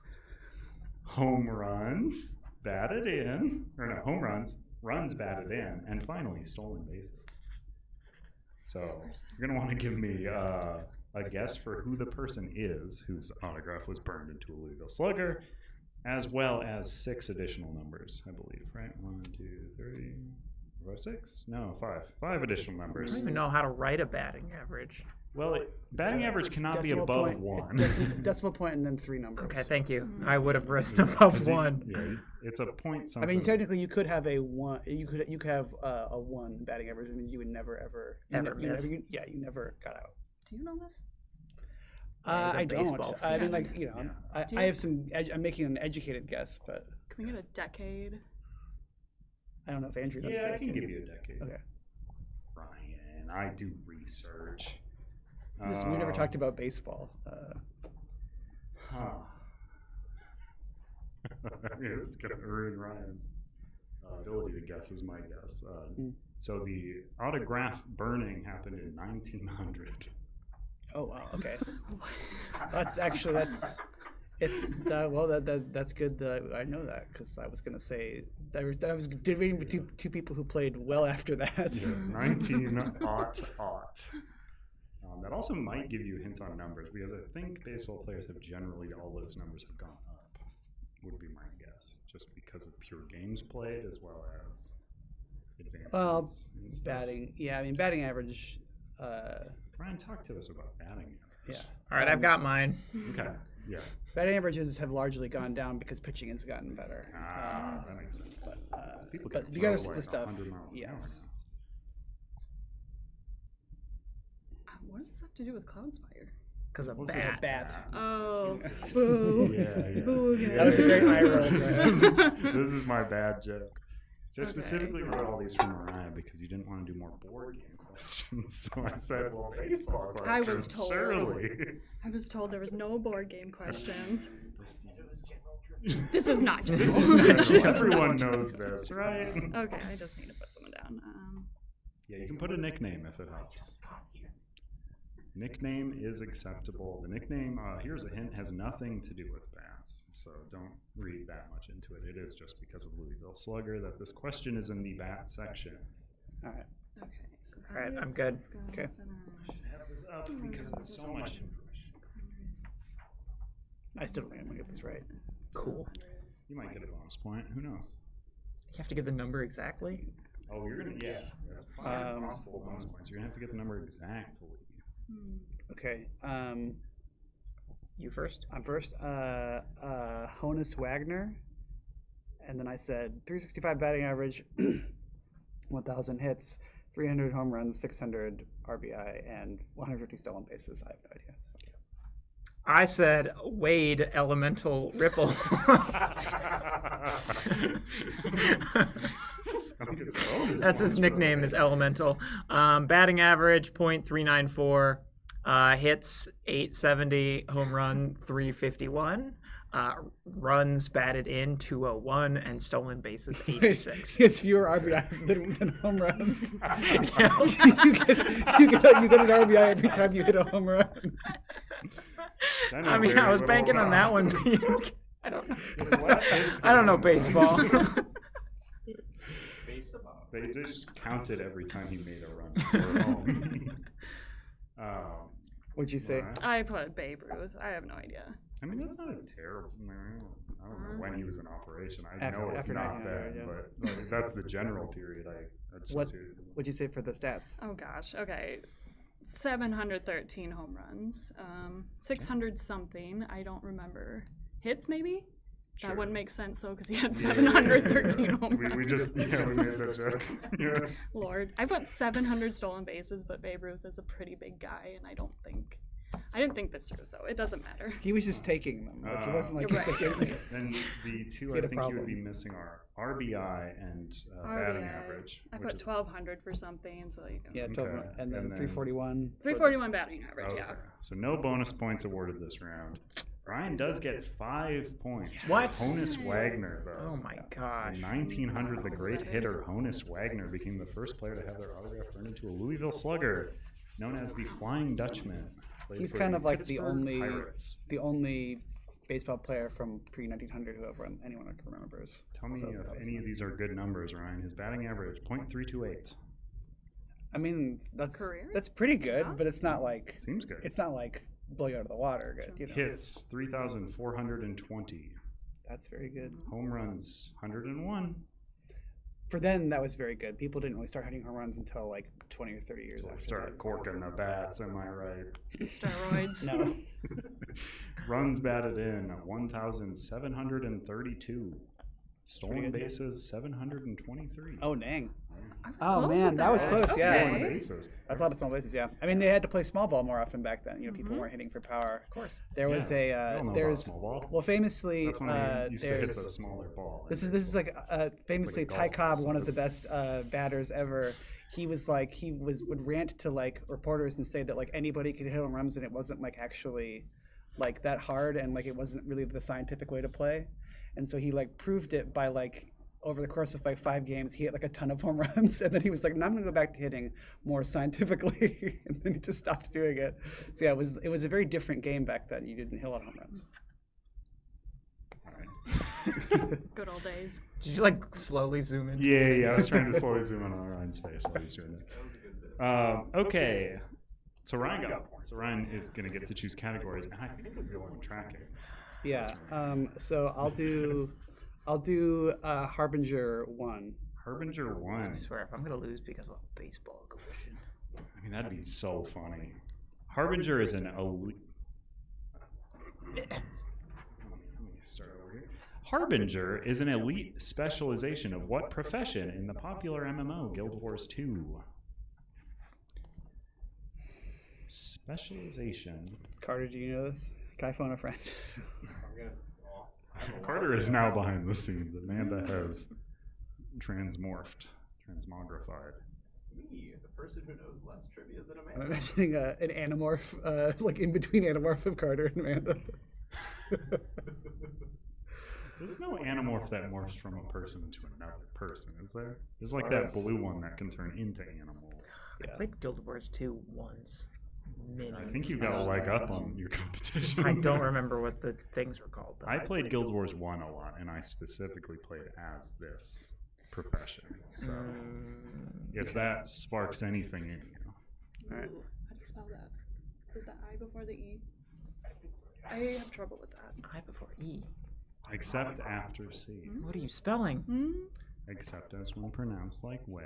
home runs, batted in, or no, home runs, runs batted in, and finally stolen bases. So you're going to want to give me a guess for who the person is whose autograph was burned into a Louisville Slugger, as well as 6 additional numbers, I believe, right? 1, 2, 3, 4, 5, 6? No, 5. 5 additional I numbers. don't even know how to write a batting average. Well, batting average cannot be Decimal above point- 1. Decimal point and then 3 numbers. Okay, thank you. I would have written above 'Cause you- 1. Yeah, it's a point I something. mean, technically, you could have a 1. You could have a 1 batting average. I mean, you would never ever. Ever miss. You never got out. Do you know this? Yeah, he's a I don't. baseball I mean, fan. like Yeah. Do I you- have some. I'm making an educated guess, but Can we get a decade? I don't know if Andrew does. Yeah, I that. can give you a decade. Okay. Ryan, I do research. Listen, we never talked about baseball. Huh. It's going to ruin Ryan's ability to guess, is my guess. So the autograph burning happened in 1900. Oh wow. Okay. That's that's good that I know that, because I was gonna say I was debating between two people who played well after that. Yeah, 1900. That also might give you hints on numbers, because I think baseball players have generally, all those numbers have gone up, would be my guess, just because of pure games played as well as advancements. Well, and stuff. batting. Yeah, I mean batting average. Ryan, talk to us about batting average. Yeah. All right, I've got mine. Okay. Yeah. Batting averages have largely gone down because pitching has gotten better. That makes sense. People But can the throw other like stuff, 100 miles an hour yes. What does this have to do with Cloudspire? Because of Well, this is a bat. Bat. Oh, now. boo. Yeah. Boo. That was a great eye roll. This is my bad joke. So I specifically wrote all these from Mariah because you didn't want to do more board game questions. So I said, well, baseball questions. I was told. Surely. I was told there was no board game questions. This is not This general. is general. Everyone knows this, right? Okay, I just need to put someone down. Yeah, you can put a nickname if it helps. Nickname is acceptable. The nickname, here's a hint, has nothing to do with bats, so don't read that much into it. It is just because of Louisville Slugger that this question is in the bat section. All right. Okay. So All right, I'm let's good. go Okay. I should have this up because it's so much information. I still don't think I'm gonna get this right. Cool. You might get a bonus point. Who knows? You have to get the number exactly. Oh, you're gonna That's 5 possible bonus points. You're gonna have to get the number exactly. Okay. You first. I'm first. Honus Wagner, and then I said 365 batting average, 1,000 hits, 300 home runs, 600 RBI, and 150 stolen bases. I have no idea. So. I said Wade Elemental Ripple. That's his nickname is Elemental. Batting average .394, hits 870, home run 351, runs batted in 201, and stolen bases 86. He has fewer RBIs than home runs. Yeah. you get an RBI every time you hit a home run. I mean, I was banking on that one being. I don't know. I don't know baseball. They just counted every time he made a run. What'd you say? I put Babe Ruth. I have no idea. I mean, that's not a terrible. I don't know when he was in operation. I After- know it's after not 1900, bad, yeah. but like, that's the general period. What'd you say for the stats? Oh gosh. Okay. 713 home runs. 600 something. I don't remember. Hits maybe? Sure. That wouldn't make sense though, because he had 713 home runs. we just we made that joke. Yeah. Lord, I put 700 stolen bases, but Babe Ruth is a pretty big guy, and I didn't think this through, so it doesn't matter. He was just taking them. Like, it wasn't like You're he took it. And the two He I had a think you would be problem. missing are RBI and batting RBI. average. I which put is- 1,200 for something, so you can. Yeah, 12, Okay. and then And then- 341. 341 batting average, Okay. yeah. So no bonus points awarded this round. Ryan does get 5 points. What? Honus Wagner, though. Oh my gosh. In 1900, the great hitter Honus Wagner became the first player to have their autograph turned into a Louisville Slugger, known as the Flying Dutchman. Played He's for kind the of like the Pittsburgh only baseball player from pre-1900 who anyone remembers. Tell me So if that was any of fun. these are good numbers, Ryan. His batting average, .328. I mean, that's Career? pretty good, Yeah. but it's not like Seems good. blow you out of the water good. You know, Hits, 3,420. that's very good. Home runs, 101. For then, that was very good. People didn't really start hitting home runs until like 20 or 30 years So after started that. corking the bats, am I right? Steroids. No. Runs batted in, 1,732. Stolen good. bases, 723. Oh, dang. I was Oh, close man, with that was close, Okay. yeah. Stolen bases. That's a lot of small bases, yeah. I mean, they had to play small ball more often back then. You know, people weren't hitting for power. Of course. There was Yeah, you all know about there's small ball. well, famously, That's when they used to hit the there's smaller ball. this is like famously golf Ty Cobb, one of the lessons. best batters ever. He would rant to like reporters and say that like anybody could hit home runs and it wasn't like actually like that hard and like it wasn't really the scientific way to play, and so he like proved it by like over the course of like 5 games he hit like a ton of home runs, and then he was like, "No, I'm gonna go back to hitting more scientifically," and then he just stopped doing it. So yeah, it was a very different game back then. You didn't hit a lot of home runs. Good old days. Did you like slowly zoom in? Yeah, I was trying to slowly zoom in on Ryan's face while he's doing it. Okay, so Ryan got points. So Ryan is going to get to choose categories, and I think this is the one tracking. Yeah. So I'll do Harbinger 1. Harbinger 1. I swear, if I'm gonna lose because of a baseball question. I mean, that'd be so funny. Harbinger is an elite. Let me start over here. Harbinger is an elite specialization of what profession in the popular MMO Guild Wars 2? Specialization. Carter, do you know this? Can I phone a friend? Carter is now behind the scenes. Amanda has transmogrified. Me, the person who knows less trivia than I'm Amanda. imagining an Animorph, like in between Animorph of Carter and Amanda. There's no Animorph that morphs from a person to another person, is there? There's like that blue one that can turn into animals. I played Guild Wars 2 once. I think you got a leg up on your competition. I don't remember what the things were called. Though. I played Guild Wars 1 a lot, and I specifically played as this profession. So if that sparks anything in you. All right. How do you spell that? Is it the I before the E? I have trouble with that. I before E. Except after C. What are you spelling? except as when pronounced like way,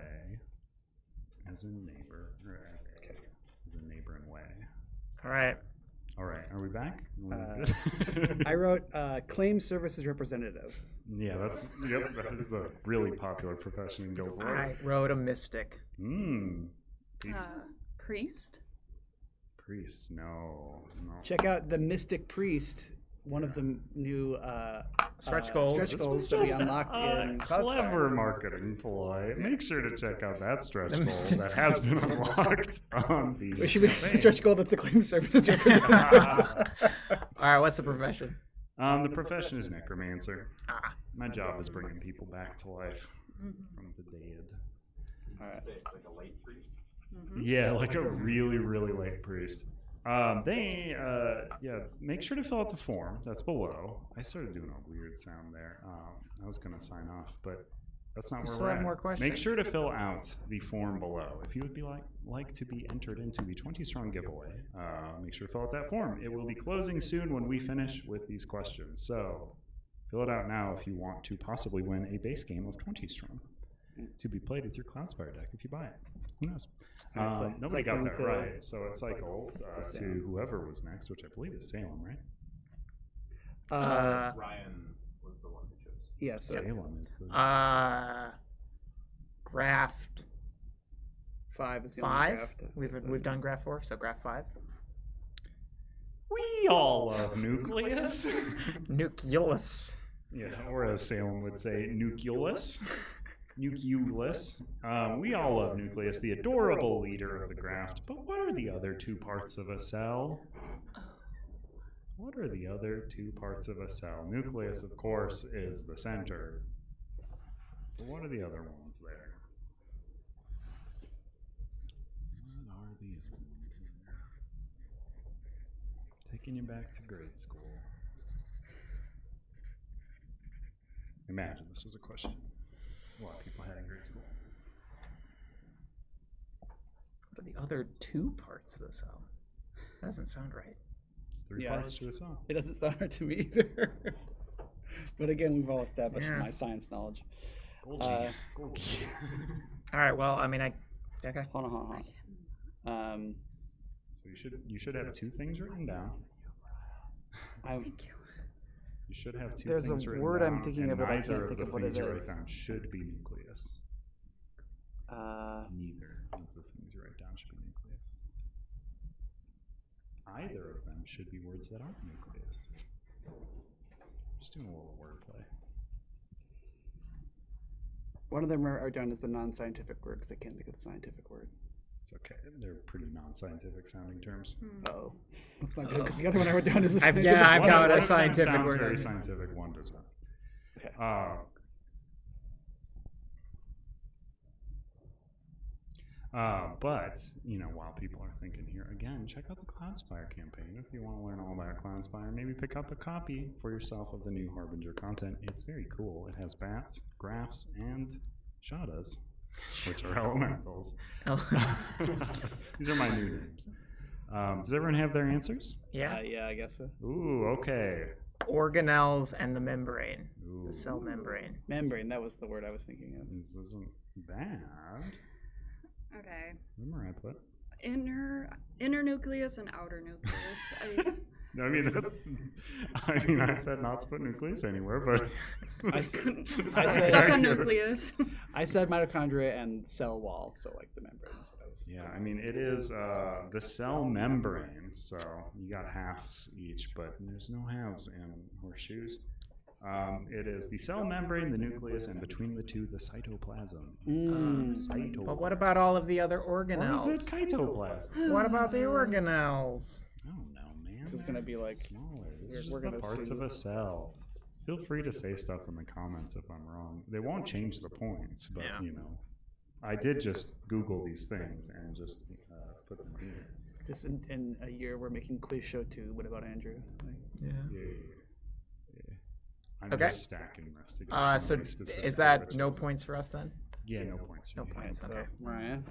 as in neighbor, or as in neighbor and way. All right. All right, are we back? Are we good? I wrote claim services representative. Yeah, that is the really popular profession in Guild I Wars. wrote a mystic. Beats Priest. priest. No. Check out the Mystic Priest, one of the new Stretch goals. Stretch This goals was that we just unlocked in clever Cloudspire. marketing ploy. Make sure to check out that stretch The goal Mystic that has been unlocked on the We should be a campaign. stretch goal that's a claim services representative. All right, what's the profession? The profession is necromancer. Ah. My job is bringing people back to life from the dead. All right. Say it's like a late priest. Yeah, like a really, really late priest. Make sure to fill out the form that's below. I started doing a weird sound there. I was going to sign off, but that's not We where still we're have at. more questions. Make sure to fill out the form below. If you would be like to be entered into the 20 strong giveaway, make sure to fill out that form. It will be closing soon when we finish with these questions. So fill it out now if you want to possibly win a base game of 20 strong to be played with your Cloudspire deck if you buy it. Who knows? Nobody got that right, so it cycles to whoever was next, which I believe is Salem, right? Ryan was the one who chose. Yes. Salem is the Graft 5 is the only 5. draft. We've done Graft 4, so Graft 5. We all love Nucleus. Nucleus. Yeah, or as Salem would say, Nucleus. Nucleus. We all love Nucleus, the adorable leader of the Graft. But what are the other two parts of a cell? What are the other two parts of a cell? Nucleus, of course, is the center. But what are the other ones there? What are the other ones there? Taking you back to grade school. Imagine this was a question a lot of people had in grade school. What are the other two parts of the cell? That doesn't sound right. There's three Yeah, parts to a cell. It doesn't sound right to me either. But again, we've all established Yeah. my science knowledge. Golgi. All right. Well, I mean, okay. Hold on. So you should have two things written down. You should have two There's a things written word down. I'm thinking and of, but I neither can't of think the of what things it you write is. down should be nucleus. Neither of the things you write down should be nucleus. Either of them should be words that aren't nucleus. Just doing a little wordplay. One of them are done as the non-scientific word because I can't think of the scientific word. It's okay. They're pretty non-scientific sounding terms. Uh-oh. That's not good because the other one I wrote down is a I've- scientific yeah, I've word. got a One of them scientific sounds word. very scientific. One does not. Okay. But, while people are thinking here, again, check out the Cloudspire campaign. If you want to learn all about Cloudspire, maybe pick up a copy for yourself of the new Harbinger content. It's very cool. It has bats, grafts, and shadas, which are elementals. These are my new names. Does everyone have their answers? Yeah. Yeah, I guess so. Ooh, okay. Organelles and the membrane, Ooh. the cell membrane. Membrane, that was the word I was thinking of. This isn't bad. Okay. Remember I put? Inner nucleus and outer nucleus. I said not to put nucleus anywhere, but I said, Stuck on nucleus. I said mitochondria and cell wall, so like the membrane is what I was. yeah, it is the cell membrane, so you got halves each, but there's no halves in horseshoes. It is the cell membrane, the nucleus, and between the two, the cytoplasm. Cytoplasm. But what about all of the other Or organelles? is it cytoplasm? What about the organelles? I don't know, man. This is gonna be like- smaller. This is we're just the gonna parts see- of a cell. Feel free to say stuff in the comments if I'm wrong. They won't change the points, but Yeah. I did just Google these things and just put them here. Just in a year, we're making Quiz Show 2. What about Andrew? Like, Yeah. Yeah. I'm Okay. just stacking this to give So somebody specific is that which no is- points for us then? Yeah, no points. No for me. points. so, Okay. Ryan,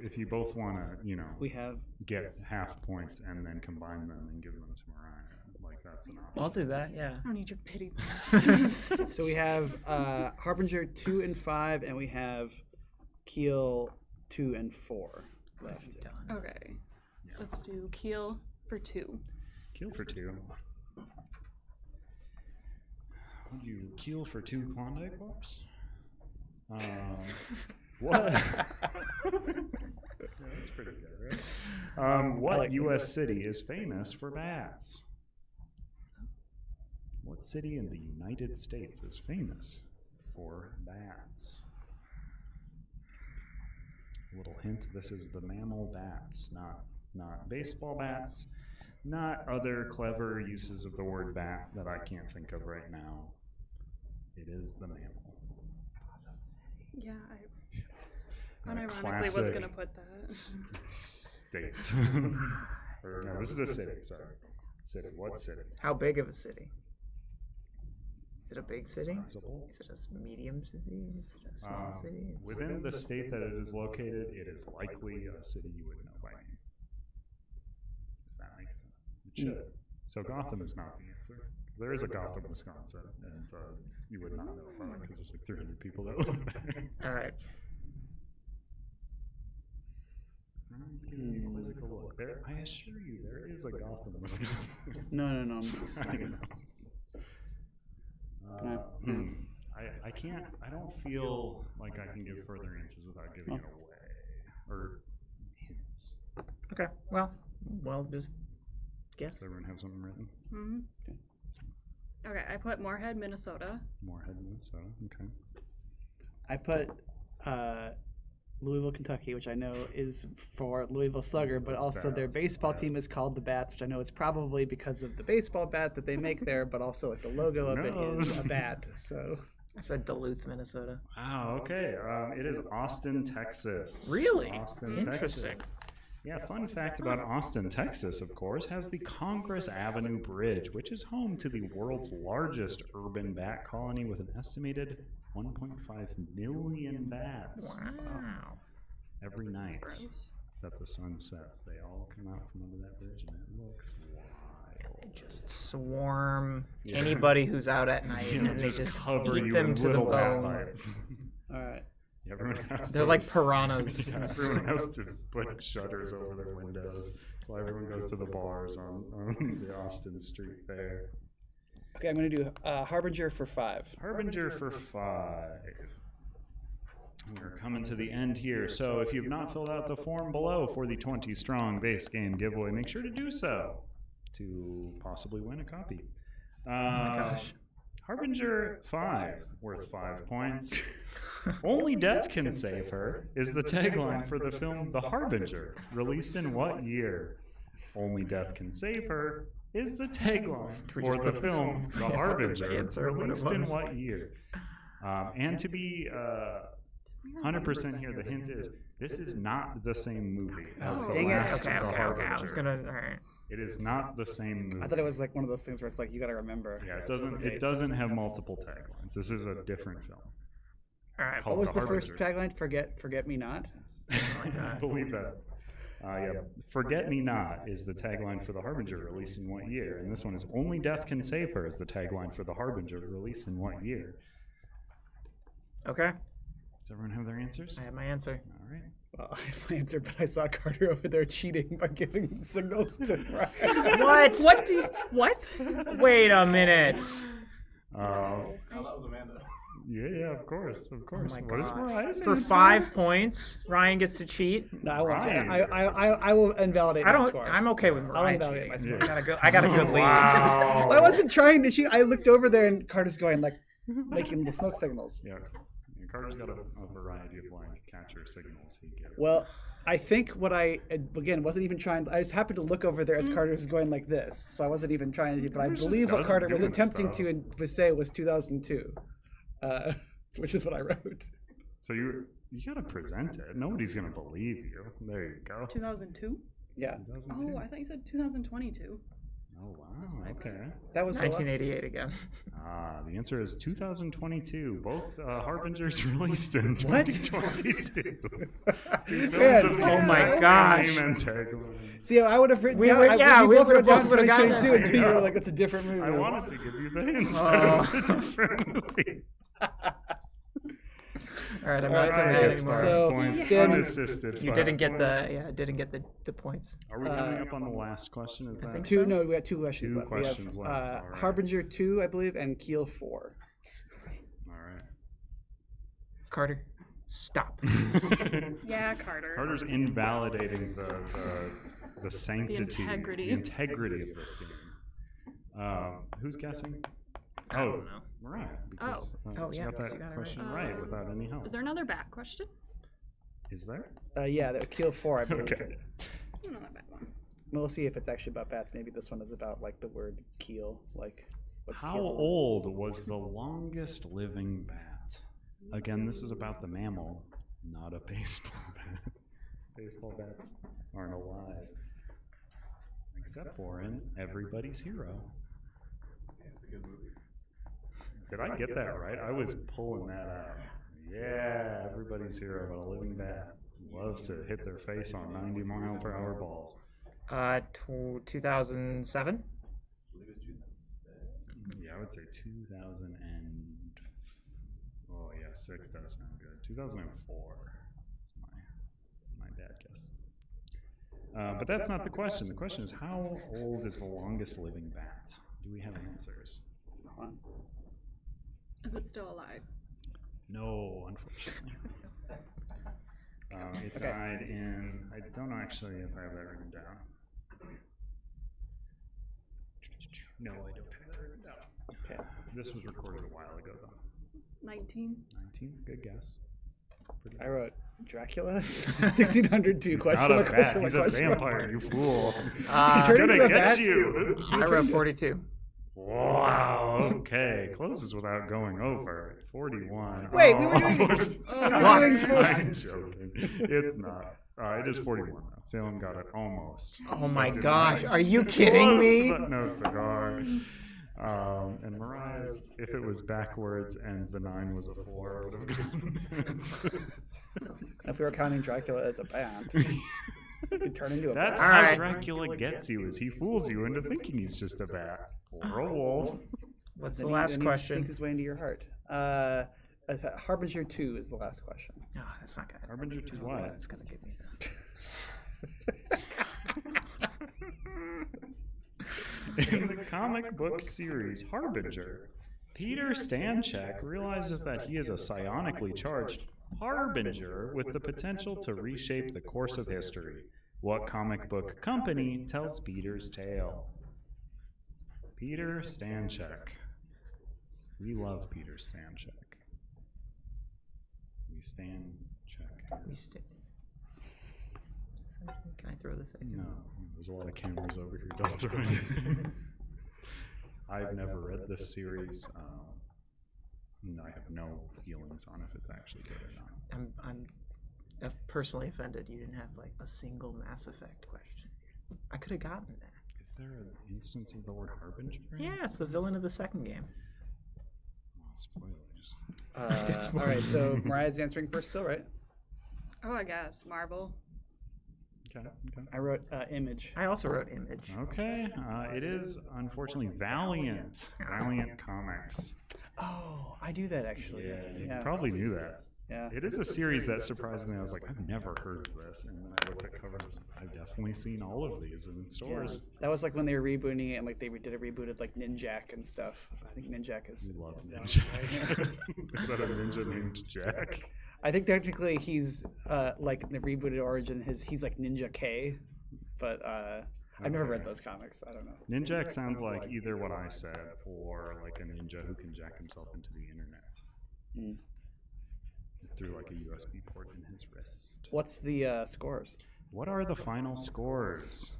If you both want to, we have get half points and then combine them and give them to Mariah, like like that's an option. I'll do that. Yeah. I don't need your pity. So we have Harbinger 2 and 5, and we have Keel 2 and 4 left. Okay. Let's do Keel for 2. Keel for 2. Would you keel for 2 Klondike bars? What? Yeah, that's pretty good, right? What U.S. city is famous for bats? What city in the United States is famous for bats? A little hint, this is the mammal bats, not baseball bats, not other clever uses of the word bat that I can't think of right now. It is the mammal. Yeah, I unironically was gonna put that. State. Or no, this is a city, sorry. City, what city? How big of a city? Is it a big city? Sizable. Is it a medium city? Is it a small city? Within the state that it is located, it is likely a city you would know by name. If that makes sense. It should. So Gotham is not the answer. There is a Gotham, Wisconsin, and you would not know about it because there's like 300 people that live there. All right. Let's give you a quizzical look. There, I assure you, there is a Gotham, Wisconsin. No, I'm not. I know. I can't, I don't feel like I can give further answers without giving it away, or hints. Okay. Well, just guess. Does everyone have something written? Okay, I put Moorhead, Minnesota. Moorhead, Minnesota, okay. I put Louisville, Kentucky, which I know is for Louisville Slugger, but That's also their bats, baseball yeah. team is called the Bats, which I know is probably because of the baseball bat that they make there, but also like the logo of it is a bat. So I said Duluth, Minnesota. Wow, okay. It is Austin, Texas. Really? Austin, Interesting. Texas. Yeah, fun fact about Austin, Texas, of course, has the Congress Avenue Bridge, which is home to the world's largest urban bat colony with an estimated 1.5 million bats. Wow. Every night that the sun sets, they all come out from under that bridge, and it looks wild. Just swarm anybody who's out at night, You and know, they just cover eat you them in to the little bat bone. bites. all right. Everyone has They're to, like piranhas. yeah, everyone has to put shutters over their windows. That's why everyone goes to the bars on the Austin Street Fair. Okay, I'm going to do Harbinger for 5. Harbinger for 5. We're coming to the end here, so if you've not filled out the form below for the 20-strong base game giveaway, make sure to do so to possibly win a copy. Oh my gosh. Harbinger 5, worth 5 points. Only Death Can Save Her is the tagline for the film The Harbinger, released in what year? Only Death Can Save Her is the tagline for the film The Harbinger, released in what year? And to be 100% here, the hint is this is not the same movie as the dang it. last Okay, The okay, Harbinger. okay. I was gonna. All right. It is not the same movie. I thought it was like one of those things where it's like you got to remember. Yeah, it doesn't have multiple taglines. This is a different film. All right. Called What was the Harbinger. first tagline? Forget me not. I believe that. Yeah, Forget Me Not is the tagline for The Harbinger, released in what year? And this one is Only Death Can Save Her is the tagline for The Harbinger, released in what year? Okay. Does everyone have their answers? I have my answer. All right. Well, I have my answer, but I saw Carter over there cheating by giving signals to Ryan. What? What do you, what? Wait a minute. that was Amanda. Yeah, of course. Oh my What is gosh. Mariah's For answer? 5 points, Ryan gets to cheat. No, I won't. Ryan. I will invalidate I my don't. score. I'm okay with I'll Ryan invalidate cheating. my score. I got a good lead. Wow. Well, I wasn't trying to cheat. I looked over there and Carter's going like making the smoke signals. Yeah. Carter's got a variety of like catcher signals he gives. Well, I think what I again wasn't even trying. I was happy to look over there as Carter was going like this, so I wasn't even trying to. But I Carter's just believe what Carter was doing attempting stuff. to say was 2002, which is what I wrote. So you gotta present it. Nobody's gonna believe you. There you go. 2002? Yeah, 2002. Oh, I thought you said 2022. Oh wow. Okay. that was the one. 1988 again. The answer is 2022. Both Harbingers released in What? 2022. Two films Man, of the oh my exact gosh. same name and tagline. See, I would have written We down. would- yeah, we both would've wrote down both would've gotten 2022 it. until you were like, "That's a different movie." I wanted to give you the hints. Oh. It's a different movie. All right, I'm All not right, so mad so- anymore. so- points, Sim- unassisted. You 5 didn't get points. the points. Are we coming up on the last question? Is that think Two. so. No, we got 2 questions Two left. questions we left, have all right. Harbinger 2, I believe, and Keel 4. all right? Carter, stop. Yeah, Carter. Carter's invalidating the sanctity, integrity. the integrity of this game. Who's guessing? I don't know. Mariah. Because, Oh, she yeah, got because that you got it question right. right without any help. Is there another bat question? Is there? Yeah, that Keel 4, I believe. Okay. I don't know that bat one. We'll see if it's actually about bats. Maybe this one is about like the word keel, like what's How keel? old was the longest living bat? Again, this is about the mammal, not a baseball bat. Baseball bats aren't alive. Except for in Everybody's Hero. It's a good movie. Did I get that right? I was pulling that out. Yeah, Everybody's Hero, but a living bat loves to hit their face on 90-mile-per-hour balls. 2007. Yeah, I would say 2000 and... Oh, yeah, 6 does sound good. 2004 is my bad guess. But that's not the question. The question is, how old is the longest living bat? Do we have answers? Hold on. Is it still alive? No, unfortunately. It Okay. died in... I don't know actually if I have that written down. No, I don't have that written down. Okay. This was recorded a while ago, though. 19. 19's a good guess. Pretty I wrote Dracula, 1602 question Not a mark, bat. question He's mark, a question mark. vampire, you fool. Uh, He's turned gonna into a get bat? you. I wrote 42. Wow. Okay. Closest without going over. 41. Wait, we were doing- Oh, we were doing four- I'm joking. It's not. It is 41 though. Salem got it almost. Oh my But did gosh, not. are you kidding Close, me? But no cigar. And Mariah's, if it was backwards and the 9 was a 4, would have gotten it. If we were counting Dracula as a bat, it could turn into a That's bat. how Alright. Dracula gets you, is he fools you into thinking he's just a bat. Or a wolf. What's Then the he- last then he question? sneaks his way into your heart. Harbinger 2 is the last question. Oh, that's not good. Harbinger to what? That's gonna give me In the comic book series Harbinger, Peter Stanchek realizes that he is a psionically charged Harbinger with the potential to reshape the course of history. What comic book company tells Peter's tale? Peter Stanchek. We love Peter Stanchek. We stand check. We st- Can I throw this at you? No, there's a lot of cameras over here. Don't throw it. I've never read this series. I have no feelings on if it's actually good or not. I'm personally offended you didn't have like a single Mass Effect question. I could have gotten that. Is there an instance of the word Harbinger? Yeah, it's the villain of the second game. Oh, spoilers. All right, so Mariah's answering first still, right? Oh, I guess. Marvel. Okay. I wrote Image. I also wrote Image. Okay. It is unfortunately Valiant. Valiant Comics. Oh, I do that actually. You probably knew that. Yeah. It is a series that surprised me. I was like, I've never heard of this, and then I looked at covers. I've definitely seen all of these in stores. That was like when they were rebooting it, and like they did a rebooted like Ninjak and stuff. I think Ninjak is. We love is Ninja. Valiant, right? Is that a ninja named Jack? I think technically he's like in the rebooted origin. He's like Ninja K, but I've never read those comics. I don't know. Ninjak sounds like either what I said or like a ninja who can jack himself into the internet through like a USB port in his wrist. What's the scores? What are the final scores?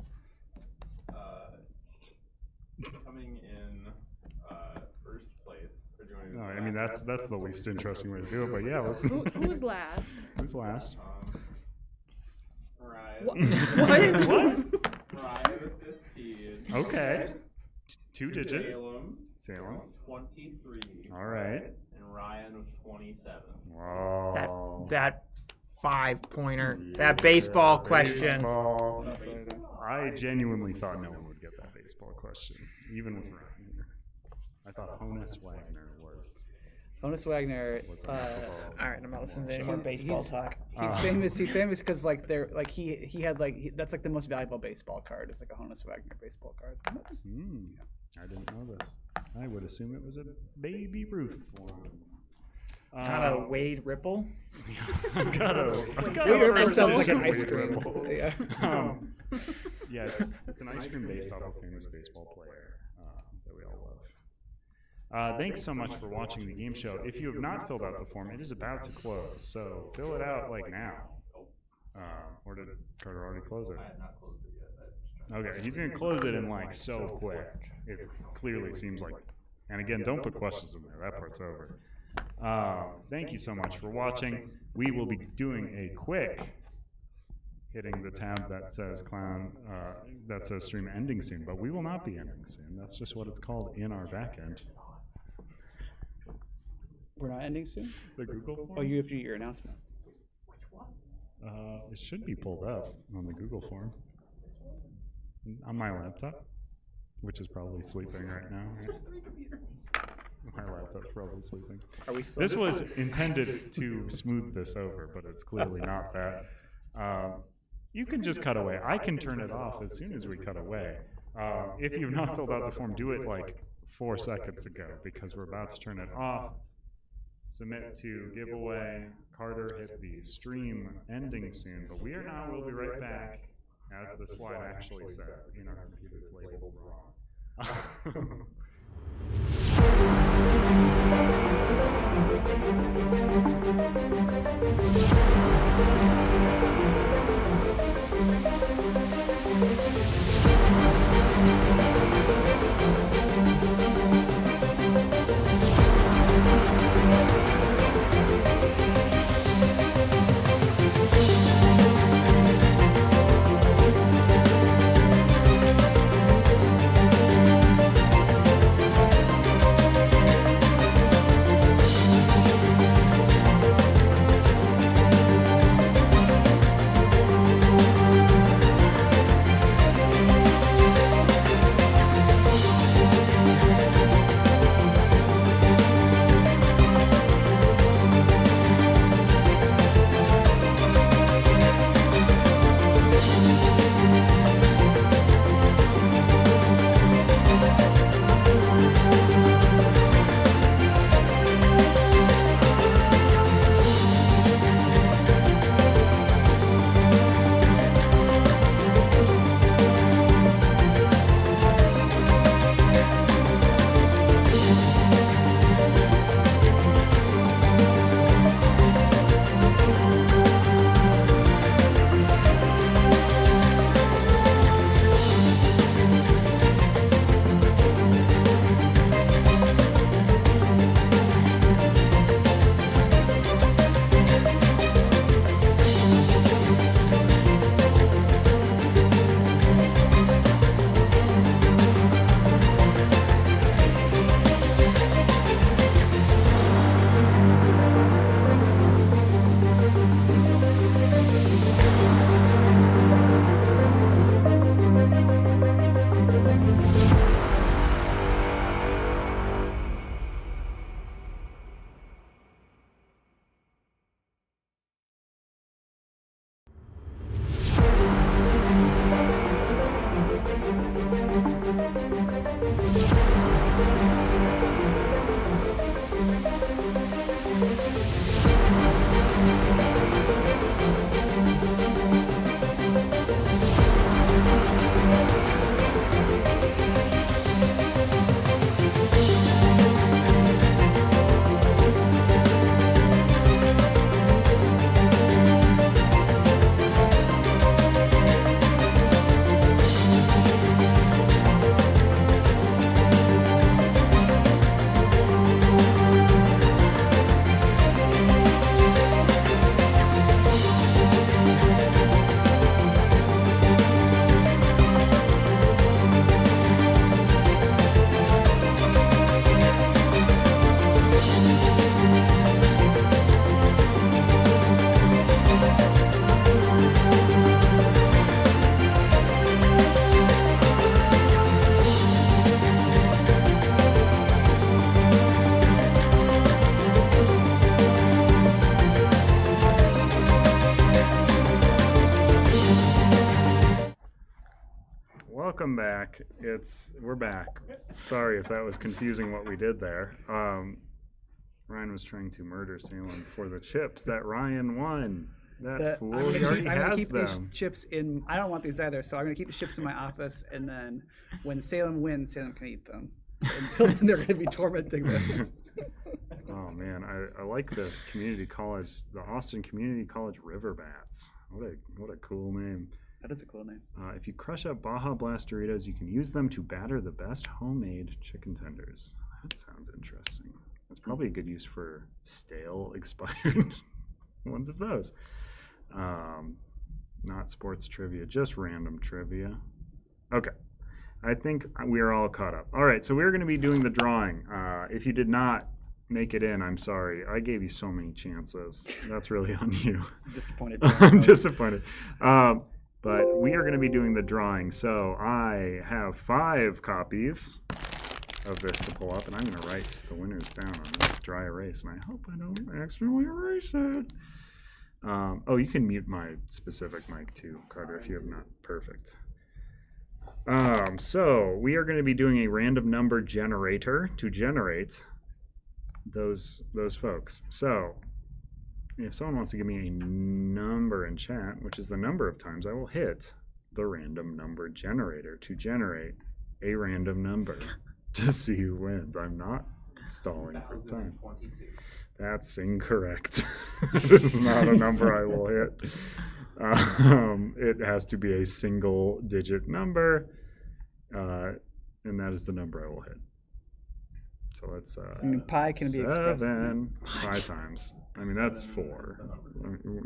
Coming in first place. Or do you want to do No, the I mean last? that's the least interesting way to do it, but yeah, let's. Who's last? Who's last? Mariah. What? What? Mariah with 15. Okay. 2 digits. Salem. 23. All right. And Ryan with 27. Wow. That 5-pointer, that baseball question. Baseball. I genuinely thought no one would get that baseball question, even with Ryan here. I thought Honus Wagner was. Honus Wagner. All right, I'm not listening to any more baseball talk. He's famous. He's famous because like they're like he had like that's like the most valuable baseball card. It's like a Honus Wagner baseball card. I didn't know this. I would assume it was a Baby Ruth one. Not a Wade Ripple. Wade Ripple sounds like an ice cream. Yeah. Yeah, it's an ice cream based off a famous baseball player that we all love. Thanks so much for watching the game show. If you have not filled out the form, it is about to close, so fill it out like now. Or did Carter already close it? I have not closed it yet. Okay, he's gonna close it in like so quick. It clearly seems like. And again, don't put questions in there. That part's over. Thank you so much for watching. We will be doing a quick hitting the tab that says that says stream ending soon, but we will not be ending soon. That's just what it's called in our backend. We're not ending soon? The Google form? Oh, you have to do your announcement. It should be pulled up on the Google form. On my laptop, which is probably sleeping right now. My laptop's probably sleeping. Are we still This was intended to smooth this over, but it's clearly not that. You can just cut away. I can turn it off as soon as we cut away. If you've not filled out the form, do it like 4 seconds ago because we're about to turn it off. Submit to giveaway. Carter hit the stream ending soon, but we are not. We'll be right back. As the slide actually says, in our computer it's labeled wrong. welcome back. We're back. Sorry if that was confusing what we did there. Ryan was trying to murder Salem for the chips that Ryan won. That fool, he already I'm gonna has keep these them. chips in. I don't want these either, so I'm gonna keep the chips in my office, and then when Salem wins, Salem can eat them. Until then, they're gonna be tormenting them. Oh man, I like this community college, the Austin Community College River Bats. What a cool name. That is a cool name. If you crush up Baja Blast Doritos, you can use them to batter the best homemade chicken tenders. That sounds interesting. That's probably a good use for stale, expired ones of those. Not sports trivia, just random trivia. Okay. I think we are all caught up. All right, so we're going to be doing the drawing. If you did not make it in, I'm sorry. I gave you so many chances. That's really on you. Disappointed. I'm disappointed. But we are going to be doing the drawing. So I have 5 copies of this to pull up, and I'm going to write the winners down on this dry erase, and I hope I don't accidentally erase it. Oh, you can mute my specific mic too, Carter, if you have not. Perfect. So we are going to be doing a random number generator to generate those folks. So if someone wants to give me a number in chat, which is the number of times I will hit the random number generator to generate a random number to see who wins. I'm not stalling for time. 1,022. That's incorrect. This is not a number I will hit. It has to be a single digit number, and that is the number I will hit. So let's pi can be expressed. 7 pi times. I mean, that's 4.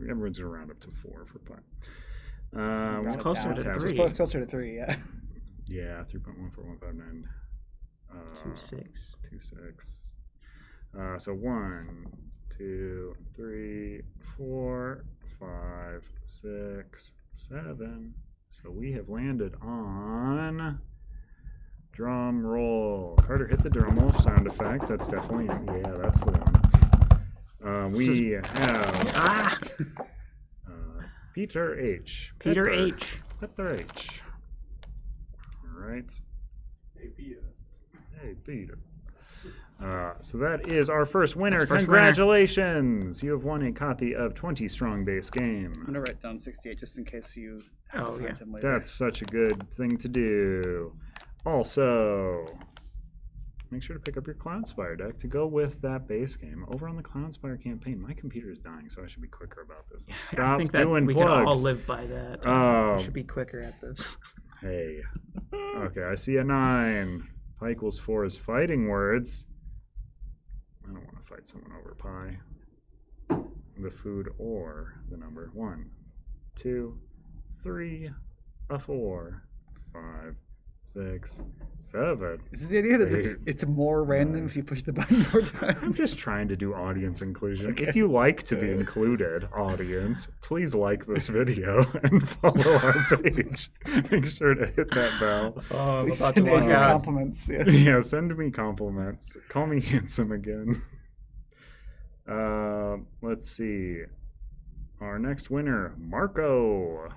Everyone's gonna round up to 4 for pi. It's closer to tap 3. it. It's closer to 3, yeah. Yeah, 3.14159. 26. 26. So 1, 2, 3, 4, 5, 6, 7. So we have landed on drum roll. Carter, hit the drum roll sound effect. That's definitely, yeah, that's the one. We have Peter H. Peter H. Peter H. All right. Hey, Peter. Hey, Peter. So that is our first winner. That's first Congratulations! You have won a copy of 20 Strong Base Game. I'm going to write down 68 just in case you have Oh, to find yeah. him later. That's such a good thing to do. Also, make sure to pick up your Cloudspire deck to go with that base game over on the Cloudspire campaign. My computer is dying, so I should be quicker about this. I Stop think that doing we plugs. can all live by that. We should be quicker at this. Hey. Okay, I see a 9. Pi equals 4 is fighting words. I don't want to fight someone over pi. The food or the number. 1, 2, 3, a 4, 5, 6, 7. This is the idea that 8. it's more random if you push the button more times. I'm just trying to do audience inclusion. If you like to be included, audience, please like this video and follow our page. Make sure to hit that bell. I'm Please about send to in walk your out. compliments. Yeah. Yeah, send me compliments. Call me handsome again. Let's see. Our next winner, Marco.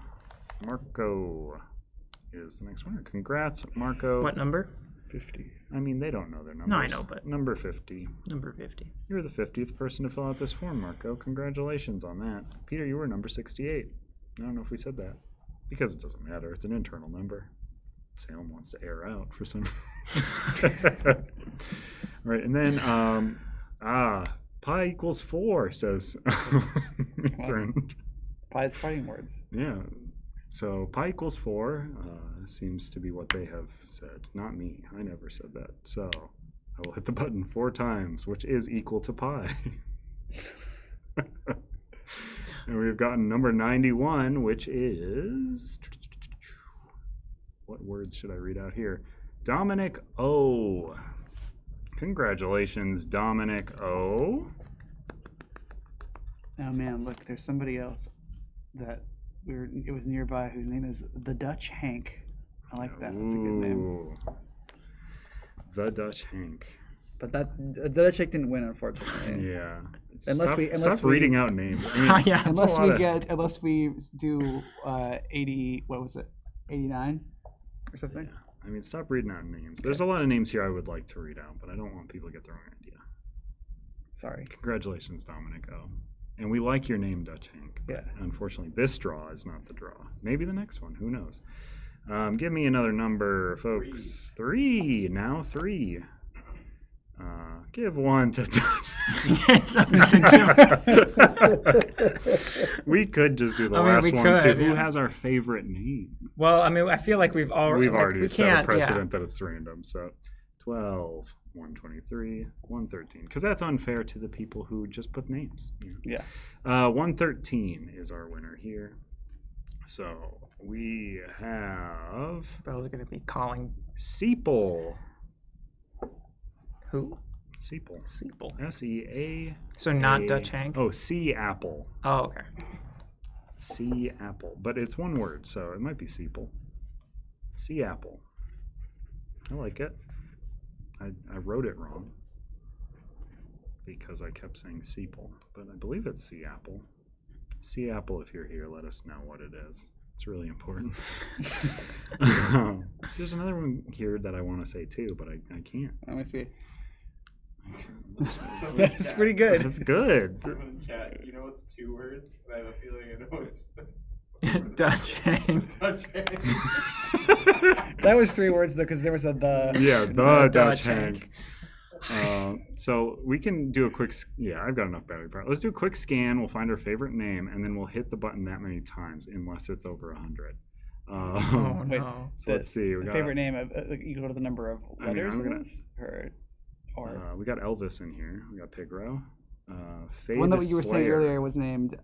Marco is the next winner. Congrats, Marco. What number? 50. I mean, they don't know their numbers. No, I know, but- Number 50. Number 50. You're the 50th person to fill out this form, Marco. Congratulations on that. Peter, you were number 68. I don't know if we said that. Because it doesn't matter. It's an internal number. Salem wants to air out for some... Right, and then, pi equals 4, says my friend. Pi's fighting words. Yeah. So pi equals 4 seems to be what they have said. Not me. I never said that. So I will hit the button 4 times, which is equal to pi. And we've gotten number 91, which is... What words should I read out here? Dominic O. Congratulations, Dominic O. Oh man, look, there's somebody else that it was nearby whose name is the Dutch Hank. I like that. That's a good name. Ooh. The Dutch Hank. But the Dutch Hank didn't win, unfortunately. Yeah. Unless Stop reading out names. I mean, Yeah. Unless we do 80. What was it? 89. or something. Yeah. I mean, stop reading out names. There's a lot of names here I would like to read out, but I don't want people to get the wrong idea. Sorry. Congratulations, Dominic O. And we like your name, Dutch Hank. Yeah. Unfortunately, this draw is not the draw. Maybe the next one. Who knows? Give me another number, folks. 3. Now 3. Give 1 to Dutch. We could just do the last one too. Who has our favorite name? Well, I mean, I feel like we've already set a precedent that it's random. So 12, 123, 113. Because that's unfair to the people who just put names. Yeah. 113 is our winner here. So we have Probably going to be calling Seeple. who? Seeple. Seeple. S-E-A. So not Dutch Hank? Oh, Sea Apple. Oh, okay. Sea Apple. But it's one word, so it might be Seeple. Sea Apple. I like it. I wrote it wrong because I kept saying Seeple, but I believe it's Sea Apple. Sea Apple, if you're here, let us know what it is. It's really important. There's another one here that I want to say too, but I can't. Let me see. Someone in That's chat- pretty good. That's good. Someone in chat, you know what's 2 words? I have a feeling I know it's Dutch Hank. Dutch Hank. That was 3 words though, because there was a the. Yeah, the Dutch Dutch Hank. Hank. So we can do a quick. Yeah, I've got enough battery power. Let's do a quick scan. We'll find our favorite name, and then we'll hit the button that many times, unless it's over 100. Oh, Wait, no. So let's see. We The got, favorite name of you go to the number of I mean, letters I'm it gonna- was? or we got Elvis in here. We got Pigro. the one that you were saying earlier was named.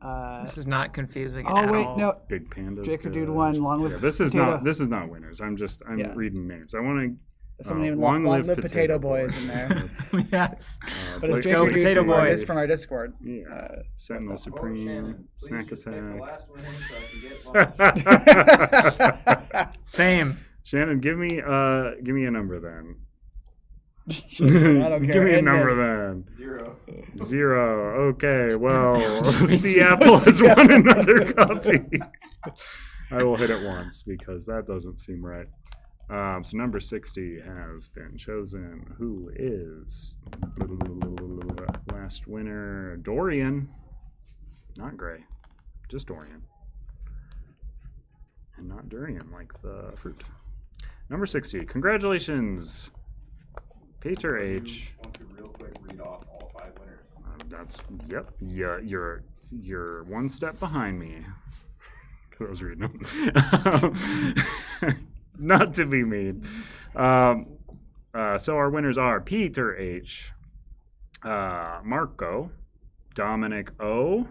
This is not confusing Oh at wait, all. no. Big Pandas. Jacob good. Dude won. Long live Yeah, this is potato. not. This is not winners. I'm Yeah. reading names. I want Someone named Long Long Live Live Potato Potato Boys Boy. in there. Yes. But it's Blake go, Jacob Dude Potato from Boys. our Discord. Yeah. Sentinel Oh, Supreme. Shannon, please Snack just pick the Attack. last one so I can get lunch. Same. Shannon, give me a number then. I don't care. Give me a End number this. then. 0. 0. Okay. Well, Seattle has won another copy. I will hit it once because that doesn't seem right. So number 60 has been chosen. Who is last winner? Dorian. Not Gray. Just Dorian. And not durian like the fruit. Number 60. Congratulations. Peter H. I want to real quick read off all 5 winners. That's yep. Yeah, you're one step behind me. 'Cause I was reading them. Not to be mean. So our winners are Peter H, Marco, Dominic O,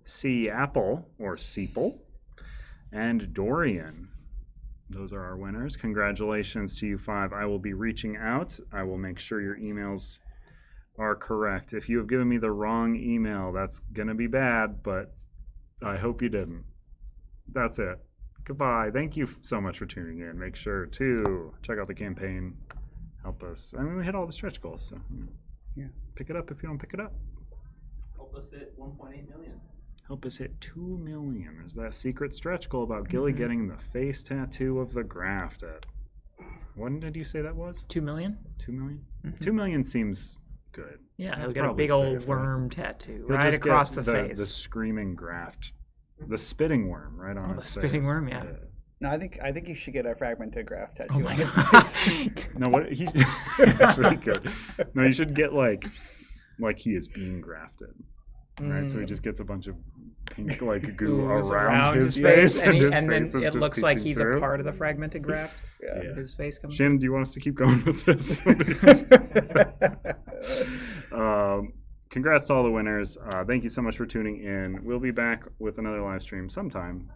C Apple or Seeple, and Dorian. Those are our winners. Congratulations to you 5. I will be reaching out. I will make sure your emails are correct. If you have given me the wrong email, that's going to be bad, but I hope you didn't. That's it. Goodbye. Thank you so much for tuning in. Make sure to check out the campaign. Help us. I mean, we hit all the stretch goals, so Yeah. Pick it up if you don't pick it up. Help us hit 1.8 million. Help us hit 2 million. There's that secret stretch goal about Gilly getting the face tattoo of the Graft at. When did you say that was? 2 million? 2 million? Mhm. 2 million seems good. Yeah, That's he's got a probably big old safe, right? worm tattoo He'll right just get across the face. The screaming Graft. The spitting worm right on Oh, his the spitting face. worm, yeah. No, I think you should get a fragmented Graft tattoo Oh on my his God. face. No, what he that's really good. No, you should get like he is being grafted. Right? So he just gets a bunch of pink like goo Ooze around his face, and, his and then face is it just looks like peeking he's through. a part of the fragmented graft. Yeah. His face comes. Shannon, do you want us to keep going with this? Congrats to all the winners. Thank you so much for tuning in. We'll be back with another live stream sometime